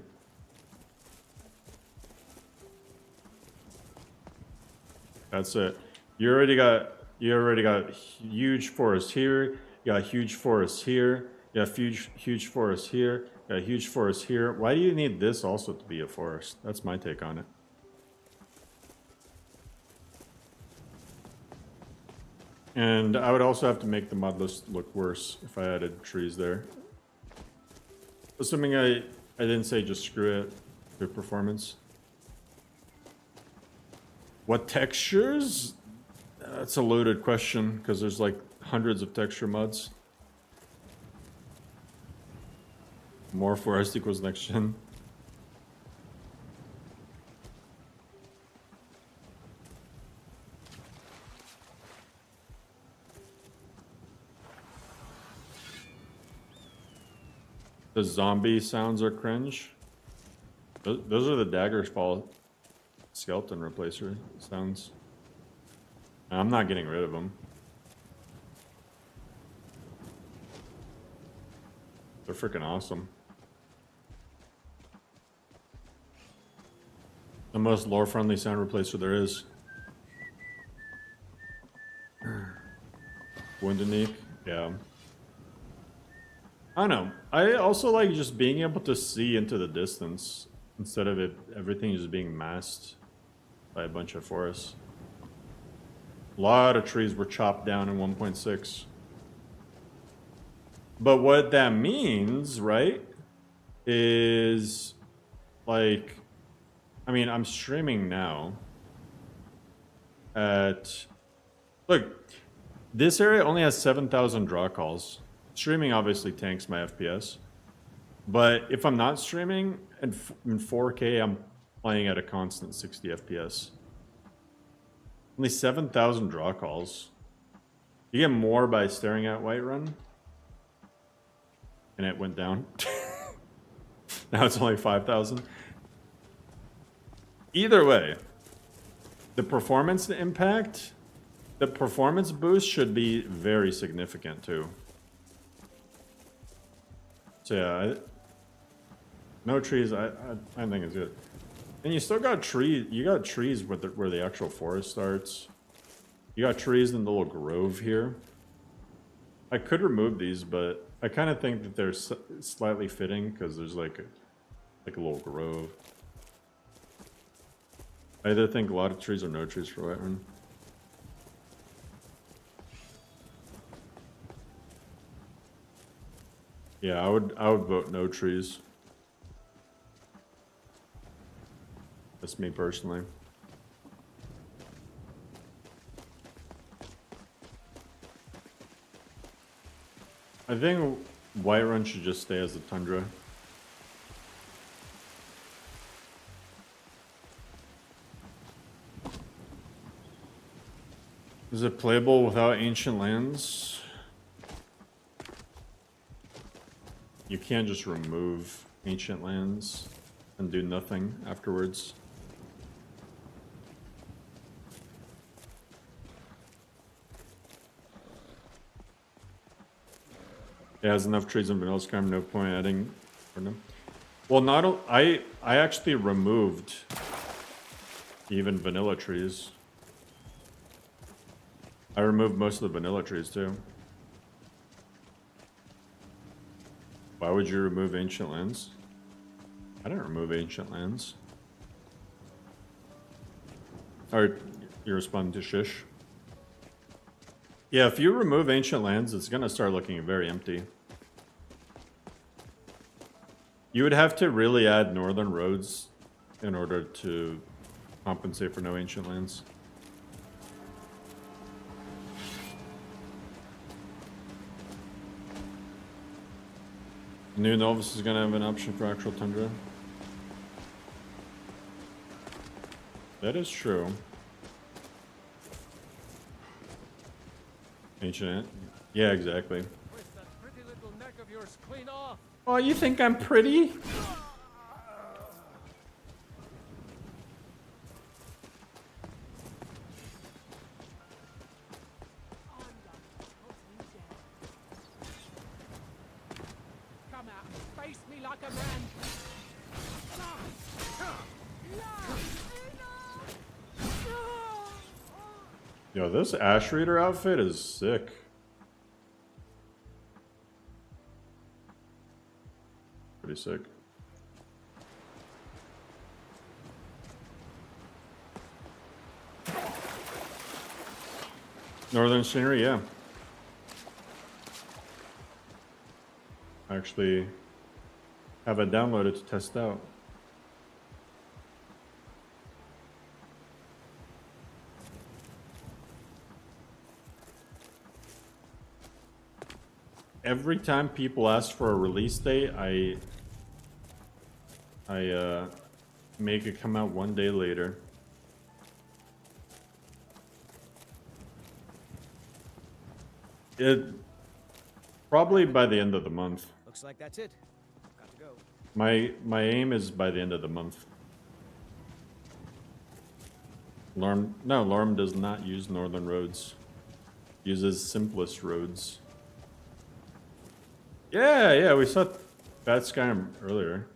That's it. You already got huge forest here. You got a huge forest here. You got a huge forest here. You got a huge forest here. Why do you need this also to be a forest? That's my take on it. And I would also have to make the mud list look worse if I added trees there. Assuming I didn't say just screw it with performance. What textures? That's a loaded question because there's like hundreds of texture mods. More forest equals next gen. The zombie sounds are cringe. Those are the Daggerfall skeleton replacer sounds. I'm not getting rid of them. They're freaking awesome. The most lore-friendly sound replacer there is. Windenique, yeah. I don't know. I also like just being able to see into the distance instead of everything just being masked by a bunch of forests. A lot of trees were chopped down in 1.6. But what that means, right, is like, I mean, I'm streaming now at, look, this area only has 7,000 draw calls. Streaming obviously tanks my FPS. But if I'm not streaming in 4K, I'm playing at a constant 60 FPS. Only 7,000 draw calls. You get more by staring at Whiterun. And it went down. Now it's only 5,000. Either way, the performance impact, the performance boost should be very significant too. So yeah, no trees. I think it's good. And you still got trees. You got trees where the actual forest starts. You got trees in the little grove here. I could remove these, but I kind of think that they're slightly fitting because there's like a little grove. I either think a lot of trees or no trees for Whiterun. Yeah, I would vote no trees. That's me personally. I think Whiterun should just stay as a tundra. Is it playable without ancient lands? You can't just remove ancient lands and do nothing afterwards. It has enough trees in Vanilla Skyrim, no point adding for them. Well, I actually removed even vanilla trees. I removed most of the vanilla trees too. Why would you remove ancient lands? I didn't remove ancient lands. Or you're responding to Shish. Yeah, if you remove ancient lands, it's gonna start looking very empty. You would have to really add northern roads in order to compensate for no ancient lands. New Novus is gonna have an option for actual tundra. That is true. Ancient. Yeah, exactly. Twist that pretty little neck of yours clean off. Oh, you think I'm pretty? Come out and face me like a man. Yo, this Ash Reader outfit is sick. Pretty sick. Northern scenery, yeah. I actually have it downloaded to test out. Every time people ask for a release date, I make it come out one day later. It probably by the end of the month. Looks like that's it. Got to go. My aim is by the end of the month. LoreRim does not use northern roads. Uses simplest roads. Yeah, we saw Fat Skyrim earlier.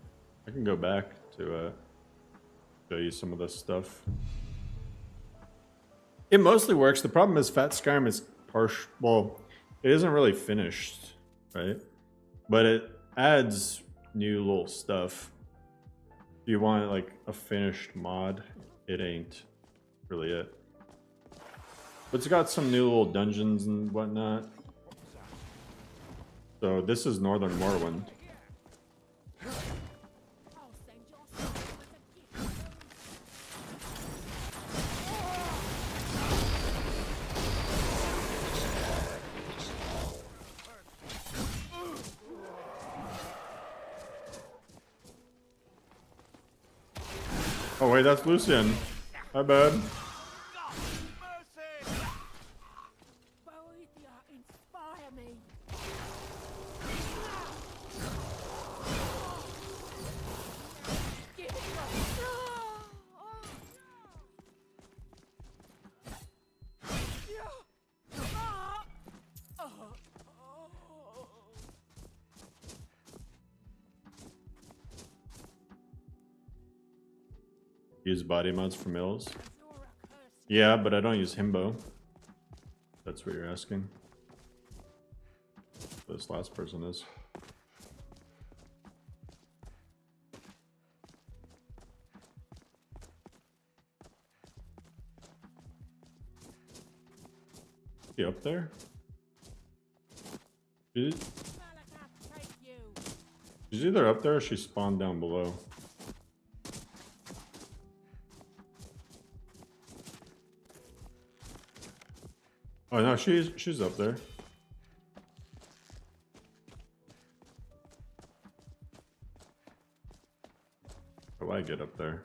I can go back to show you some of this stuff. It mostly works. The problem is Fat Skyrim is partial. Well, it isn't really finished, right? But it adds new little stuff. If you want like a finished mod, it ain't really it. But it's got some new little dungeons and whatnot. So this is Northern Morrowind. Oh wait, that's Lucian. My bad. Use body mods for mills? Yeah, but I don't use himbo. That's what you're asking. This last person is. Is he up there? She's either up there or she spawned down below. Oh no, she's up there. How do I get up there?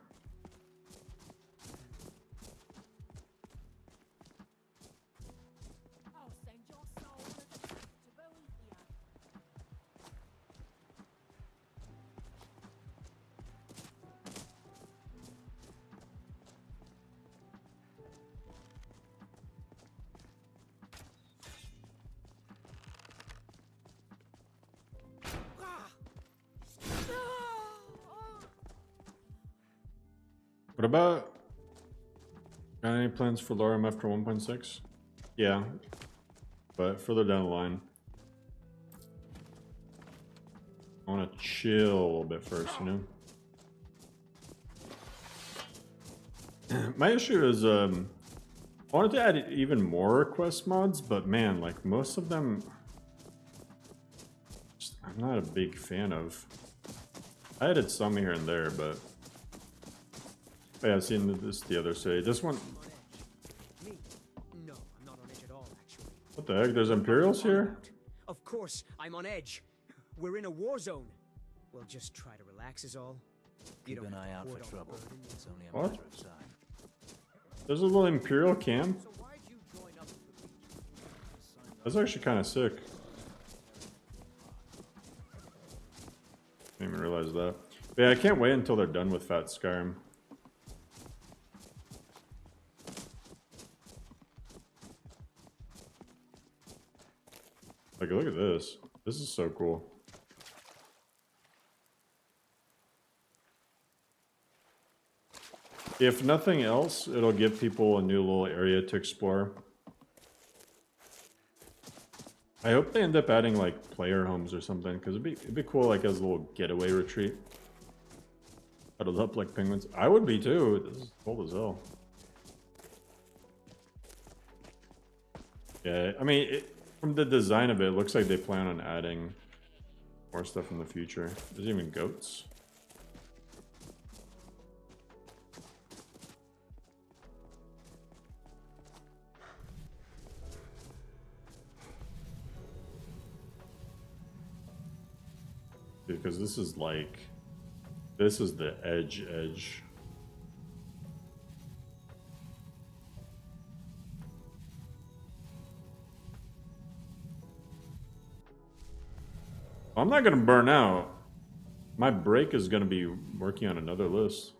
What about... Got any plans for LoreRim after 1.6? Yeah, but further down the line. I want to chill a little bit first, you know? My issue is, I wanted to add even more quest mods, but man, like most of them, I'm not a big fan of. I added some here and there, but... Yeah, I've seen this the other side. This one... Me? No, I'm not on edge at all, actually. What the heck? There's Imperials here? Of course, I'm on edge. We're in a war zone. We'll just try to relax is all. Keep an eye out for trouble. It's only a What? matter of time. There's a little Imperial camp? That's actually kind of sick. Didn't even realize that. But yeah, I can't wait until they're done with Fat Skyrim. Like, look at this. This is so cool. If nothing else, it'll give people a new little area to explore. I hope they end up adding like player homes or something, because it'd be cool like as a little getaway retreat. Huddled up like penguins. I would be too. This is cold as hell. Yeah, I mean, from the design of it, it looks like they plan on adding more stuff in the future. There's even goats. Because this is like, this is the edge. I'm not gonna burn out. My break is gonna be working on another list.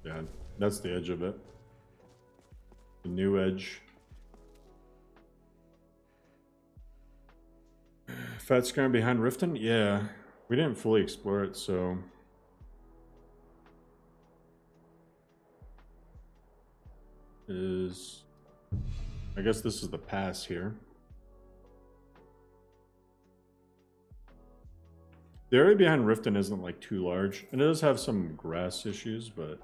Yeah, that's the edge of it. The new edge. Fat scram behind Riften? Yeah, we didn't fully explore it, so... I guess this is the pass here. The area behind Riften isn't like too large, and it does have some grass issues, but...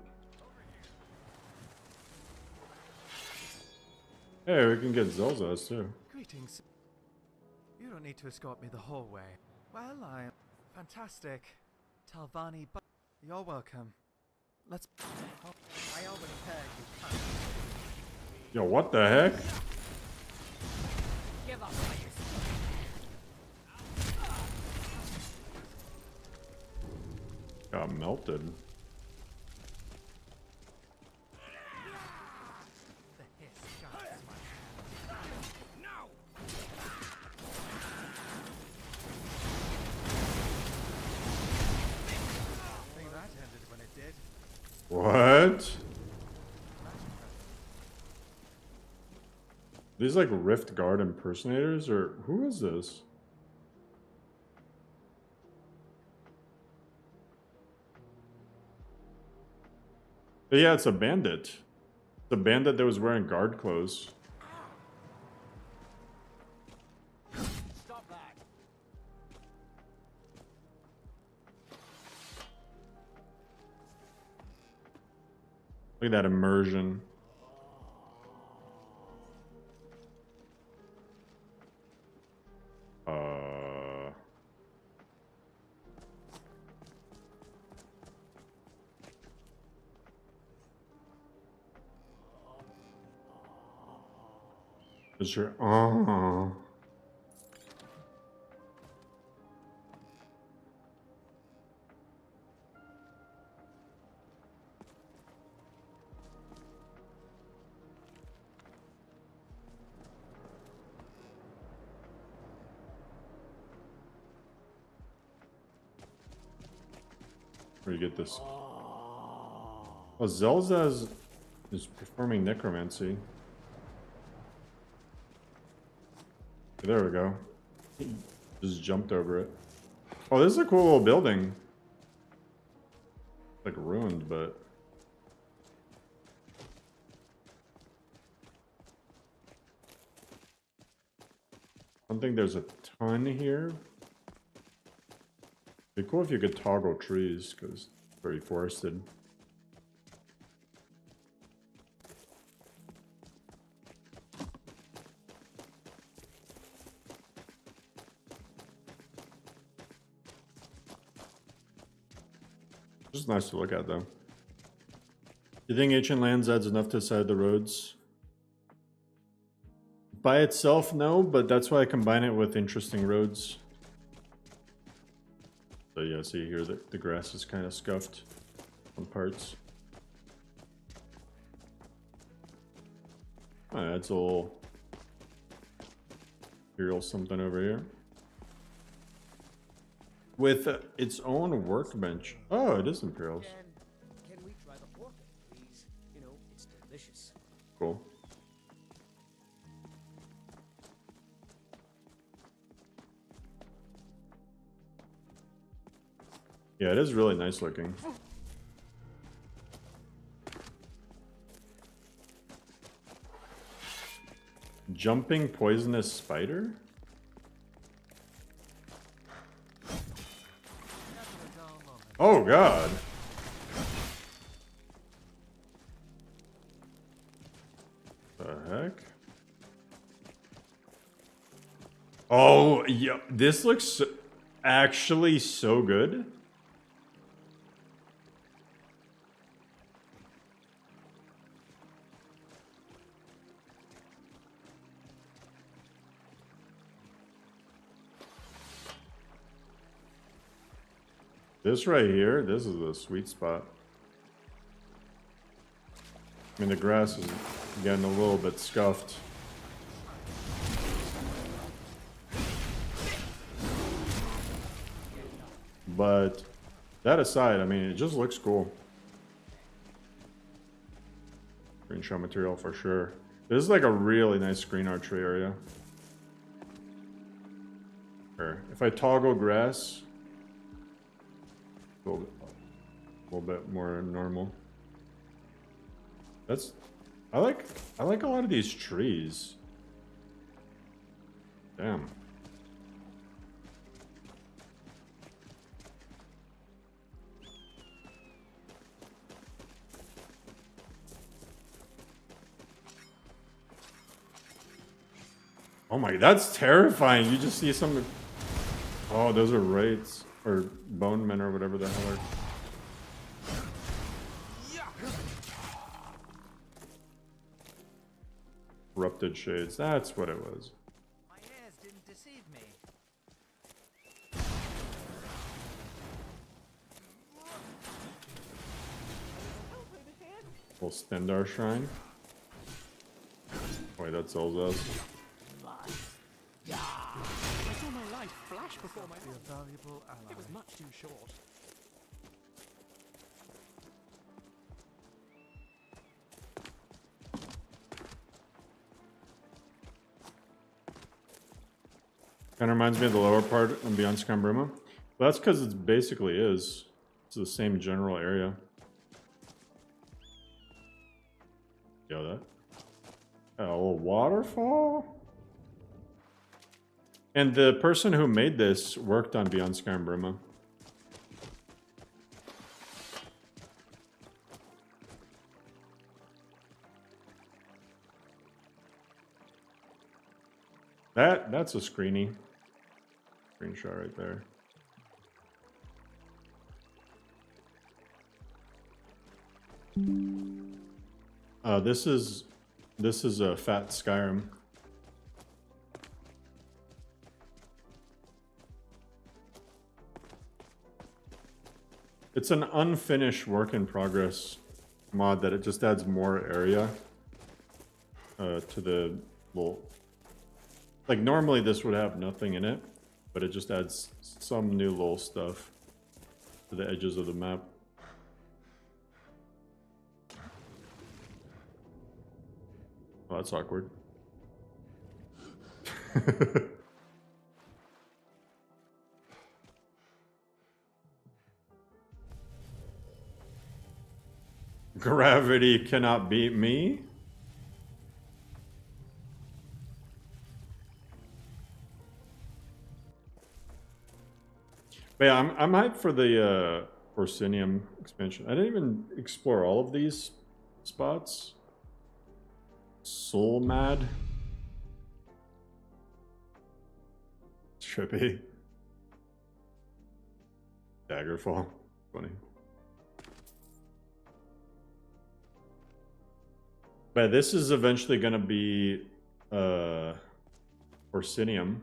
Hey, we can get Zelzas too. Greetings. You don't need to escort me the whole way. Well, I'm fantastic. Talvani, but you're welcome. Let's. Oh, I already heard you can't. Yo, what the heck? Give up. Got melted. The hiss guides my no. I think that ended when it did. What? These like Rift Guard impersonators, or who is this? Yeah, it's a bandit. It's a bandit that was wearing guard clothes. Stop that. Look at that immersion. Is your oh. Where do you get this? Oh, Zelza is performing necromancy. There we go. Just jumped over it. Oh, this is a cool little building. Like ruined, but... I don't think there's a ton here. It'd be cool if you could toggle trees, because it's very forested. Just nice to look at, though. You think Ancient Lands adds enough to side the roads? By itself, no, but that's why I combine it with interesting roads. So yeah, see here that the grass is kind of scuffed on parts. Oh, adds a little Imperial something over here. With its own workbench. Oh, it is Imperials. Can we try the pork, please? You know, it's delicious. Cool. Yeah, it is really nice looking. Jumping poisonous spider? Oh god. The heck? Oh, yeah, this looks actually so good. This right here, this is a sweet spot. I mean, the grass is getting a little bit scuffed. But that aside, I mean, it just looks cool. Screenshot material for sure. This is like a really nice screen archery area. Here, if I toggle grass, a little bit more normal. That's I like a lot of these trees. Damn. Oh my, that's terrifying. You just see some. Oh, those are wraiths or bone men or whatever the hell are. Corrupted shades. That's what it was. My ears didn't deceive me. We'll spend our shrine. Wait, that sells us. I saw my life flash before my Be a valuable ally. It was much too short. Kind of reminds me of the lower part of Beyond Scambruma. Well, that's because it basically is. It's the same general area. Yo, that. A little waterfall? And the person who made this worked on Beyond Scambruma. That's a screenshot right there. This is a fat Skyrim. It's an unfinished work in progress mod that it just adds more area to the little. Like normally this would have nothing in it, but it just adds some new little stuff to the edges of the map. Oh, that's awkward. Gravity cannot beat me. But yeah, I'm hyped for the Orsinium expansion. I didn't even explore all of these spots. Soul Mad. Trippy. Daggerfall. Funny. But this is eventually going to be Orsinium.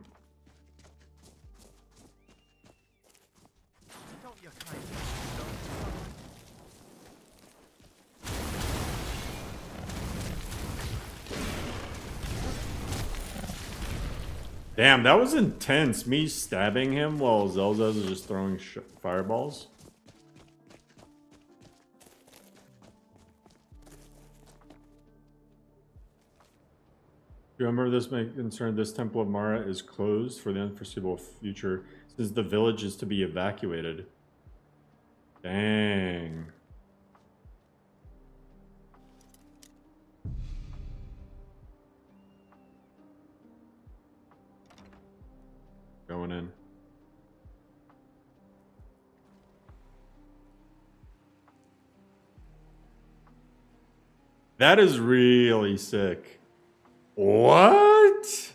Don't your kind. Damn, that was intense. Me stabbing him while Zelzaz is just throwing fireballs. Remember, this may concern. This Temple of Mara is closed for the unforeseeable future since the village is to be evacuated. Dang. Going in. That is really sick. What?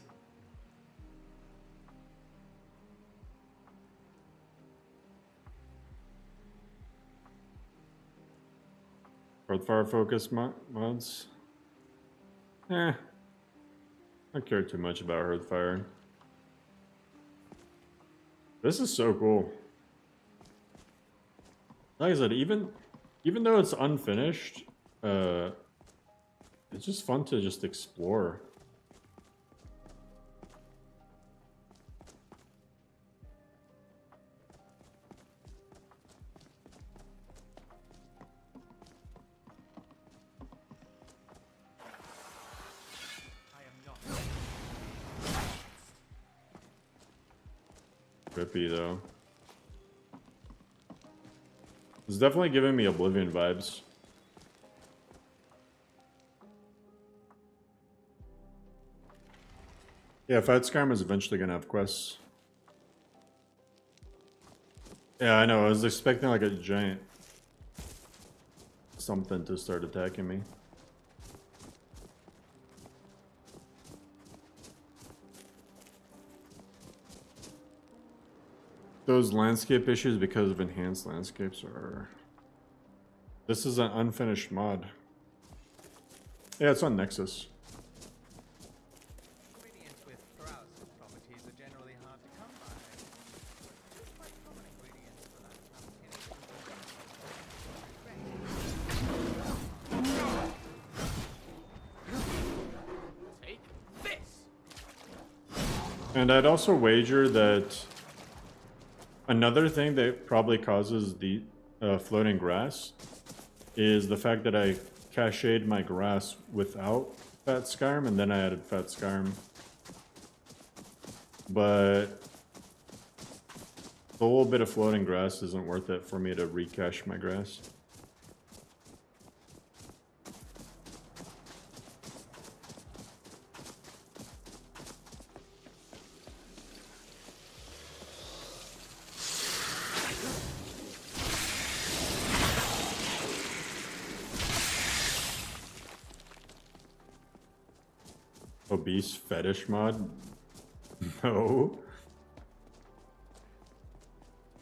Earthfire focus mods? I don't care too much about Earthfire. This is so cool. Like I said, even though it's unfinished, it's just fun to just explore. Trippy though. It's definitely giving me Oblivion vibes. Yeah, Fat Skyrim is eventually gonna have quests. Yeah, I know. I was expecting like a giant something to start attacking me. Those landscape issues because of enhanced landscapes are... This is an unfinished mod. Yeah, it's on Nexus. Ingredients with corrosive properties are generally hard to come by. Two quite common ingredients for that. Take this! And I'd also wager that another thing that probably causes the floating grass is the fact that I cached my grass without Fat Skyrim and then I added Fat Skyrim. But the little bit of floating grass isn't worth it for me to recache my grass. Obese fetish mod? No.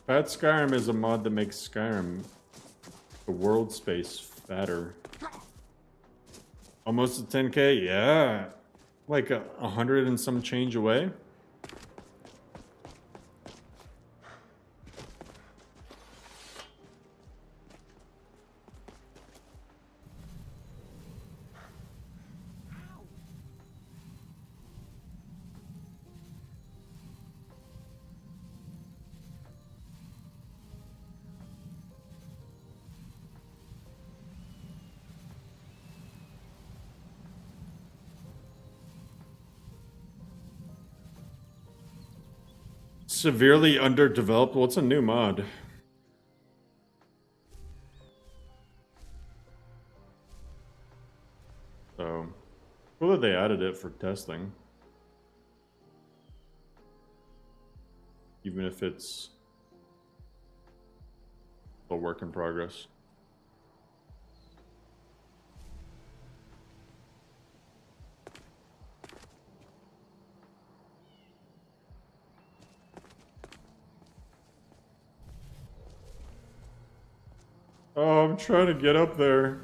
Fat Skyrim is a mod that makes Skyrim, the world space, fatter. Almost a 10k? Yeah. Like 100 and some change away. Severely underdeveloped? What's a new mod? So, cool that they added it for testing. Even if it's a work in progress. Oh, I'm trying to get up there.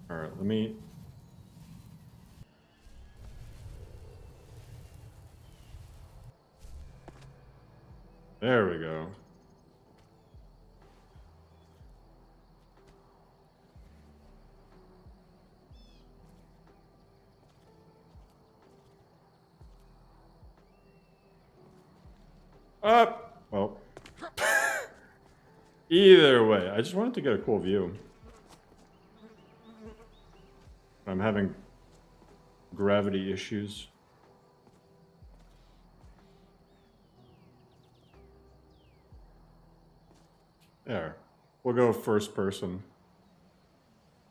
All right, let me... There we go. Up! Well. Either way, I just wanted to get a cool view. I'm having gravity issues. There. We'll go first person.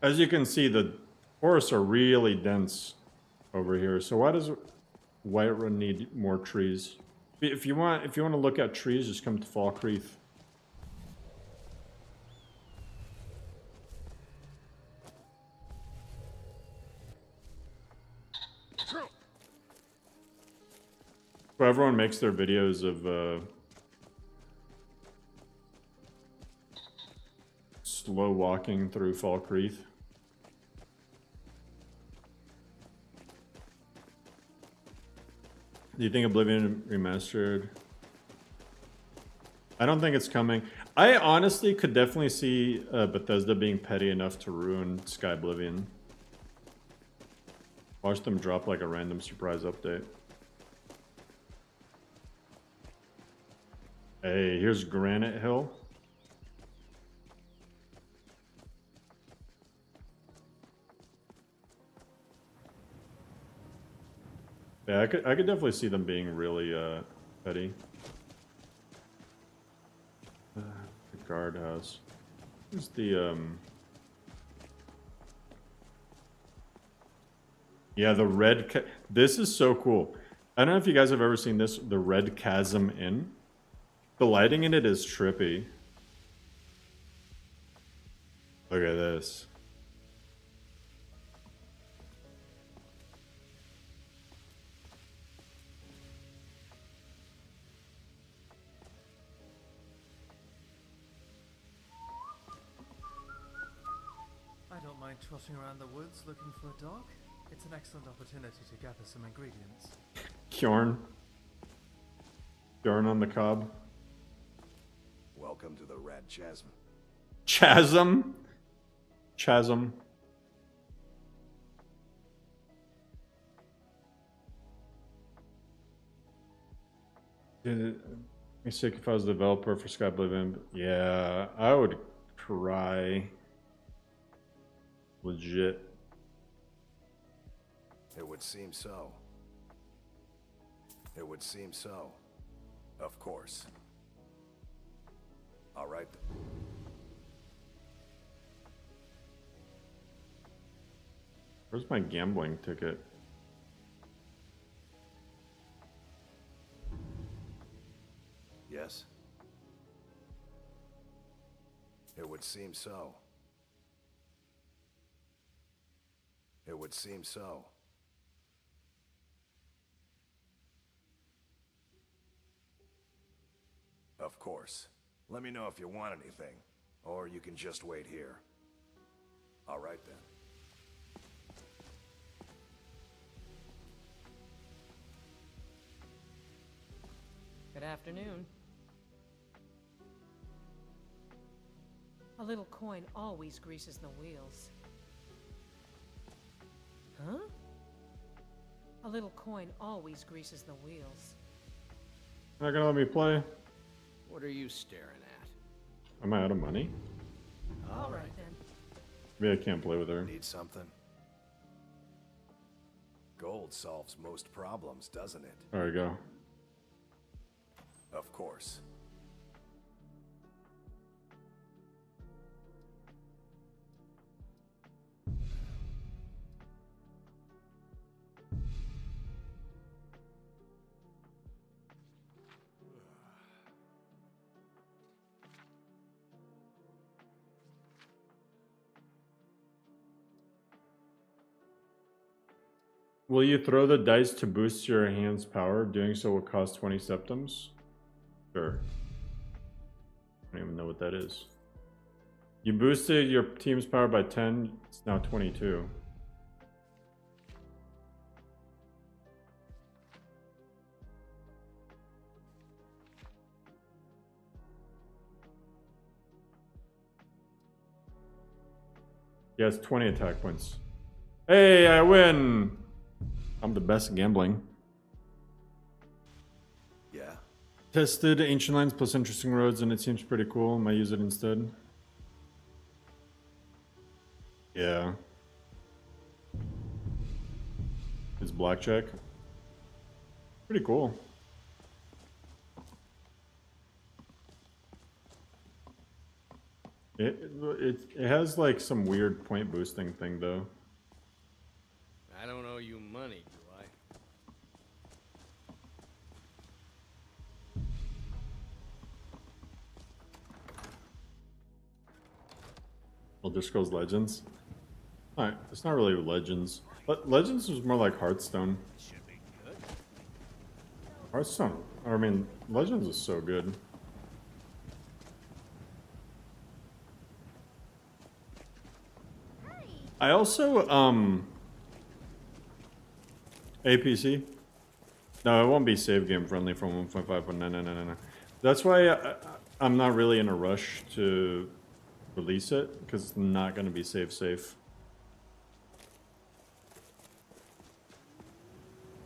As you can see, the forests are really dense over here. So why does Whiterun need more trees? If you want to look at trees, just come to Falkreath. So everyone makes their videos of slow walking through Falkreath. Do you think Oblivion Remastered? I don't think it's coming. I honestly could definitely see Bethesda being petty enough to ruin Sky Oblivion. Watch them drop like a random surprise update. Hey, here's Granite Hill. Yeah, I could definitely see them being really petty. The guardhouse. Who's the Yeah, the red. This is so cool. I don't know if you guys have ever seen this. The Red Chasm Inn. The lighting in it is trippy. Look at this. I don't mind trotting around the woods looking for a dog. It's an excellent opportunity to gather some ingredients. Kjorn. Kjorn on the cob. Welcome to the Red Chasm. Chasm? Chasm. Let me see if I was a developer for Sky Oblivion. Yeah, I would cry. Legit. It would seem so. It would seem so. Of course. All right. Where's my gambling ticket? Yes. It would seem so. It would seem so. Of course. Let me know if you want anything, or you can just wait here. All right then. Good afternoon. A little coin always greases the wheels. Huh? A little coin always greases the wheels. Not gonna let me play? What are you staring at? Am I out of money? All right then. Maybe I can't play with her. Need something? Gold solves most problems, doesn't it? There we go. Of course. Will you throw the dice to boost your hand's power? Doing so will cost 20 septims? Sure. I don't even know what that is. You boosted your team's power by 10, it's now 22. Yeah, it's 20 attack points. Hey, I win! I'm the best at gambling. Yeah. Tested Ancient Lands plus Interesting Roads and it seems pretty cool. Might use it instead. Yeah. against blackjack. Pretty cool. It has like some weird point boosting thing though. I don't owe you money, do I? Elder Scrolls Legends. Alright, it's not really Legends. But Legends was more like Hearthstone. Hearthstone. I mean, Legends is so good. I also, APC? No, it won't be save game friendly from 1.5, but no. That's why I'm not really in a rush to release it, because it's not going to be safe.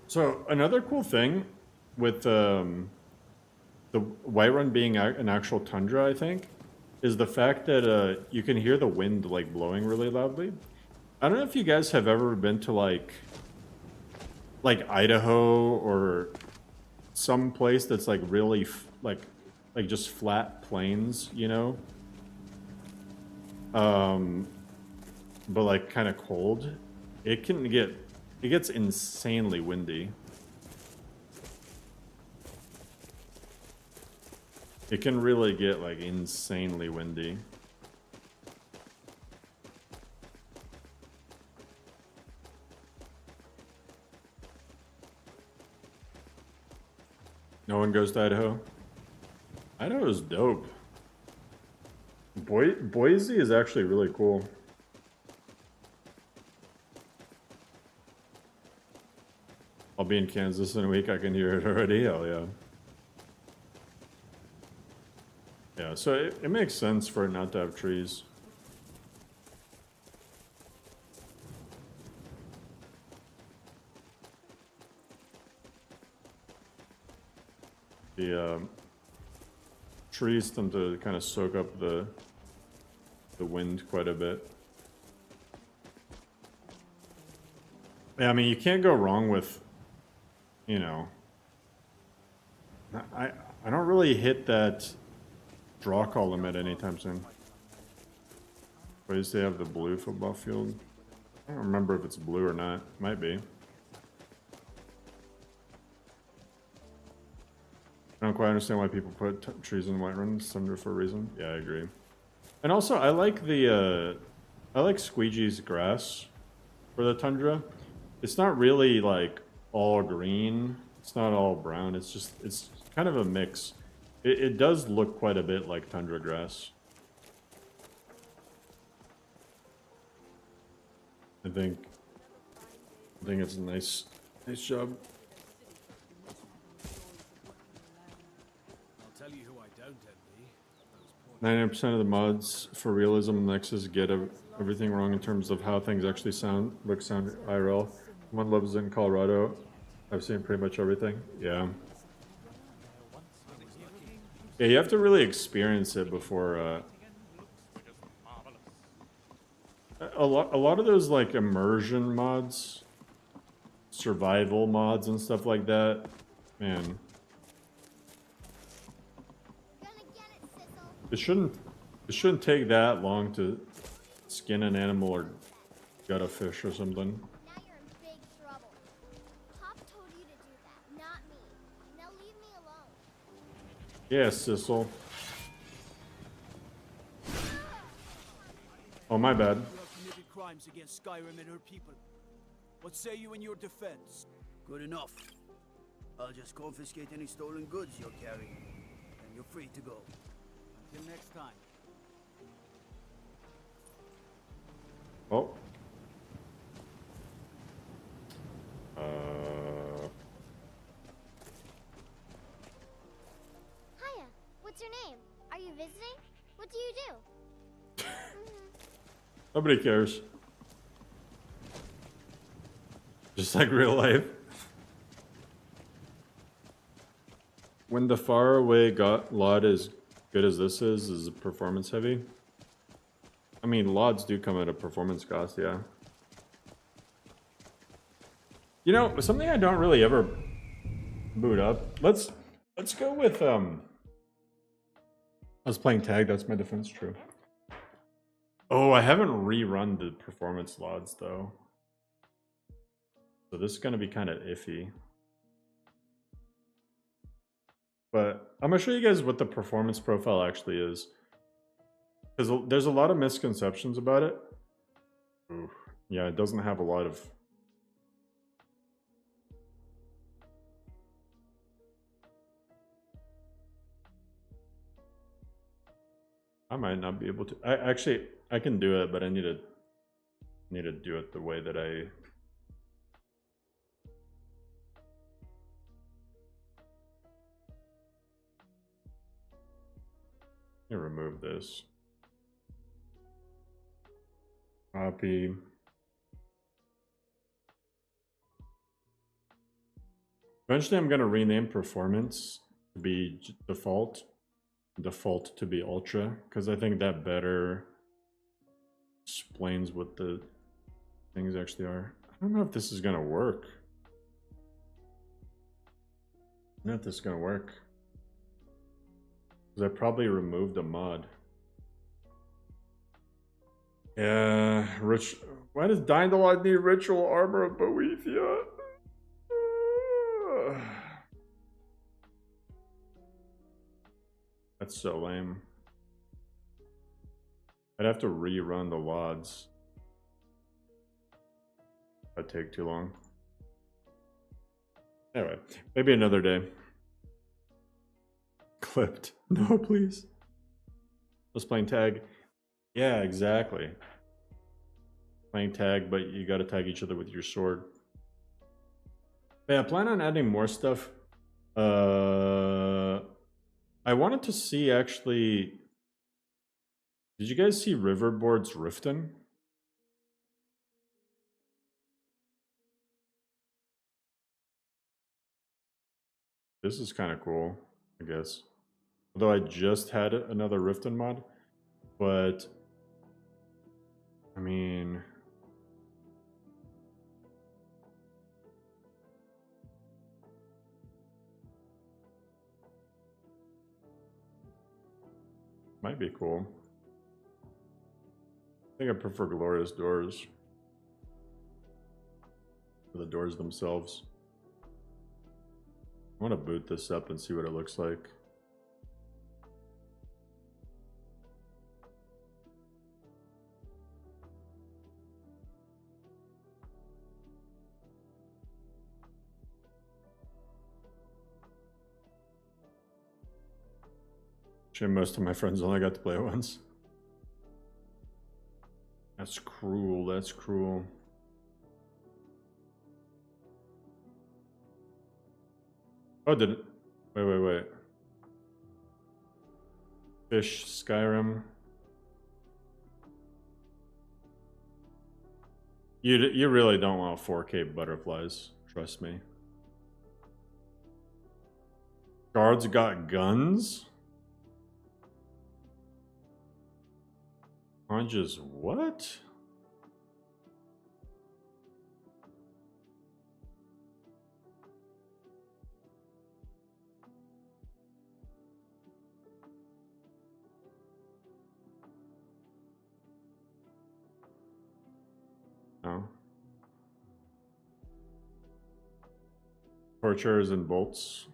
So, another cool thing with the Whiterun being an actual tundra, I think, is the fact that you can hear the wind like blowing really loudly. I don't know if you guys have ever been to like Idaho or some place that's like really like just flat plains, you know, but like kind of cold. It gets insanely windy. It can really get like insanely windy. No one goes to Idaho? Idaho is dope. Boise is actually really cool. I'll be in Kansas in a week. I can hear it already. Hell yeah. Yeah, so it makes sense for it not to have trees. The trees tend to kind of soak up the wind quite a bit. Yeah, I mean, you can't go wrong with, you know, I don't really hit that draw call limit anytime soon. Why does they have the blue football field? I don't remember if it's blue or not. Might be. I don't quite understand why people put trees in Whiterun. Some for a reason. Yeah, I agree. And also, I like Squeegee's grass for the tundra. It's not really like all green. It's not all brown. It's kind of a mix. It does look quite a bit like tundra grass. I think it's a nice job. I'll tell you who I don't envy. 90% of the mods for realism and Nexus get everything wrong in terms of how things actually sound IRL. Someone loves it in Colorado. I've seen pretty much everything. Yeah. Yeah, you have to really experience it before. A lot of those like immersion mods, survival mods, and stuff like that. Man, it shouldn't take that long to skin an animal or gut a fish or something. Yeah, Sissel. Oh, my bad. You have committed crimes against Skyrim and her people. What say you in your defense? Good enough. I'll just confiscate any stolen goods you're carrying, and you're free to go. Until next time. Oh. Hiya. What's your name? Are you visiting? What do you do? Nobody cares. Just like real life. When the faraway LOD is good as this is it performance heavy? I mean, LODs do come at a performance cost, yeah. You know, something I don't really ever boot up. Let's go with I was playing tag, that's my defense, true. Oh, I haven't rerun the performance LODs though. So this is gonna be kind of iffy. But I'm gonna show you guys what the performance profile actually is. Because there's a lot of misconceptions about it. Ooh, yeah, it doesn't have a lot of... I might not be able to... I can do it, but I need to do it the way that I... Let me remove this. Copy. Eventually I'm going to rename performance to be default to be ultra, because I think that better explains what the things actually are. I don't know if this is going to work. I don't know if this is going to work. Because I probably removed a mod. Yeah, why does Dindalot need ritual armor of Boethia? That's so lame. I'd have to rerun the LODs. That'd take too long. Anyway, maybe another day. Clipped. No, please. Just playing tag. Yeah, exactly. Playing tag, but you gotta tag each other with your sword. But yeah, I plan on adding more stuff. I wanted to see actually... Did you guys see Riverboard's Riften? This is kind of cool, I guess. Although I just had another Riften mod. But... I mean... Might be cool. I think I prefer Glorious Doors. For the doors themselves. I want to boot this up and see what it looks like. Actually, most of my friends only got to play it once. That's cruel, that's cruel. Oh, did it? Wait. Fish, Skyrim. You really don't want 4K butterflies, trust me. Guards got guns? Oranges, what? No. Torturers and bolts.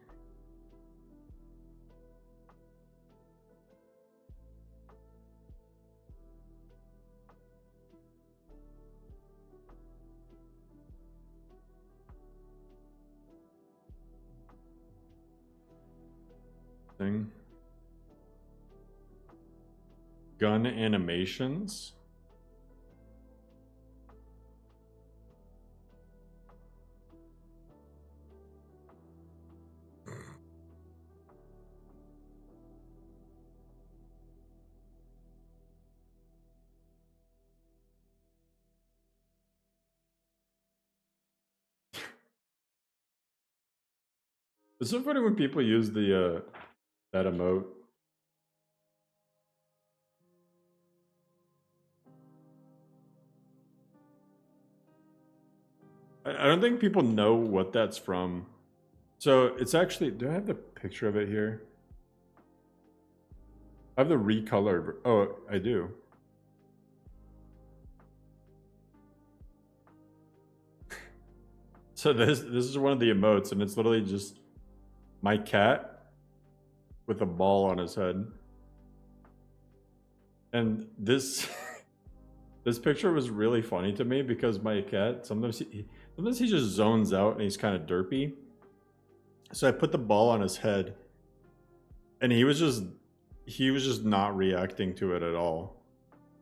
Thing. Gun animations. It's so funny when people use the that emote. I don't think people know what that's from. So it's actually, do I have the picture of it here? I have the recolored, oh, I do. So this is one of the emotes, and it's literally just my cat with a ball on his head. And this this picture was really funny to me because my cat, sometimes he just zones out and he's kind of derpy. So I put the ball on his head, and he was just not reacting to it at all.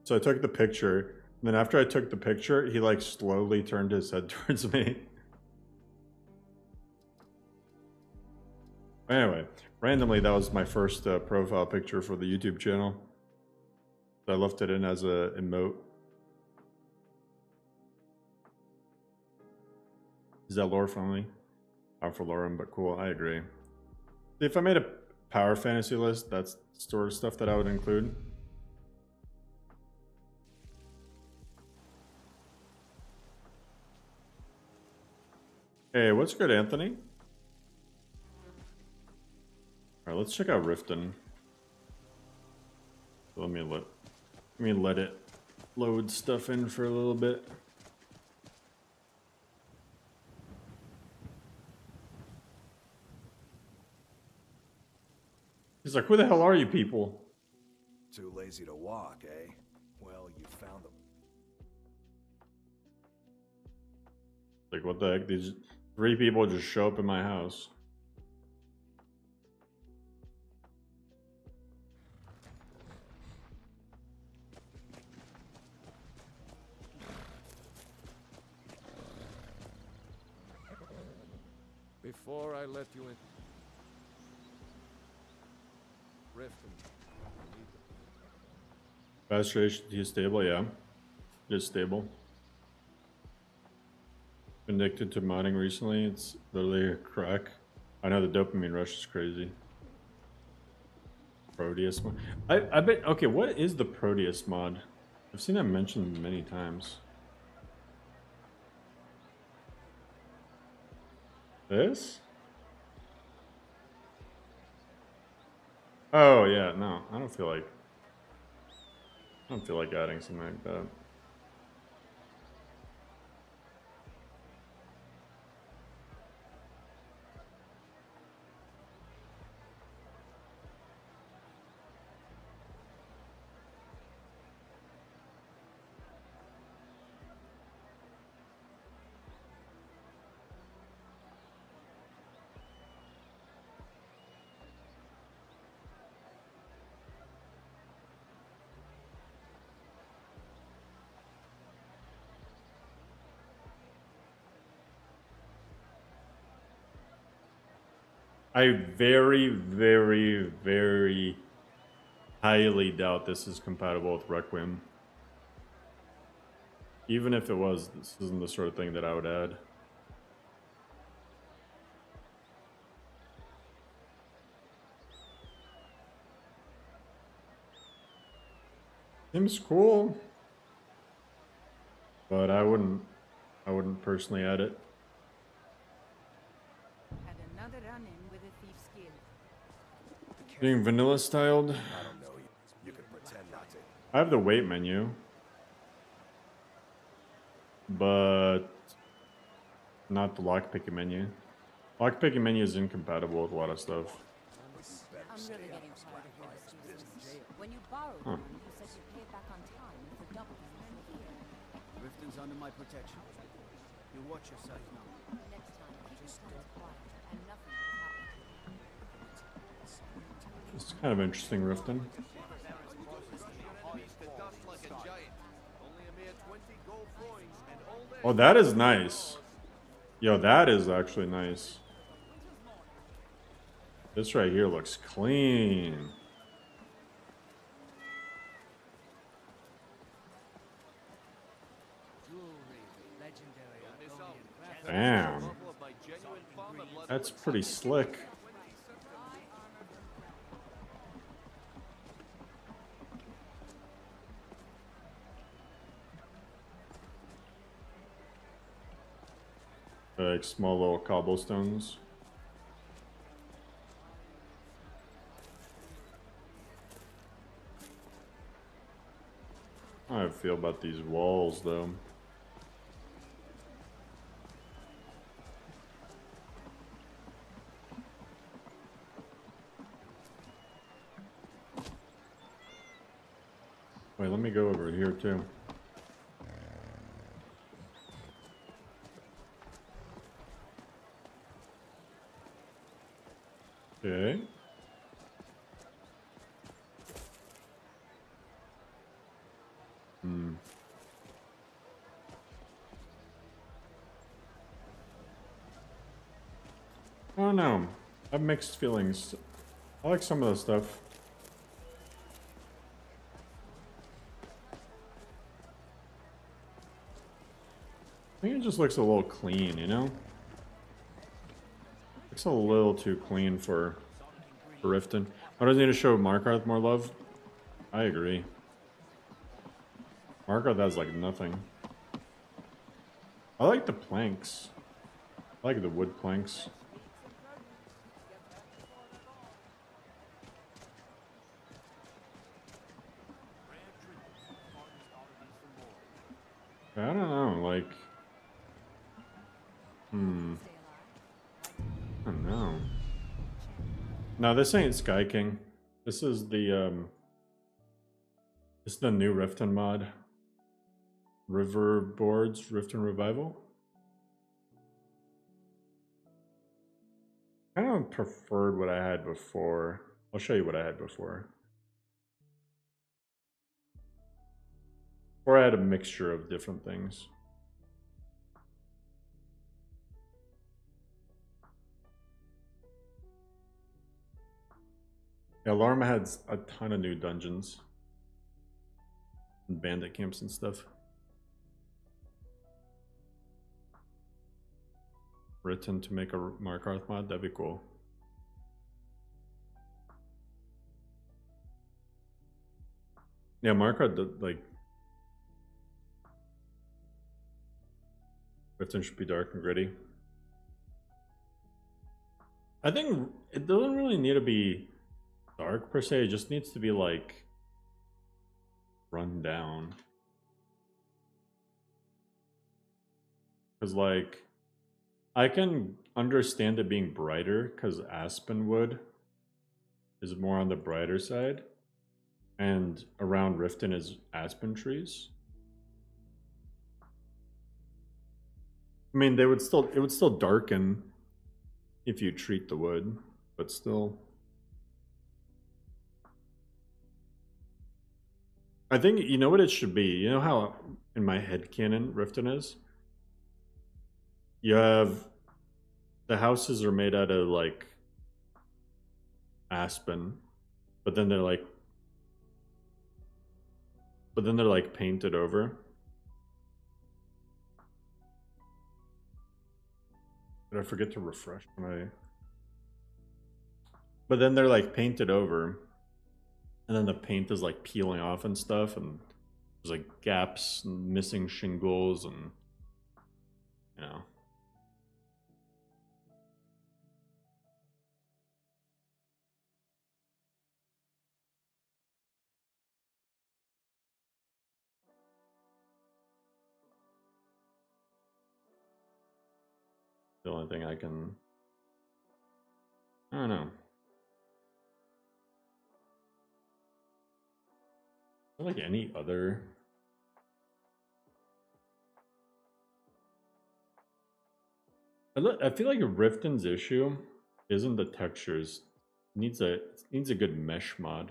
So I took the picture, and then after I took the picture, he like slowly turned his head towards me. Anyway, randomly, that was my first profile picture for the YouTube channel. So I left it in as a emote. Is that lore friendly? Not for LoreRim, but cool. I agree. If I made a power fantasy list, that's sort of stuff that I would include. Hey, what's good, Anthony? All right, let's check out Riften. Let me let it load stuff in for a little bit. He's like, who the hell are you people? Too lazy to walk, eh? Well, you found them. Like, what the heck? These 3 people just show up in my house. Before I let you in, Riften. Fast HT is stable, yeah. It is stable. Been addicted to modding recently. It's literally a crack. I know the dopamine rush is crazy. Proteus mod. I bet. Okay, what is the Proteus mod? I've seen that mentioned many times. This? Oh yeah, no, I don't feel like adding something like that. I very, very, very highly doubt this is compatible with Requiem. Even if it was, this isn't the sort of thing that I would add. Seems cool, but I wouldn't personally add it. Had another run-in with a thief's guild. Being vanilla styled. I don't know. You can pretend not to. I have the weight menu, but not the lockpicking menu. Lockpicking menu is incompatible with a lot of stuff. I'm really getting tired of your excuses. When you borrowed money, you said you'd pay it back on time with the double payment here. Riften's under my protection. You watch yourself now. Next time, keep your tongue quiet, and nothing will happen to you. It's kind of interesting, Riften. Oh, that is nice. Yo, that is actually nice. This right here looks clean. Damn. That's pretty slick. Like small little cobblestones. How I feel about these walls though. Wait, let me go over here too. Okay. I don't know. I have mixed feelings. I like some of the stuff. I think it just looks a little clean, you know? Looks a little too clean for Riften. Why does he need to show Markarth more love? I agree. Markarth has like nothing. I like the planks. I like the wood planks. I don't know, like... I don't know. No, this ain't Sky King. This is the, This is the new Riften mod. River Boards, Riften Revival. I kind of preferred what I had before. I'll show you what I had before. Or I had a mixture of different things. Yeah, LoreRim had a ton of new dungeons. And bandit camps and stuff. Written to make a Markarth mod, that'd be cool. Yeah, Markarth, like... Riften should be dark and gritty. I think it doesn't really need to be dark per se, it just needs to be like run down. Because like I can understand it being brighter because Aspenwood is more on the brighter side and around Riften is aspen trees. I mean, it would still darken if you treat the wood, but still. I think, you know what it should be? You know how in my headcanon Riften is? You have... The houses are made out of, like, aspen, but then they're like... But then they're, like, painted over. Did I forget to refresh when I... But then they're, like, painted over. And then the paint is like peeling off and stuff, and there's like gaps, and missing shingles, and you know. The only thing I can... I don't know. Like any other... I feel like Riften's issue isn't the textures. It needs a good mesh mod.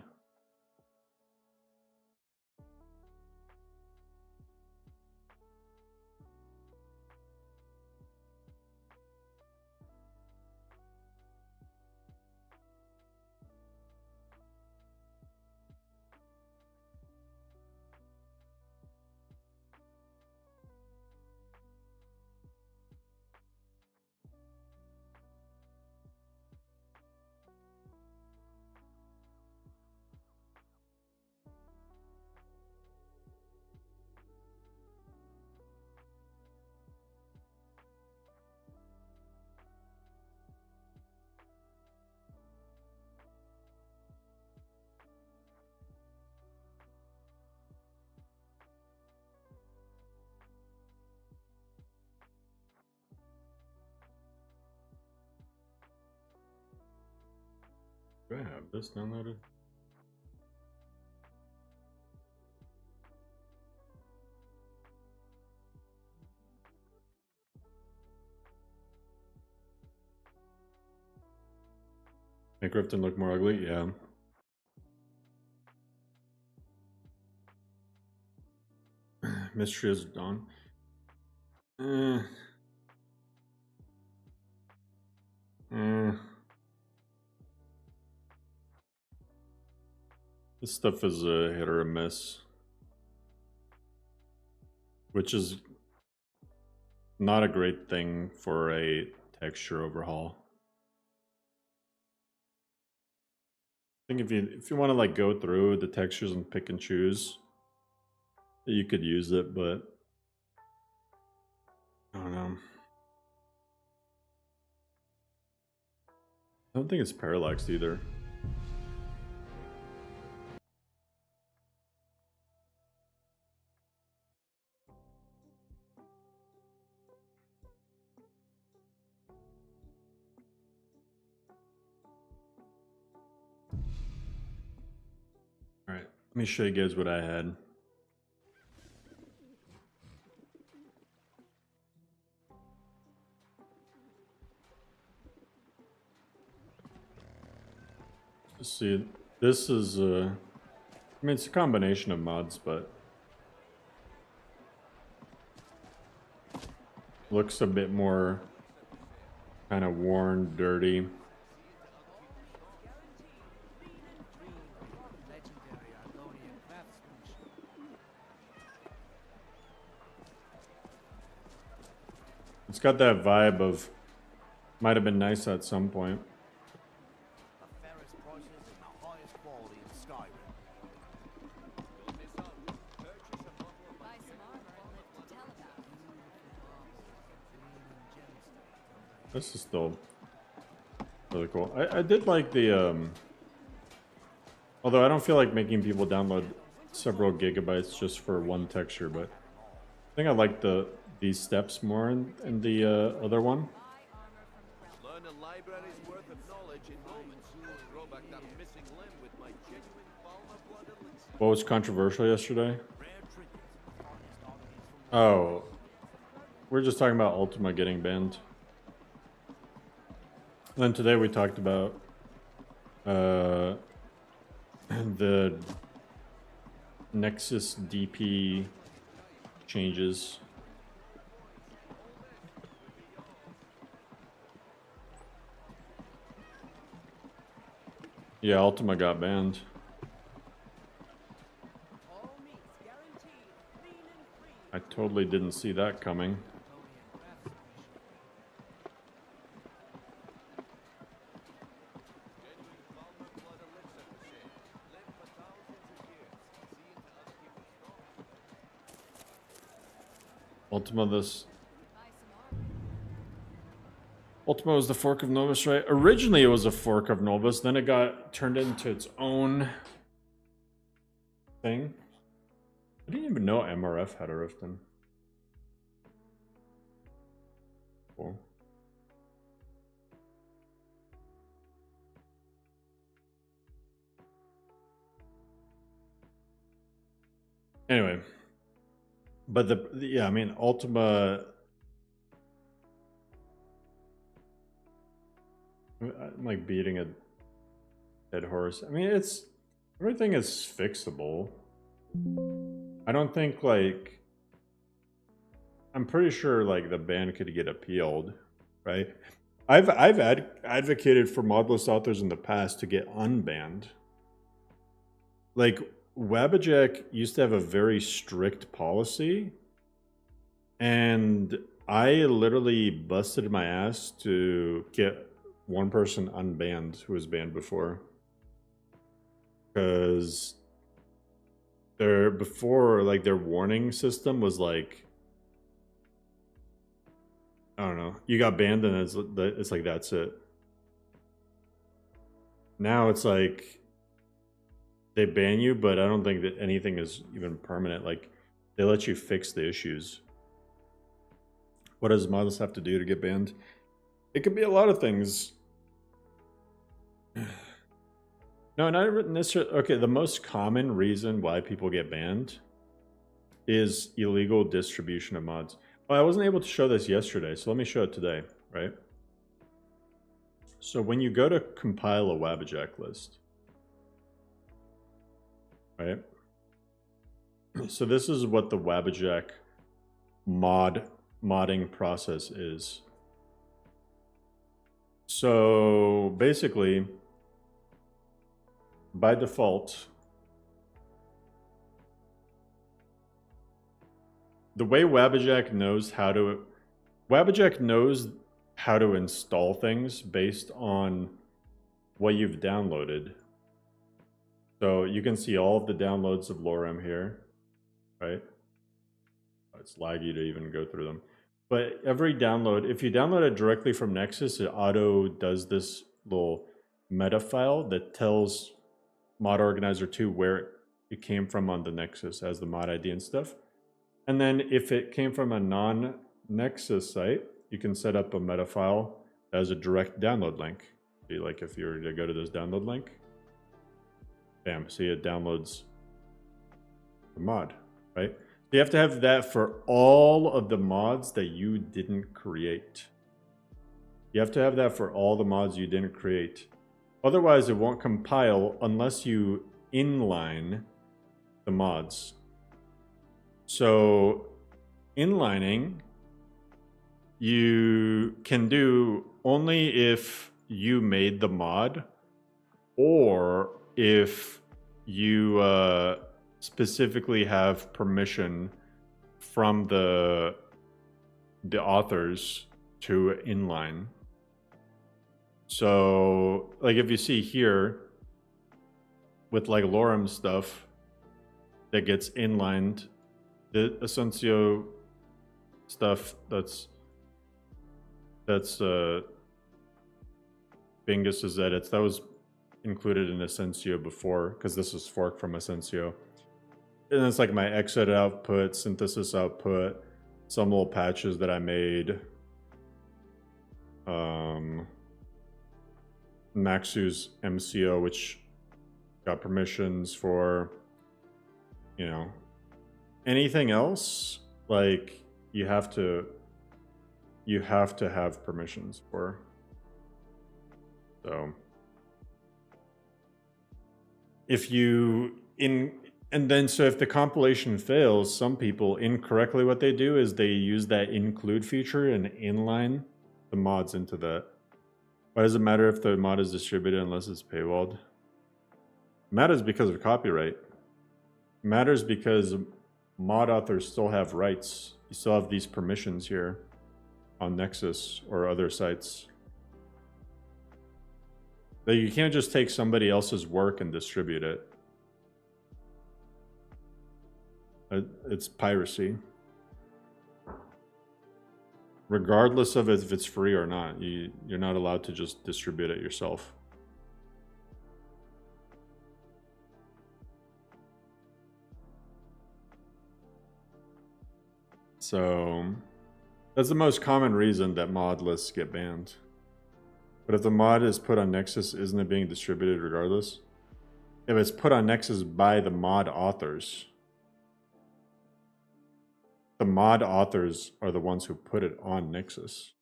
Do I have this downloaded? Make Riften look more ugly? Yeah. Mystery is Dawn. This stuff is a hit or a miss. Which is not a great thing for a texture overhaul. I think if you want to like go through the textures and pick and choose, you could use it, but I don't know. I don't think it's parallaxed either. All right, let me show you guys what I had. See, this is I mean, it's a combination of mods, but looks a bit more kind of worn, dirty. It's got that vibe of might have been nice at some point. This is still really cool. I did like the although I don't feel like making people download several gigabytes just for one texture, but I think I like these steps more in the other one. Learn a library's worth of knowledge in moments. Throw back that missing limb with my genuine Palmer blood elixir. What was controversial yesterday? Oh, we're just talking about Ultima getting banned. And then today we talked about the Nexus DP changes. Yeah, Ultima got banned. I totally didn't see that coming. Ultima was the fork of Novus, right? Originally it was a fork of Novus, then it got turned into its own thing. I didn't even know MRF had a Riften. Cool. Anyway. But yeah, I mean, Ultima, I'm like beating a dead horse. I mean, everything is fixable. I don't think like, I'm pretty sure like the ban could get appealed, right? I've advocated for modless authors in the past to get unbanned. Like, Wabajack used to have a very strict policy, and I literally busted my ass to get one person unbanned who was banned before. Because their warning system was like, I don't know, you got banned and it's like, that's it. Now it's like, they ban you, but I don't think that anything is even permanent. Like, they let you fix the issues. What does modless have to do to get banned? It could be a lot of things. No, not necessarily. Okay, the most common reason why people get banned is illegal distribution of mods. Well, I wasn't able to show this yesterday, so let me show it today, right? So when you go to compile a Wabajack list, right? So this is what the Wabajack modding process is. So basically, by default, the way Wabajack knows how to install things based on what you've downloaded. So you can see all of the downloads of LoreRim here, right? It's laggy to even go through them. But every download, if you download it directly from Nexus, it auto does this little meta file that tells Mod Organizer 2 where it came from on the Nexus as the mod ID and stuff. And then if it came from a non-Nexus site, you can set up a meta file as a direct download link. See, like if you were to go to this download link, bam, see it downloads the mod, right? You have to have that for all of the mods that you didn't create. You have to have that for all the mods you didn't create. Otherwise, it won't compile unless you inline the mods. So, inlining, you can do only if you made the mod or if you specifically have permission from the authors to inline. So, like if you see here, with like LoreRim stuff that gets inlined, the Essentio stuff that's Bingus's edits, that was included in Essentio before, because this is forked from Essentio. And it's like my Xedit output, synthesis output, some little patches that I made. Maxu's MCO, which got permissions for, you know, anything else, like you have to have permissions for. So if you so if the compilation fails, some people incorrectly, what they do is they use that include feature and inline the mods into that. Why does it matter if the mod is distributed unless it's paywalled? It matters because of copyright. It matters because mod authors still have rights. You still have these permissions here on Nexus or other sites. Like you can't just take somebody else's work and distribute it. It's piracy. Regardless of if it's free or not, you're not allowed to just distribute it yourself. So that's the most common reason that mod lists get banned. But if the mod is put on Nexus, isn't it being distributed regardless? If it's put on Nexus by the mod authors, the mod authors are the ones who put it on Nexus.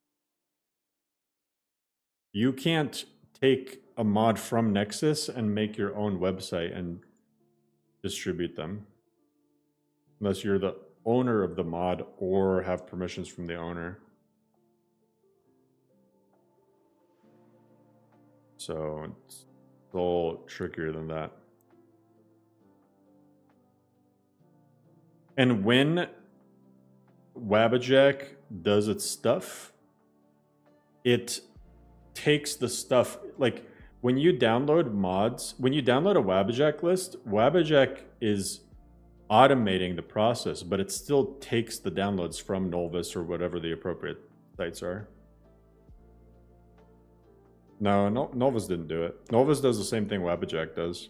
You can't take a mod from Nexus and make your own website and distribute them. Unless you're the owner of the mod or have permissions from the owner. So it's a little trickier than that. And when Wabajack does its stuff, it takes the stuff, like when you download mods, when you download a Wabajack list, Wabajack is automating the process, but it still takes the downloads from Nolvis or whatever the appropriate sites are. No, Nolvis didn't do it. Nolvis does the same thing Wabajack does.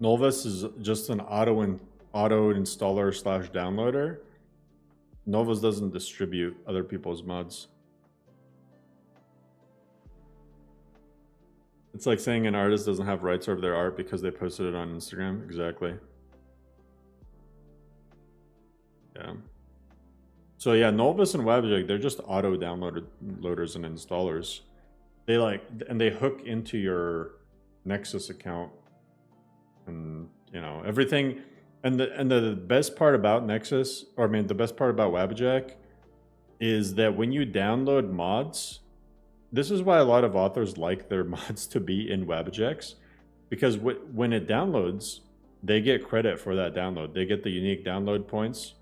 Nolvis is just an auto installer / downloader. Nolvis doesn't distribute other people's mods. It's like saying an artist doesn't have rights over their art because they posted it on Instagram. Exactly. Yeah. So yeah, Novus and Wabajack, they're just auto downloaders and installers. They they hook into your Nexus account, and you know everything. And the best part about Nexus, or I mean the best part about Wabajack, is that when you download mods, this is why a lot of authors like their mods to be in Wabajacks, because when it downloads, they get credit for that download. They get the unique download points,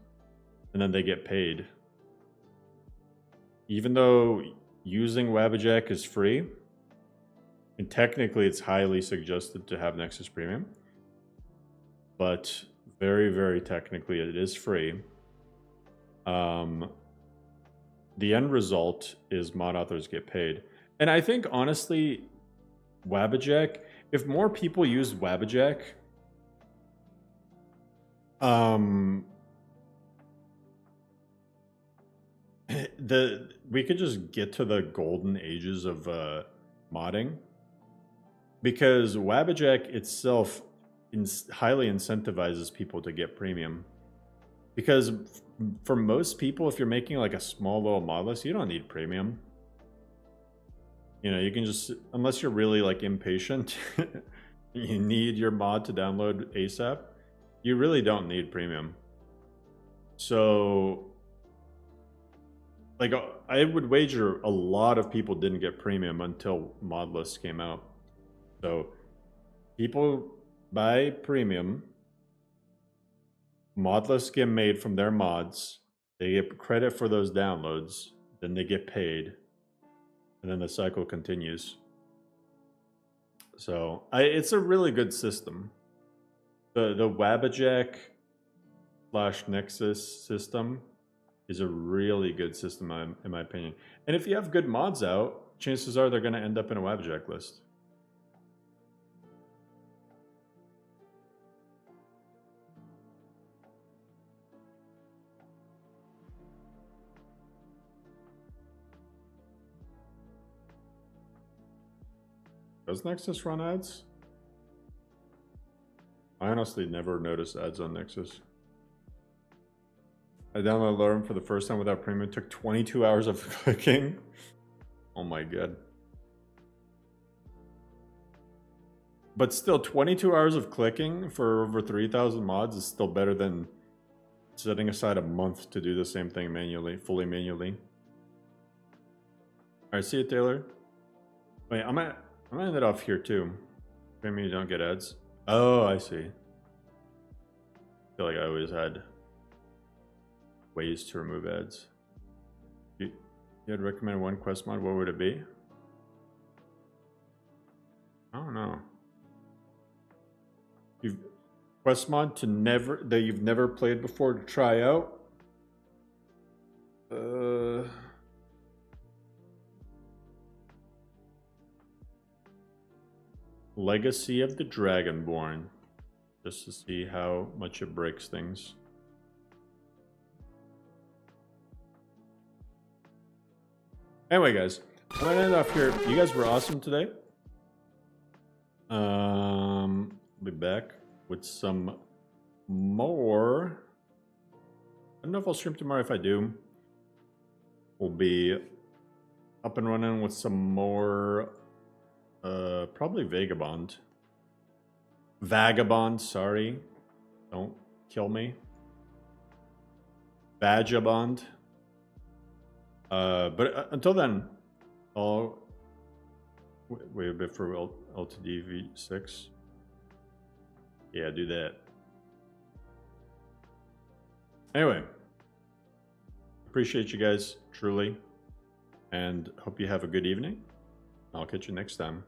and then they get paid. Even though using Wabajack is free, and technically it's highly suggested to have Nexus Premium, but very, very technically it is free. The end result is mod authors get paid. And I think, honestly, Wabajack, if more people used Wabajack, we could just get to the golden ages of modding, because Wabajack itself highly incentivizes people to get premium. Because for most people, if you're making like a small little mod list, you don't need premium. You know, you can just, unless you're really like impatient, you need your mod to download ASAP, you really don't need premium. So, like, I would wager a lot of people didn't get premium until mod lists came out. So, people buy premium, mod lists get made from their mods, they get credit for those downloads, then they get paid, and then the cycle continues. So it's a really good system. The Wabajack / Nexus system is a really good system in my opinion. And if you have good mods out, chances are they're going to end up in a Wabajack list. Does Nexus run ads? I honestly never noticed ads on Nexus. I downloaded LoreRim for the first time without premium. It took 22 hours of clicking. Oh my god. But still, 22 hours of clicking for over 3,000 mods is still better than setting aside a month to do the same thing manually, fully manually. Alright, see you, Taylor. Wait, I'm gonna end it off here too. Maybe you don't get ads. Oh, I see. I feel like I always had ways to remove ads. You had recommended one quest mod, what would it be? I don't know. Quest mod that you've never played before to try out? Legacy of the Dragonborn, just to see how much it breaks things. Anyway, guys, I'm gonna end off here. You guys were awesome today. I'll be back with some more. I don't know if I'll stream tomorrow. If I do, we'll be up and running with some more. Probably Vagabond, sorry. Don't kill me. Vagabond. But until then, I'll wait a bit for LTD V6. Yeah, do that. Anyway, appreciate you guys, truly. And hope you have a good evening. I'll catch you next time.